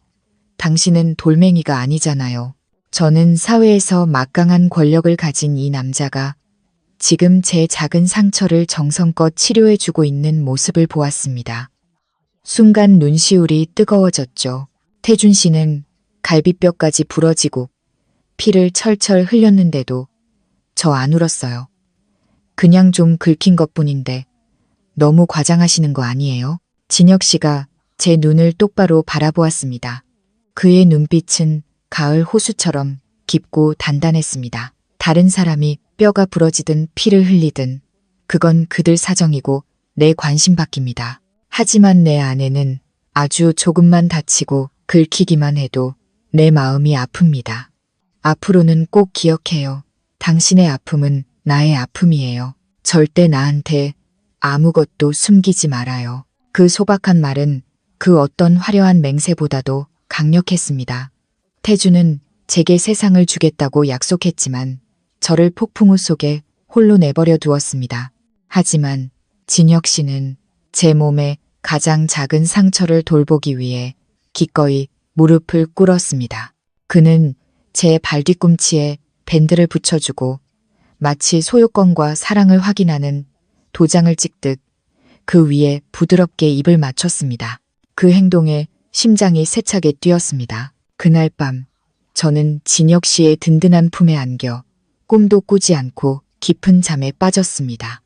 당신은 돌멩이가 아니잖아요. 저는 사회에서 막강한 권력을 가진 이 남자가 지금 제 작은 상처를 정성껏 치료해주고 있는 모습을 보았습니다. 순간 눈시울이 뜨거워졌죠. 태준 씨는 갈비뼈까지 부러지고 피를 철철 흘렸는데도 저 안 울었어요. 그냥 좀 긁힌 것뿐인데 너무 과장하시는 거 아니에요? 진혁 씨가 제 눈을 똑바로 바라보았습니다. 그의 눈빛은 가을 호수처럼 깊고 단단했습니다. 다른 사람이 뼈가 부러지든 피를 흘리든 그건 그들 사정이고 내 관심 밖입니다. 하지만 내 아내는 아주 조금만 다치고 긁히기만 해도 내 마음이 아픕니다. 앞으로는 꼭 기억해요. 당신의 아픔은 나의 아픔이에요. 절대 나한테 아무것도 숨기지 말아요. 그 소박한 말은 그 어떤 화려한 맹세보다도 강력했습니다. 태주는 제게 세상을 주겠다고 약속했지만 저를 폭풍우 속에 홀로 내버려 두었습니다. 하지만 진혁 씨는 제 몸에 가장 작은 상처를 돌보기 위해 기꺼이 무릎을 꿇었습니다. 그는 제 발뒤꿈치에 밴드를 붙여주고 마치 소유권과 사랑을 확인하는 도장을 찍듯 그 위에 부드럽게 입을 맞췄습니다. 그 행동에 심장이 세차게 뛰었습니다. 그날 밤 저는 진혁 씨의 든든한 품에 안겨 꿈도 꾸지 않고 깊은 잠에 빠졌습니다.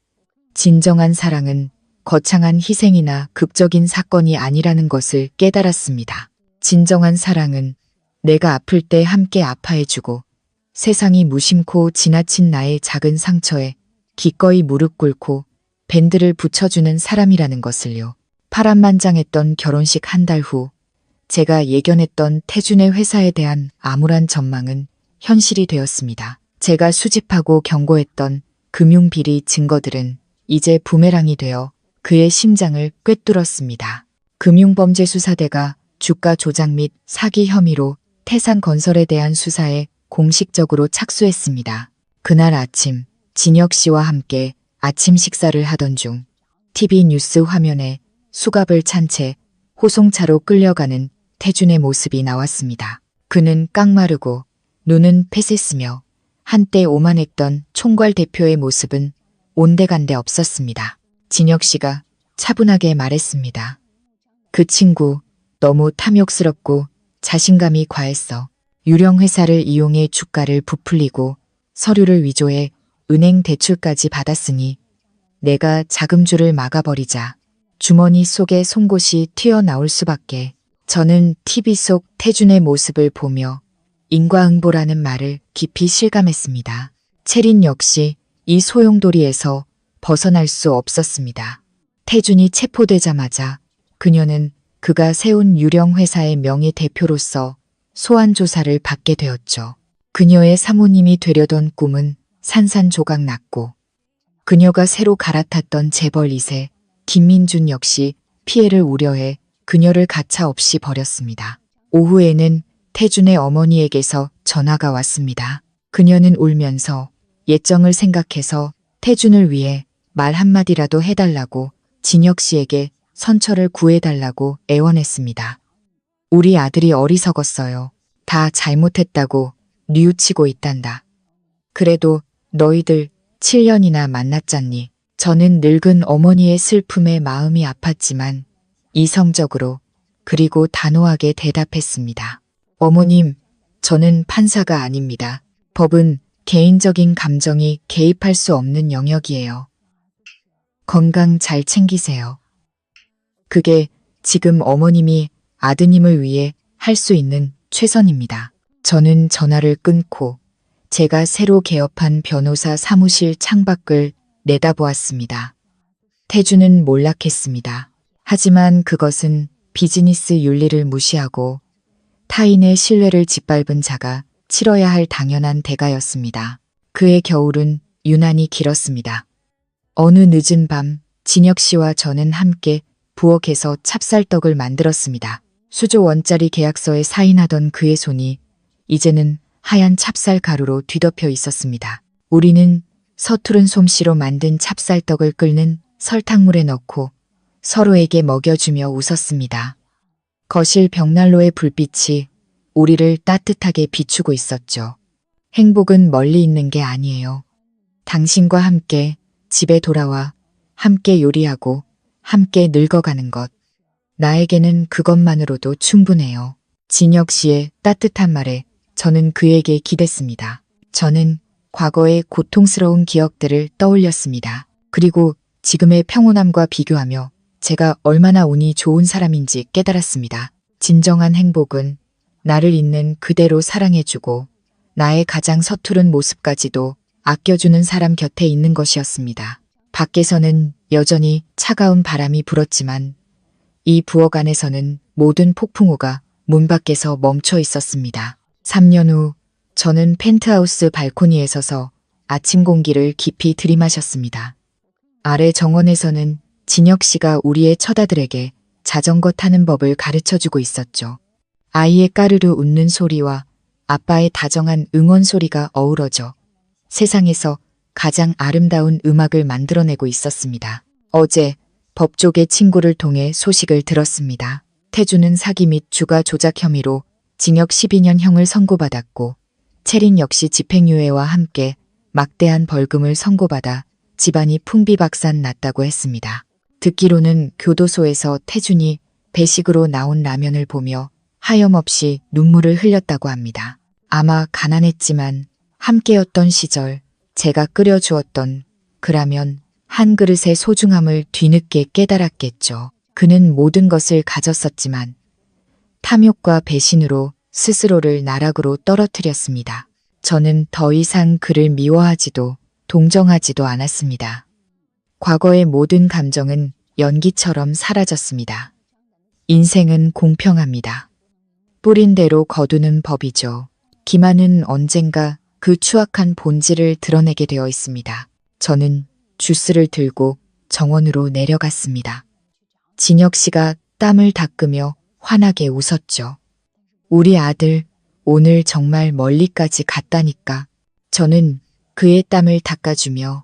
진정한 사랑은 거창한 희생이나 극적인 사건이 아니라는 것을 깨달았습니다. 진정한 사랑은 내가 아플 때 함께 아파해주고 세상이 무심코 지나친 나의 작은 상처에 기꺼이 무릎 꿇고 밴드를 붙여주는 사람이라는 것을요. 파란만장했던 결혼식 한 달 후 제가 예견했던 태준의 회사에 대한 암울한 전망은 현실이 되었습니다. 제가 수집하고 경고했던 금융비리 증거들은 이제 부메랑이 되어 그의 심장을 꿰뚫었습니다. 금융범죄수사대가 주가 조작 및 사기 혐의로 태산건설에 대한 수사에 공식적으로 착수했습니다. 그날 아침 진혁 씨와 함께 아침 식사를 하던 중 TV 뉴스 화면에 수갑을 찬 채 호송차로 끌려가는 태준의 모습이 나왔습니다. 그는 깡마르고 눈은 패했으며 한때 오만했던 총괄 대표의 모습은 온데간데 없었습니다. 진혁 씨가 차분하게 말했습니다. 그 친구 너무 탐욕스럽고 자신감이 과했어. 유령 회사를 이용해 주가를 부풀리고 서류를 위조해 은행 대출까지 받았으니 내가 자금줄을 막아버리자. 주머니 속에 송곳이 튀어나올 수밖에. 저는 TV 속 태준의 모습을 보며 인과응보라는 말을 깊이 실감했습니다. 채린 역시 이 소용돌이에서 벗어날 수 없었습니다. 태준이 체포되자마자 그녀는 그가 세운 유령 회사의 명의 대표로서 소환 조사를 받게 되었죠. 그녀의 사모님이 되려던 꿈은 산산조각 났고 그녀가 새로 갈아탔던 재벌 2세 김민준 역시 피해를 우려해 그녀를 가차없이 버렸습니다. 오후에는 태준의 어머니에게서 전화가 왔습니다. 그녀는 울면서 예정을 생각해서 태준을 위해 말 한마디라도 해달라고 진혁 씨에게 선처를 구해달라고 애원했습니다. 우리 아들이 어리석었어요. 다 잘못했다고 뉘우치고 있단다. 그래도 너희들 7년이나 만났잖니. 저는 늙은 어머니의 슬픔에 마음이 아팠지만 이성적으로 그리고 단호하게 대답했습니다. 어머님, 저는 판사가 아닙니다. 법은 개인적인 감정이 개입할 수 없는 영역이에요. 건강 잘 챙기세요. 그게 지금 어머님이 아드님을 위해 할 수 있는 최선입니다. 저는 전화를 끊고 제가 새로 개업한 변호사 사무실 창밖을 내다보았습니다. 태준은 몰락했습니다. 하지만 그것은 비즈니스 윤리를 무시하고 타인의 신뢰를 짓밟은 자가 치러야 할 당연한 대가였습니다. 그의 겨울은 유난히 길었습니다. 어느 늦은 밤 진혁 씨와 저는 함께 부엌에서 찹쌀떡을 만들었습니다. 수조 원짜리 계약서에 사인하던 그의 손이 이제는 하얀 찹쌀 가루로 뒤덮여 있었습니다. 우리는 서투른 솜씨로 만든 찹쌀떡을 끓는 설탕물에 넣고 서로에게 먹여주며 웃었습니다. 거실 벽난로의 불빛이 우리를 따뜻하게 비추고 있었죠. 행복은 멀리 있는 게 아니에요. 당신과 함께 집에 돌아와 함께 요리하고 함께 늙어가는 것. 나에게는 그것만으로도 충분해요. 진혁 씨의 따뜻한 말에 저는 그에게 기댔습니다. 저는 과거의 고통스러운 기억들을 떠올렸습니다. 그리고 지금의 평온함과 비교하며 제가 얼마나 운이 좋은 사람인지 깨달았습니다. 진정한 행복은 나를 있는 그대로 사랑해주고 나의 가장 서투른 모습까지도 아껴주는 사람 곁에 있는 것이었습니다. 밖에서는 여전히 차가운 바람이 불었지만 이 부엌 안에서는 모든 폭풍우가 문 밖에서 멈춰 있었습니다. 3년 후 저는 펜트하우스 발코니에 서서 아침 공기를 깊이 들이마셨습니다. 아래 정원에서는 진혁 씨가 우리의 처자들에게 자전거 타는 법을 가르쳐주고 있었죠. 아이의 까르르 웃는 소리와 아빠의 다정한 응원 소리가 어우러져 세상에서 가장 아름다운 음악을 만들어내고 있었습니다. 어제 법조계 친구를 통해 소식을 들었습니다. 태준은 사기 및 주가 조작 혐의로 징역 12년형을 선고받았고 채린 역시 집행유예와 함께 막대한 벌금을 선고받아 집안이 풍비박산 났다고 했습니다. 듣기로는 교도소에서 태준이 배식으로 나온 라면을 보며 하염없이 눈물을 흘렸다고 합니다. 아마 가난했지만 함께였던 시절 제가 끓여주었던 그 라면 한 그릇의 소중함을 뒤늦게 깨달았겠죠. 그는 모든 것을 가졌었지만 탐욕과 배신으로 스스로를 나락으로 떨어뜨렸습니다. 저는 더 이상 그를 미워하지도 동정하지도 않았습니다. 과거의 모든 감정은 연기처럼 사라졌습니다. 인생은 공평합니다. 뿌린 대로 거두는 법이죠. 기만은 언젠가 그 추악한 본질을 드러내게 되어 있습니다. 저는 주스를 들고 정원으로 내려갔습니다. 진혁 씨가 땀을 닦으며 환하게 웃었죠. 우리 아들 오늘 정말 멀리까지 갔다니까. 저는 그의 땀을 닦아주며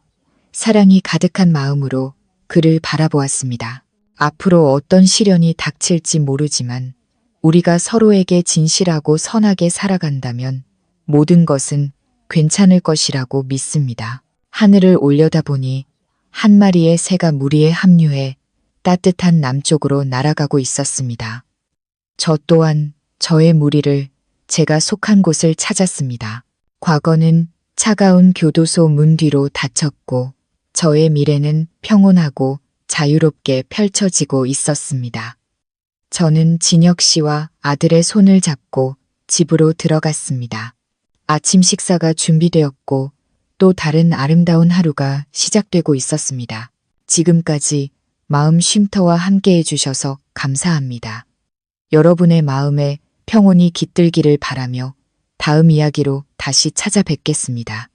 사랑이 가득한 마음으로 그를 바라보았습니다. 앞으로 어떤 시련이 닥칠지 모르지만 우리가 서로에게 진실하고 선하게 살아간다면 모든 것은 괜찮을 것이라고 믿습니다. 하늘을 올려다보니 한 마리의 새가 무리에 합류해 따뜻한 남쪽으로 날아가고 있었습니다. 저 또한 저의 무리를 제가 속한 곳을 찾았습니다. 과거는 차가운 교도소 문 뒤로 닫혔고 저의 미래는 평온하고 자유롭게 펼쳐지고 있었습니다. 저는 진혁 씨와 아들의 손을 잡고 집으로 들어갔습니다. 아침 식사가 준비되었고 또 다른 아름다운 하루가 시작되고 있었습니다. 지금까지 마음 쉼터와 함께 해주셔서 감사합니다. 여러분의 마음에 평온이 깃들기를 바라며 다음 이야기로 다시 찾아뵙겠습니다.